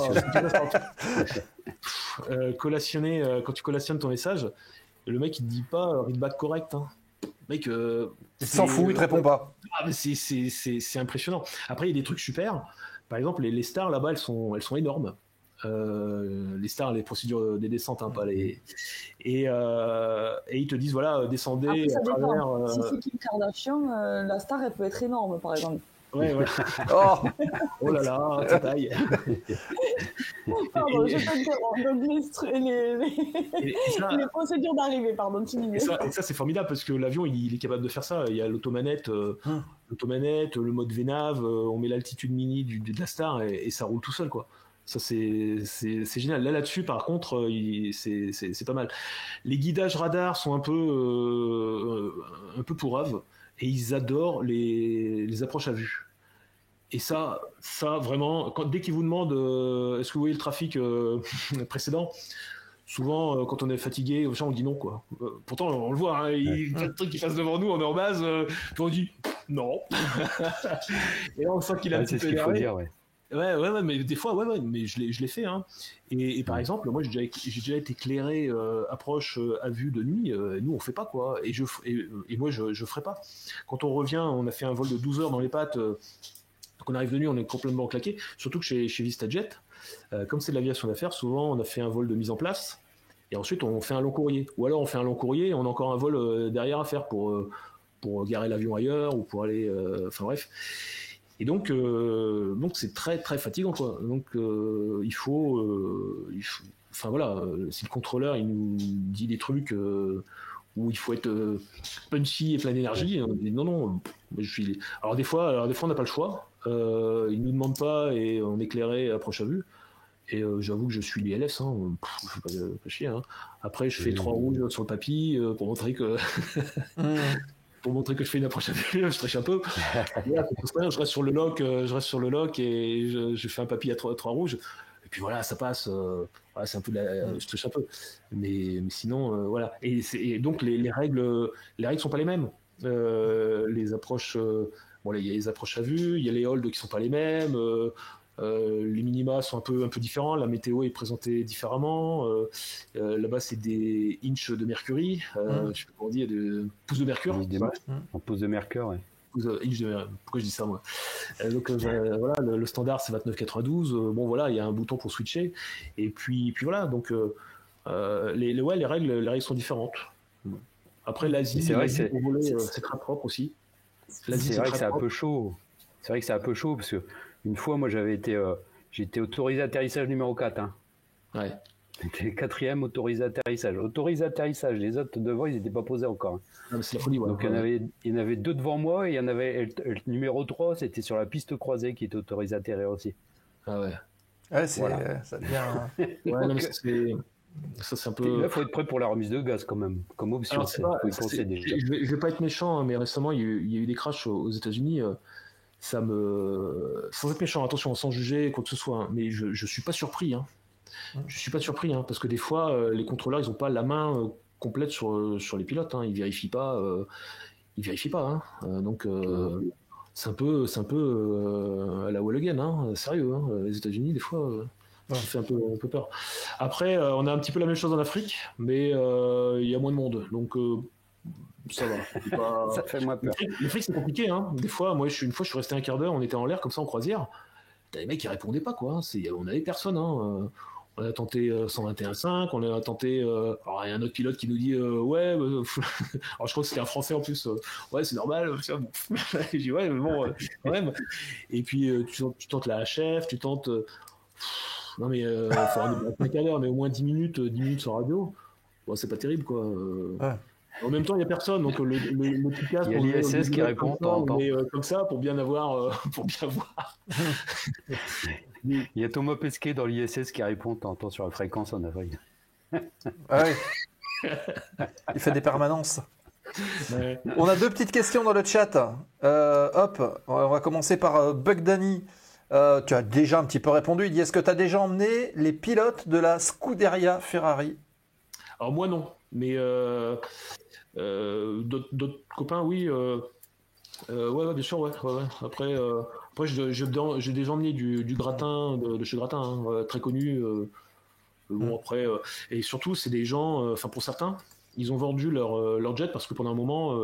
Collationner. Quand tu collationnes ton message, le mec il te dit pas readback correct. Hein. Mec, il s'en fout, il te répond pas. Ah, mais c'est impressionnant. Après, il y a des trucs super. Par exemple, les stars là-bas, elles sont énormes. Les stars, les procédures des descentes, hein, pas les. Et ils te disent voilà, descendez. Après, ça à travers, si c'est Kim Kardashian, la star, elle peut être énorme, par exemple. Ouais. Oh là là, ta taille. Pardon, je t'interromps. Donc les procédures d'arrivée, pardon, tu disais. Et ça, c'est formidable parce que l'avion, il est capable de faire ça. Il y a l'automanette, le mode VNAV, on met l'altitude mini de la star et ça roule tout seul, quoi. Ça, c'est génial. Là-dessus, par contre, c'est pas mal. Les guidages radars sont un peu pourraves. Et ils adorent les approches à vue. Et ça vraiment, dès qu'ils vous demandent est-ce que vous voyez le trafic précédent, souvent, quand on est fatigué, on dit non, quoi. Pourtant, on le voit, hein, il y a des trucs qui passent devant nous, on est en base, puis on dit non. Et là, on sent qu'il a un petit peu énervé. Dire, ouais. Ouais, mais des fois, mais je l'ai fait, hein. Et par exemple, moi, j'ai déjà été éclairé approche à vue de nuit. Nous, on fait pas, quoi. Et moi, je ferai pas. Quand on revient, on a fait un vol de 12 heures dans les pattes. Quand on arrive de nuit, on est complètement claqué. Surtout que chez VistaJet, comme c'est de l'aviation d'affaires, souvent, on a fait un vol de mise en place. Et ensuite, on fait un long courrier. Ou alors, on fait un long courrier et on a encore un vol derrière à faire pour garer l'avion ailleurs ou pour aller... Enfin, bref. Et donc c'est très très fatigant, quoi. Donc il faut enfin voilà, si le contrôleur il nous dit des trucs où il faut être punchy et plein d'énergie, on dit non, alors des fois on n'a pas le choix. Ils nous demandent pas et on éclairait approche à vue. Et j'avoue que je suis l'ILS, hein. Je fais pas chier, hein. Après je fais 3 rouges sur le papy pour montrer que pour montrer que je fais une approche à vue, je triche un peu. Là, je reste sur le lock, et je fais un papy à 3 rouges. Et puis voilà, ça passe. Voilà, c'est un peu je triche un peu. Mais sinon, voilà. Et donc les règles sont pas les mêmes. Les approches, il y a les approches à vue, il y a les holds qui sont pas les mêmes. Les minima sont un peu différents, la météo est présentée différemment. Là-bas, c'est des inches de mercury. Je sais pas comment on dit, de pouces de mercure. En pouces de mercure, ouais. Pourquoi je dis ça, moi? Donc voilà, le standard c'est 29,92. Bon voilà, il y a un bouton pour switcher. Et puis voilà, donc les règles sont différentes. Après l'Asie, c'est très propre aussi. C'est vrai que c'est un peu chaud. C'est vrai que c'est un peu chaud parce que une fois, moi, j'ai été autorisé atterrissage numéro 4. Hein. Ouais. C'était le 4e autorisé atterrissage. Autorisé atterrissage, les autres devant, ils n'étaient pas posés encore. Ah, c'est la folie, ouais. Donc il y en avait 2 devant moi et il y en avait le numéro 3, c'était sur la piste croisée qui était autorisé à atterrir aussi. Ah ouais. Ouais, ça devient... Ouais, non, mais ça, c'est un peu... Là, il faut être prêt pour la remise de gaz quand même, comme option. Alors, je vais pas être méchant, hein, mais récemment, il y a eu des crashs aux États-Unis. Sans être méchant, attention, sans juger quoi que ce soit, hein, mais je suis pas surpris. Hein. Je suis pas surpris, hein, parce que des fois, les contrôleurs, ils ont pas la main complète sur les pilotes. Hein, ils vérifient pas. Hein. Donc c'est un peu à la wall again, hein, sérieux. Hein, les États-Unis, des fois, ça fait un peu peur. Après, on a un petit peu la même chose en Afrique, mais il y a moins de monde, donc. Ça va. Pas... Ça fait moins peur. Les frics, c'est compliqué, hein. Des fois, une fois, je suis resté un quart d'heure, on était en l'air comme ça en croisière. T'as des mecs qui répondaient pas, quoi. On avait personne, hein. On a tenté 121.5, on a tenté. Alors, il y a un autre pilote qui nous dit ouais. Alors, je crois que c'était un Français en plus. Ouais, c'est normal. J'ai dit ouais, mais bon, quand même. Et puis, tu tentes la HF, tu tentes. Non, mais faut un quart d'heure, mais au moins 10 minutes sur radio. Bon, c'est pas terrible, quoi. Ouais. En même temps, il n'y a personne, donc le petit casque. Il y a l'ISS qui répond. Comme ça, pour bien voir. Il y a Thomas Pesquet dans l'ISS qui répond, t'entends sur la fréquence en avril. Ah oui. Il fait des permanences. Ouais. On a 2 petites questions dans le chat. Hop, on va commencer par Bug Danny. Tu as déjà un petit peu répondu. Il dit, est-ce que tu as déjà emmené les pilotes de la Scuderia Ferrari? Alors moi non, mais d'autres copains oui. Ouais, bien sûr, ouais. Après j'ai déjà emmené du gratin de chez Gratin, hein, très connu. Bon après et surtout c'est des gens, enfin pour certains, ils ont vendu leur jet parce que pendant un moment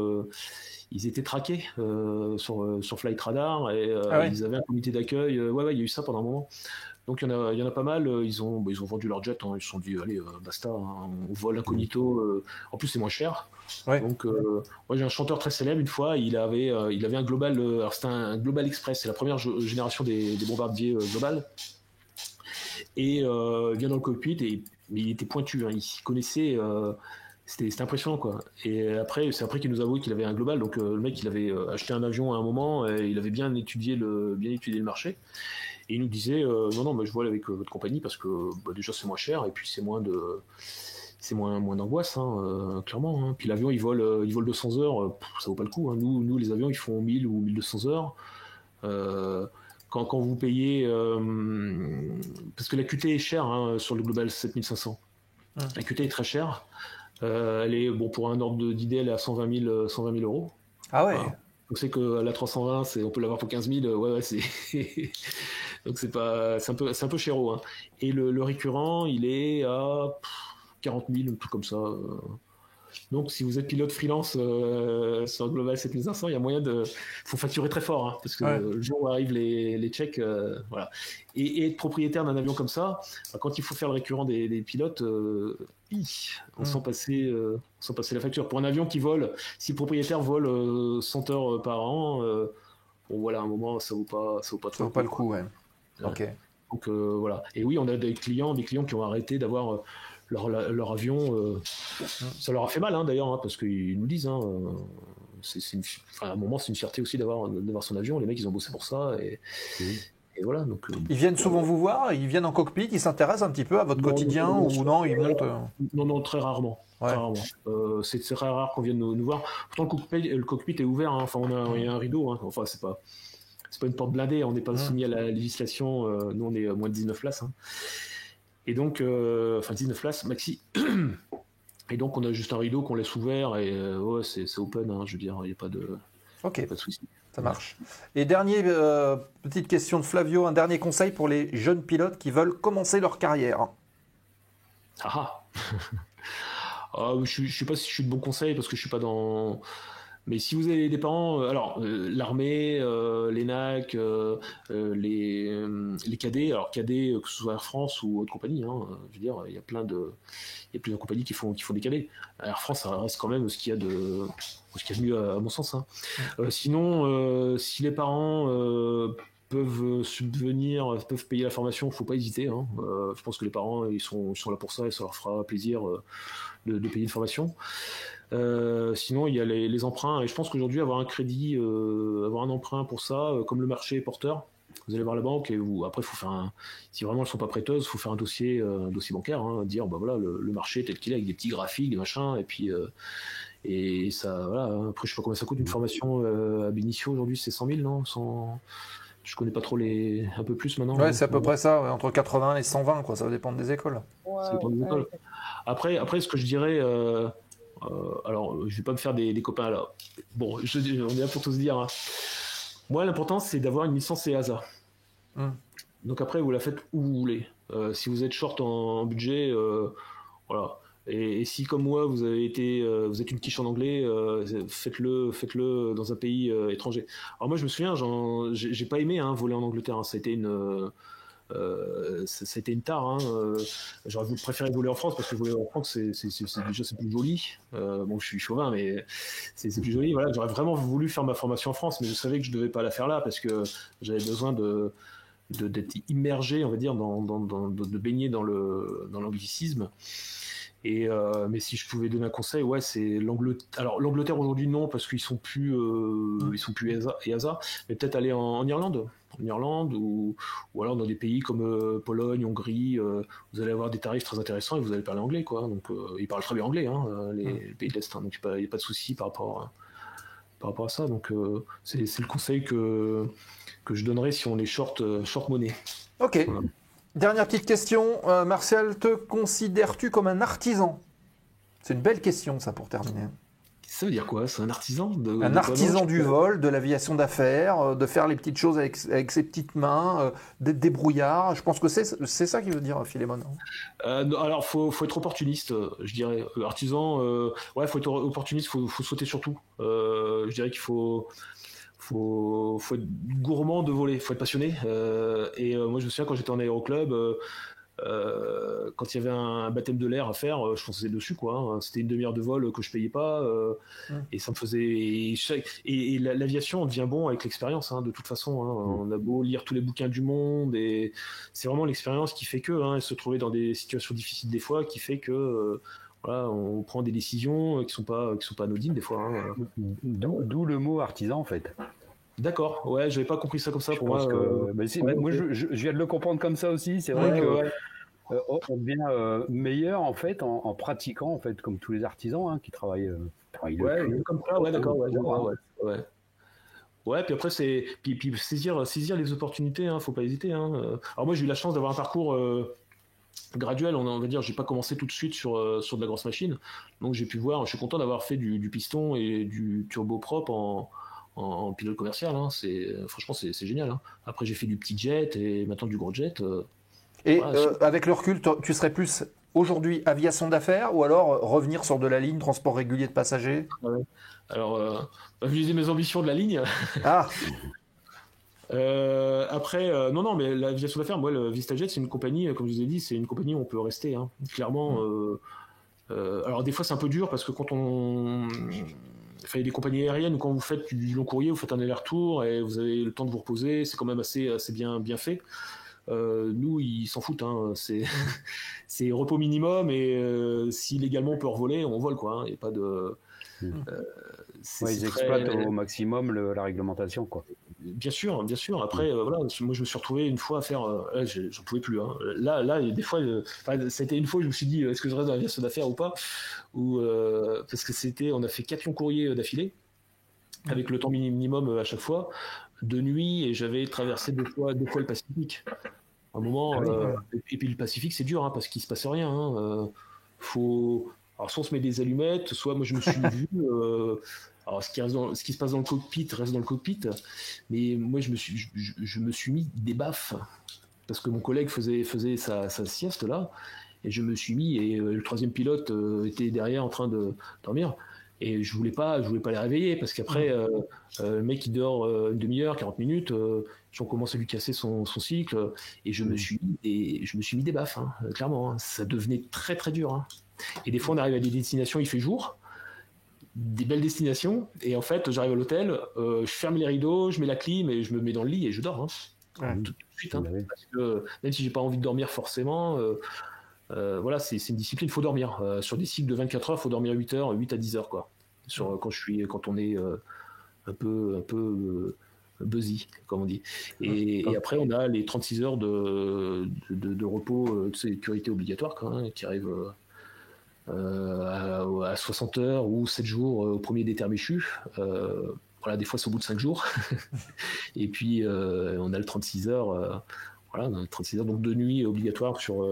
ils étaient traqués sur Flight Radar et ils avaient un comité d'accueil. Ouais, il y a eu ça pendant un moment. Donc il y en a pas mal, ils ont vendu leur jet, hein, ils se sont dit allez basta, hein, on vole incognito, en plus c'est moins cher. Ouais. Donc moi j'ai un chanteur très célèbre une fois, il avait un Global, alors c'était un Global Express, c'est la première génération des bombardiers Global. Et il vient dans le cockpit mais il était pointu, hein, il connaissait, c'était impressionnant quoi. Et c'est après qu'il nous a avoué qu'il avait un Global, donc le mec il avait acheté un avion à un moment, et il avait bien étudié le marché. Et il nous disait non, mais je vole avec votre compagnie parce que déjà c'est moins cher et puis c'est moins d'angoisse, hein, clairement. Hein. Puis l'avion il vole 200 heures, ça vaut pas le coup. Hein. Nous les avions ils font 1000 ou 1200 heures. Quand vous payez, parce que la QT est chère, hein, sur le Global 7500. La QT est très chère. Elle est, bon, pour un ordre d'idée, elle est à 120 000 euros. Ah ouais. Voilà. On sait que la 320, on peut l'avoir pour 15 000. Ouais, c'est. Donc c'est un peu chéro. Hein. Et le récurrent, il est à 40 000, un truc comme ça. Donc si vous êtes pilote freelance sur Global 7500, il y a moyen de. Faut facturer très fort, hein, parce que le jour où arrivent les checks, voilà. Et être propriétaire d'un avion comme ça, quand il faut faire le récurrent des pilotes, on sent passer la facture. Pour un avion qui vole, si le propriétaire vole 100 heures par an, bon voilà, à un moment ça vaut pas le coup, ouais. Ok. Donc voilà. Et oui, on a des clients qui ont arrêté d'avoir leur avion. Ça leur a fait mal, hein, d'ailleurs, hein, parce qu'ils nous disent. Hein, à un moment, c'est une fierté aussi d'avoir son avion. Les mecs, ils ont bossé pour ça. Et voilà, donc, ils viennent souvent vous voir, ils viennent en cockpit, ils s'intéressent un petit peu à votre quotidien ou non, ils montent Non, très rarement. Ouais. Très rarement. C'est très rare qu'on vienne nous voir. Pourtant, le cockpit est ouvert, hein. Enfin, il y a un rideau. Hein. Enfin, c'est pas une porte blindée, on n'est pas soumis à la législation. Nous, on est moins de 19 places. Hein. Et donc, 19 places maxi. Et donc, on a juste un rideau qu'on laisse ouvert et c'est open. Hein, je veux dire, il n'y a pas de souci. Ça marche. Et petite question de Flavio, un dernier conseil pour les jeunes pilotes qui veulent commencer leur carrière. Je ne sais pas si je suis de bon conseil parce que je ne suis pas dans... Mais si vous avez des parents, l'armée, l'ENAC, les cadets, alors cadets, que ce soit Air France ou autre compagnie, hein, je veux dire, il y a plusieurs compagnies qui font des cadets. Air France, ça reste quand même ce qu'il y a de mieux à mon sens. Hein. Sinon, si les parents peuvent subvenir, peuvent payer la formation, faut pas hésiter. Hein. Je pense que les parents, ils sont là pour ça et ça leur fera plaisir de payer une formation. Sinon, il y a les emprunts. Et je pense qu'aujourd'hui, avoir un crédit, avoir un emprunt pour ça, comme le marché est porteur, vous allez voir la banque et après, faut faire si vraiment elles sont pas prêteuses, faut faire un dossier bancaire, hein, dire voilà le marché tel qu'il est avec des petits graphiques, des machins, et puis et ça voilà. Après, je sais pas combien ça coûte une formation à Benicio aujourd'hui, c'est 100 000, non 100... Je connais pas trop un peu plus maintenant. Ouais, c'est à peu près ça, entre 80 et 120, quoi. Ça va dépendre des écoles. Ça dépend des écoles. Après, ce que je dirais. Alors, je vais pas me faire des copains là. Bon, on est là pour tout se dire. Hein. Moi, l'important, c'est d'avoir une licence EASA. Donc après, vous la faites où vous voulez. Si vous êtes short en budget, voilà. Et si, comme moi, vous êtes une quiche en anglais, faites-le dans un pays étranger. Alors moi, je me souviens, j'ai pas aimé voler en Angleterre. Hein. Ça a été une tare. Hein. J'aurais préféré voler en France parce que voler en France, c'est plus joli. Bon, je suis chauvin, mais c'est plus joli. Voilà, j'aurais vraiment voulu faire ma formation en France, mais je savais que je devais pas la faire là parce que j'avais besoin d'être immergé, on va dire, de baigner dans l'anglicisme. Mais si je pouvais donner un conseil, ouais, c'est l'Angleterre. Alors l'Angleterre aujourd'hui non, parce qu'ils sont plus EASA, mais peut-être aller en Irlande, ou alors dans des pays comme Pologne, Hongrie. Vous allez avoir des tarifs très intéressants et vous allez parler anglais, quoi. Donc ils parlent très bien anglais, hein, les pays de l'Est. Hein, donc il n'y a pas de souci par rapport à ça. Donc c'est le conseil que je donnerais si on est short monnaie. Ok. Voilà. Dernière petite question, Martial, te considères-tu comme un artisan ? C'est une belle question, ça, pour terminer. Ça veut dire quoi ? C'est un artisan Un artisan du vol, de l'aviation d'affaires, de faire les petites choses avec ses petites mains, d'être débrouillard. Je pense que c'est ça qu'il veut dire, Philémon. Alors, faut être opportuniste, je dirais. Artisan, faut être opportuniste, faut sauter sur tout. Je dirais qu'il faut être gourmand de voler, faut être passionné. Moi, je me souviens quand j'étais en aéroclub, quand il y avait un baptême de l'air à faire, je fonçais dessus, quoi. Hein. C'était une demi-heure de vol que je payais pas, et ça me faisait. Et l'aviation, on devient bon avec l'expérience, hein, de toute façon. Hein. On a beau lire tous les bouquins du monde, et c'est vraiment l'expérience qui fait que, se trouver dans des situations difficiles des fois, qui fait que. Voilà, on prend des décisions qui sont pas anodines des fois. Hein. D'où le mot artisan en fait. D'accord, ouais, j'avais pas compris ça comme ça. Pour moi, moi je viens de le comprendre comme ça aussi. C'est vrai que on devient meilleur en fait en pratiquant en fait comme tous les artisans qui travaillent. Comme ça, ouais, d'accord, ouais. Ouais, puis après c'est puis saisir les opportunités, faut pas hésiter. Alors moi j'ai eu la chance d'avoir un parcours graduel, on va dire. J'ai pas commencé tout de suite sur de la grosse machine, donc j'ai pu voir. Je suis content d'avoir fait du piston et du turboprop en pilote commercial. Hein. Franchement, c'est génial. Hein. Après, j'ai fait du petit jet et maintenant du gros jet. Et voilà, avec le recul, tu serais plus aujourd'hui aviation d'affaires ou alors revenir sur de la ligne transport régulier de passagers? ouais. Alors, vu mes ambitions de la ligne. Ah, Après, non, mais l'aviation d'affaires, moi, le VistaJet, c'est une compagnie, comme je vous ai dit, c'est une compagnie où on peut rester. Hein. Clairement. Alors, des fois, c'est un peu dur parce que quand enfin, il y a des compagnies aériennes où quand vous faites du long courrier, vous faites un aller-retour et vous avez le temps de vous reposer, c'est quand même assez bien fait. Nous, ils s'en foutent. Hein. C'est repos minimum et si légalement on peut revoler, on vole quoi. Il n'y a pas de. Ils exploitent au maximum la réglementation, quoi. Bien sûr. Après, voilà, moi je me suis retrouvé une fois à faire. J'en pouvais plus. Hein. Là, il y a des fois, ça a été une fois, je me suis dit, est-ce que je reste dans l'aviation d'affaires ou pas? Parce que on a fait 4 longs courriers d'affilée, avec le temps minimum à chaque fois, de nuit, et j'avais traversé deux fois le Pacifique. À un moment, et puis le Pacifique, c'est dur, hein, parce qu'il se passe rien. Hein. Alors, soit on se met des allumettes, soit moi je me suis vu. Alors, ce qui se passe dans le cockpit reste dans le cockpit, mais moi je me suis mis des baffes parce que mon collègue faisait sa sieste là, et je me suis mis, et le troisième pilote était derrière en train de dormir, et je voulais pas les réveiller parce qu'après le mec il dort une demi-heure, 40 minutes, on commence à lui casser son cycle, et je me suis mis des baffes, hein, clairement. Hein. Ça devenait très très dur. Hein. Et des fois, on arrive à des destinations, il fait jour, des belles destinations, et en fait, j'arrive à l'hôtel, je ferme les rideaux, je mets la clim, et je me mets dans le lit, et je dors. Hein. Tout de suite. Hein. Parce que même si j'ai pas envie de dormir forcément, voilà, c'est une discipline, il faut dormir. Sur des cycles de 24 heures, il faut dormir 8 heures, 8 à 10 heures, quoi. Quand on est un peu buzzy, comme on dit. Et après, on a les 36 heures de repos de sécurité obligatoire, quoi, hein, qui arrivent à 60 heures ou 7 jours au premier des termes échus. Voilà, des fois c'est au bout de 5 jours. Et puis on a le 36 heures, voilà, 36 heures donc de nuit obligatoire sur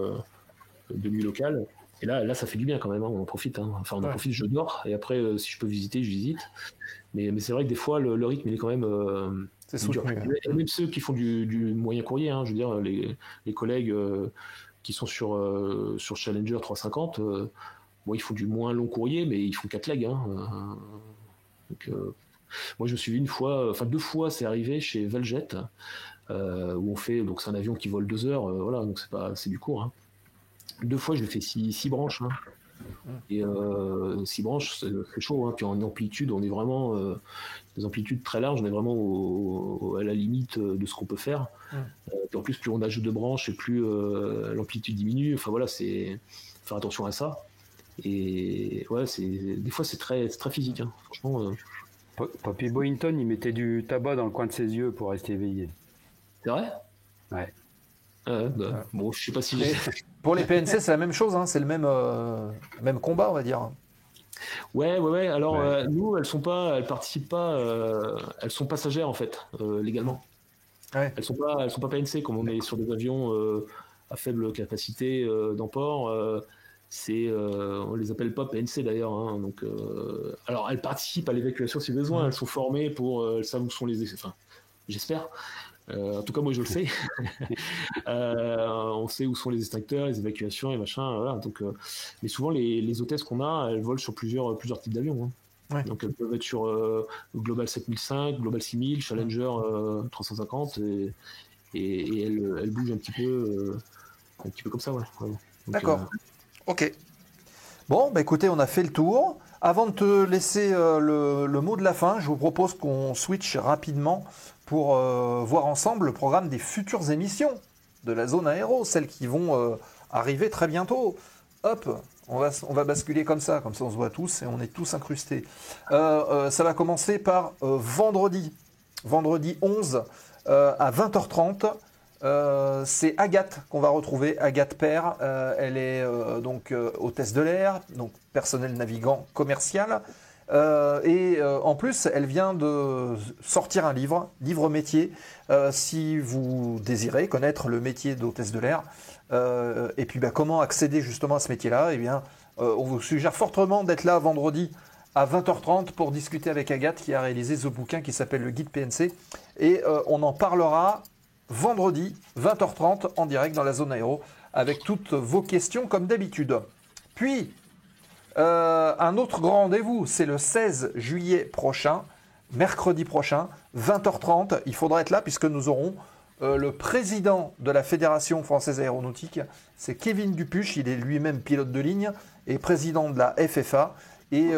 de nuit locale. Et là ça fait du bien quand même, hein, on en profite. Hein. Enfin, on en profite, je dors, et après si je peux visiter, je visite. Mais c'est vrai que des fois le rythme il est quand même c'est soutenu. Et même ceux qui font du moyen courrier, hein, je veux dire, les collègues qui sont sur Challenger 350, bon, ils font du moins long courrier, mais ils font 4 legs. Hein. Donc, moi, je me suis vu deux fois, c'est arrivé chez Valjet, où on fait, donc c'est un avion qui vole 2 heures, voilà, donc c'est du court. Hein. 2 fois, je l'ai fait 6 branches. Hein. Et 6 branches, c'est chaud. Hein. Puis en amplitude, on est vraiment des amplitudes très larges, on est vraiment à la limite de ce qu'on peut faire. Puis en plus, plus on ajoute de branches, et plus l'amplitude diminue. Enfin voilà, c'est faire attention à ça. Et ouais, des fois c'est très physique, hein. Franchement. Papy Boynton, il mettait du tabac dans le coin de ses yeux pour rester éveillé. C'est vrai? Ouais. Bon, je sais pas si. Pour les PNC, c'est la même chose, hein. C'est le même combat, on va dire. Ouais. Alors nous, elles participent pas, elles sont passagères en fait, légalement. Ouais. Elles sont pas PNC, comme on est sur des avions à faible capacité d'emport. On les appelle pas PNC d'ailleurs. Hein, donc, alors elles participent à l'évacuation si besoin. Elles sont formées pour, elles savent où sont enfin, j'espère. En tout cas, moi je le sais. On sait où sont les extincteurs, les évacuations et machin. Voilà. Donc, mais souvent les hôtesses qu'on a, elles volent sur plusieurs types d'avions. Hein. Ouais. Donc elles peuvent être sur Global 7005, Global 6000, Challenger 350, et elles bougent un petit peu comme ça. Ouais. Donc, d'accord. Ok. Bon, bah écoutez, on a fait le tour. Avant de te laisser le mot de la fin, je vous propose qu'on switch rapidement pour voir ensemble le programme des futures émissions de la zone aéro, celles qui vont arriver très bientôt. Hop, on va basculer comme ça on se voit tous et on est tous incrustés. Ça va commencer par vendredi 11 à 20h30. C'est Agathe qu'on va retrouver, Agathe Père. Elle est donc hôtesse de l'air, donc personnel navigant commercial. En plus, elle vient de sortir un livre métier, si vous désirez connaître le métier d'hôtesse de l'air, et puis comment accéder justement à ce métier-là, eh bien, on vous suggère fortement d'être là vendredi à 20h30 pour discuter avec Agathe qui a réalisé ce bouquin qui s'appelle le guide PNC, et on en parlera vendredi 20h30 en direct dans la zone aéro avec toutes vos questions comme d'habitude. Puis un autre grand rendez-vous, c'est le 16 juillet prochain, mercredi prochain, 20h30. Il faudra être là puisque nous aurons le président de la Fédération française aéronautique, c'est Kevin Dupuche, il est lui-même pilote de ligne et président de la FFA. Et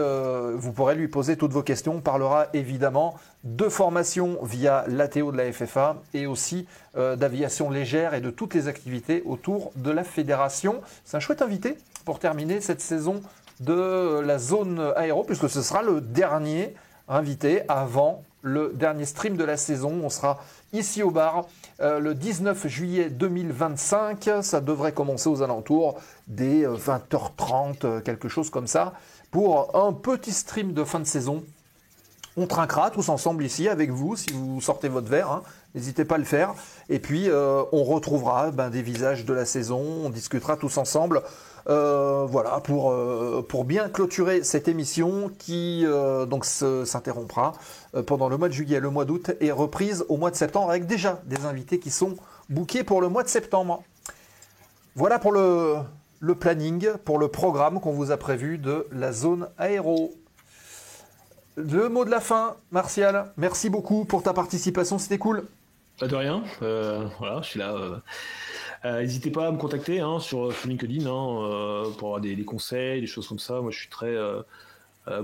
vous pourrez lui poser toutes vos questions. On parlera évidemment de formation via l'ATO de la FFA et aussi d'aviation légère et de toutes les activités autour de la fédération. C'est un chouette invité pour terminer cette saison de la zone aéro, puisque ce sera le dernier invité avant le dernier stream de la saison. On sera ici au bar le 19 juillet 2025. Ça devrait commencer aux alentours des 20h30, quelque chose comme ça, pour un petit stream de fin de saison. On trinquera tous ensemble ici avec vous, si vous sortez votre verre, hein. N'hésitez pas à le faire. Et puis, on retrouvera des visages de la saison, on discutera tous ensemble. Voilà, pour bien clôturer cette émission qui donc s'interrompra pendant le mois de juillet, le mois d'août et reprise au mois de septembre avec déjà des invités qui sont bookés pour le mois de septembre. Voilà pour le planning, pour le programme qu'on vous a prévu de la zone aéro. Le mot de la fin, Martial, merci beaucoup pour ta participation, c'était cool. Pas de rien, voilà, je suis là. N'hésitez pas à me contacter sur LinkedIn pour avoir des conseils, des choses comme ça. Moi, je suis très...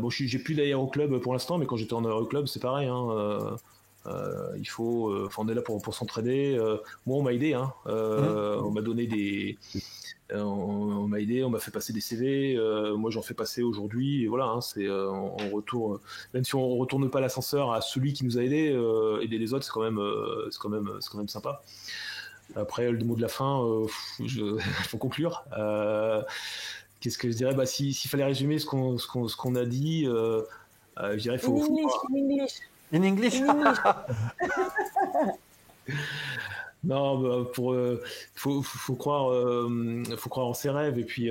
j'ai plus d'aéroclub pour l'instant, mais quand j'étais en aéroclub, c'est pareil. Il faut... on est là pour s'entraider. Moi, on m'a aidé. On m'a donné des... on m'a aidé, on m'a fait passer des CV. Moi, j'en fais passer aujourd'hui. Et voilà, c'est en retour... même si on ne retourne pas l'ascenseur à celui qui nous a aidés, aider les autres, c'est quand même sympa. Après, le mot de la fin, faut conclure. Qu'est-ce que je dirais s'il fallait résumer ce qu'on a dit, je dirais faut... In English. Non, faut croire en ses rêves et puis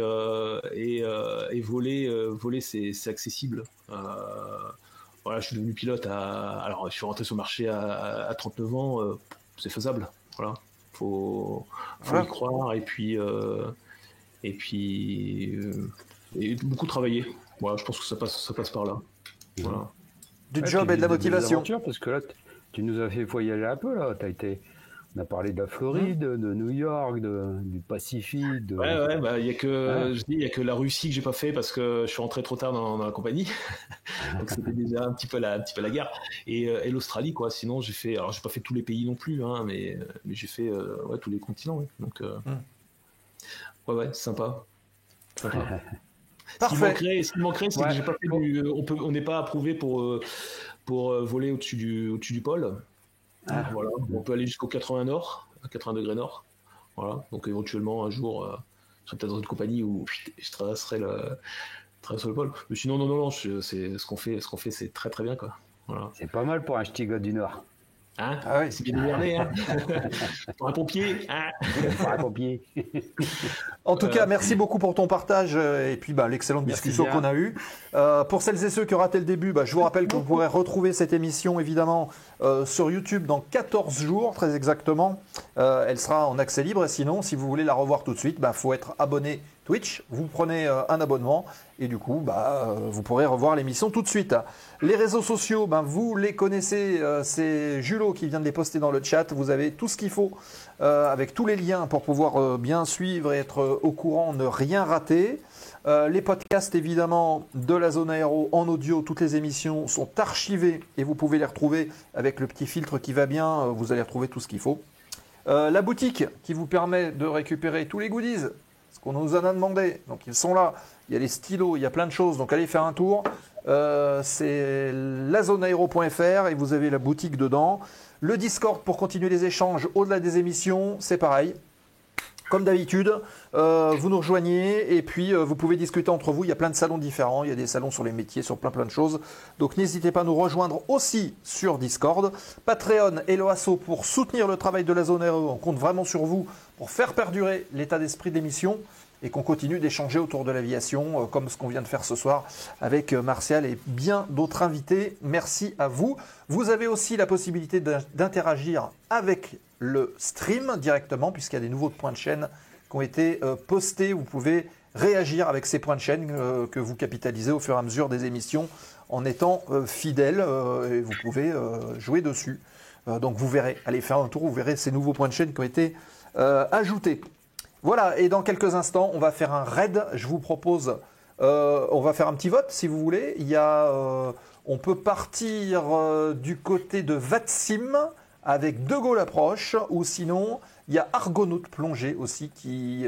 et voler c'est accessible. Voilà, je suis devenu pilote alors je suis rentré sur le marché à 39 ans, c'est faisable. Voilà. Faut y croire et puis beaucoup travailler. Voilà, je pense que ça passe par là. Voilà. Du job et de la motivation. Parce que là, tu nous as fait voyager un peu là. On a parlé de la Floride, de New York, du Pacifique. Ouais, il y a que la Russie que j'ai pas fait parce que je suis rentré trop tard dans la compagnie. Donc c'était déjà un petit peu la guerre. Et l'Australie, quoi. Sinon, j'ai pas fait tous les pays non plus, mais j'ai fait tous les continents. Ouais. Donc, ouais, c'est sympa. Parfait. Ce qui manquerait, c'est que j'ai pas fait on n'est pas approuvé pour voler au-dessus du pôle. Voilà, on peut aller jusqu'au 80 nord, à 80 degrés nord. Voilà, donc éventuellement un jour, je serai peut-être dans une compagnie où je traverserai le pôle. Mais sinon, non, c'est ce qu'on fait, c'est très très bien, quoi. Voilà. C'est pas mal pour un ch'ti gars du Nord. Oui. C'est bien gouverné, pour un pompier, Pour un pompier. En tout cas, merci beaucoup pour ton partage et puis l'excellente discussion qu'on a eue. Pour celles et ceux qui ont raté le début, je vous rappelle que vous pourrez retrouver cette émission évidemment sur YouTube dans 14 jours, très exactement. Elle sera en accès libre et sinon, si vous voulez la revoir tout de suite, faut être abonné Twitch. Vous prenez un abonnement et du coup, vous pourrez revoir l'émission tout de suite. Les réseaux sociaux, vous les connaissez. C'est Julot qui vient de les poster dans le chat. Vous avez tout ce qu'il faut avec tous les liens pour pouvoir bien suivre et être au courant, ne rien rater. Les podcasts évidemment de la zone aéro en audio, toutes les émissions sont archivées et vous pouvez les retrouver avec le petit filtre qui va bien. Vous allez retrouver tout ce qu'il faut. La boutique qui vous permet de récupérer tous les goodies, ce qu'on nous en a demandé. Donc ils sont là. Il y a les stylos, il y a plein de choses. Donc allez faire un tour. C'est lazoneaero.fr et vous avez la boutique dedans. Le Discord pour continuer les échanges au-delà des émissions, c'est pareil. Comme d'habitude, vous nous rejoignez et puis vous pouvez discuter entre vous. Il y a plein de salons différents. Il y a des salons sur les métiers, sur plein de choses. Donc n'hésitez pas à nous rejoindre aussi sur Discord. Patreon et l'OASO pour soutenir le travail de la Zone RE. On compte vraiment sur vous pour faire perdurer l'état d'esprit de l'émission et qu'on continue d'échanger autour de l'aviation comme ce qu'on vient de faire ce soir avec Martial et bien d'autres invités. Merci à vous. Vous avez aussi la possibilité d'interagir avec le stream directement puisqu'il y a des nouveaux points de chaîne qui ont été postés. Vous pouvez réagir avec ces points de chaîne que vous capitalisez au fur et à mesure des émissions en étant fidèle et vous pouvez jouer dessus. Donc vous verrez, allez faire un tour, vous verrez ces nouveaux points de chaîne qui ont été ajoutés. Voilà, et dans quelques instants, on va faire un raid. Je vous propose, on va faire un petit vote si vous voulez. Il y a, on peut partir du côté de Vatsim avec De Gaulle approche, ou sinon il y a Argonaute plongée aussi qui,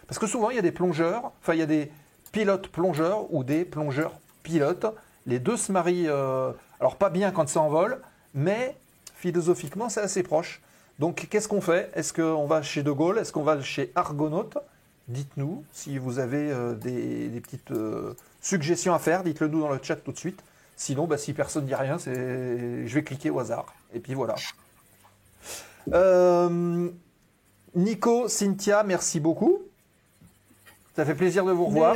parce que souvent il y a des plongeurs, enfin il y a des pilotes plongeurs ou des plongeurs pilotes. Les deux se marient, alors pas bien quand c'est en vol, mais philosophiquement c'est assez proche. Donc, qu'est-ce qu'on fait? Est-ce qu'on va chez De Gaulle? Est-ce qu'on va chez Argonaute? Dites-nous si vous avez des petites suggestions à faire. Dites-le nous dans le chat tout de suite. Sinon, bah, si personne ne dit rien, je vais cliquer au hasard. Et puis voilà. Nico, Cynthia, merci beaucoup. Ça fait plaisir de vous revoir.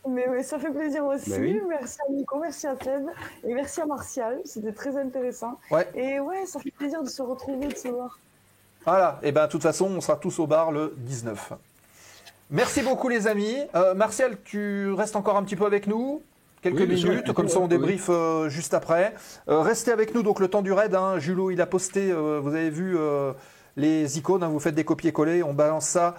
Mais oui, ça fait plaisir aussi. Oui. Merci à Nico, merci à Seb et merci à Martial. C'était très intéressant. Ouais. Et ouais, ça fait plaisir de se retrouver, de se voir. Voilà. Et bien, de toute façon, on sera tous au bar le 19. Merci beaucoup, les amis. Martial, tu restes encore un petit peu avec nous? Quelques minutes, comme ça on débrief juste après. Restez avec nous donc le temps du raid. Hein. Julo, il a posté, vous avez vu les icônes, hein, vous faites des copier-coller, on balance ça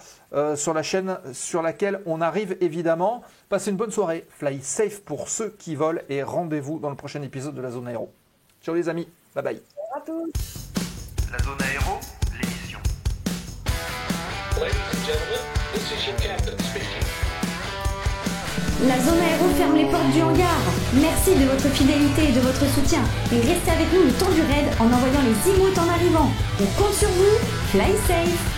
sur la chaîne sur laquelle on arrive évidemment. Passez une bonne soirée, fly safe pour ceux qui volent et rendez-vous dans le prochain épisode de la Zone Aéro. Ciao les amis, bye bye. À tous. La Zone Aéro, l'émission. Ladies and gentlemen, this is your captain speaking. La Zone Aéro ferme les portes du hangar. Merci de votre fidélité et de votre soutien. Et restez avec nous le temps du raid en envoyant les emotes en arrivant. On compte sur vous. Fly safe.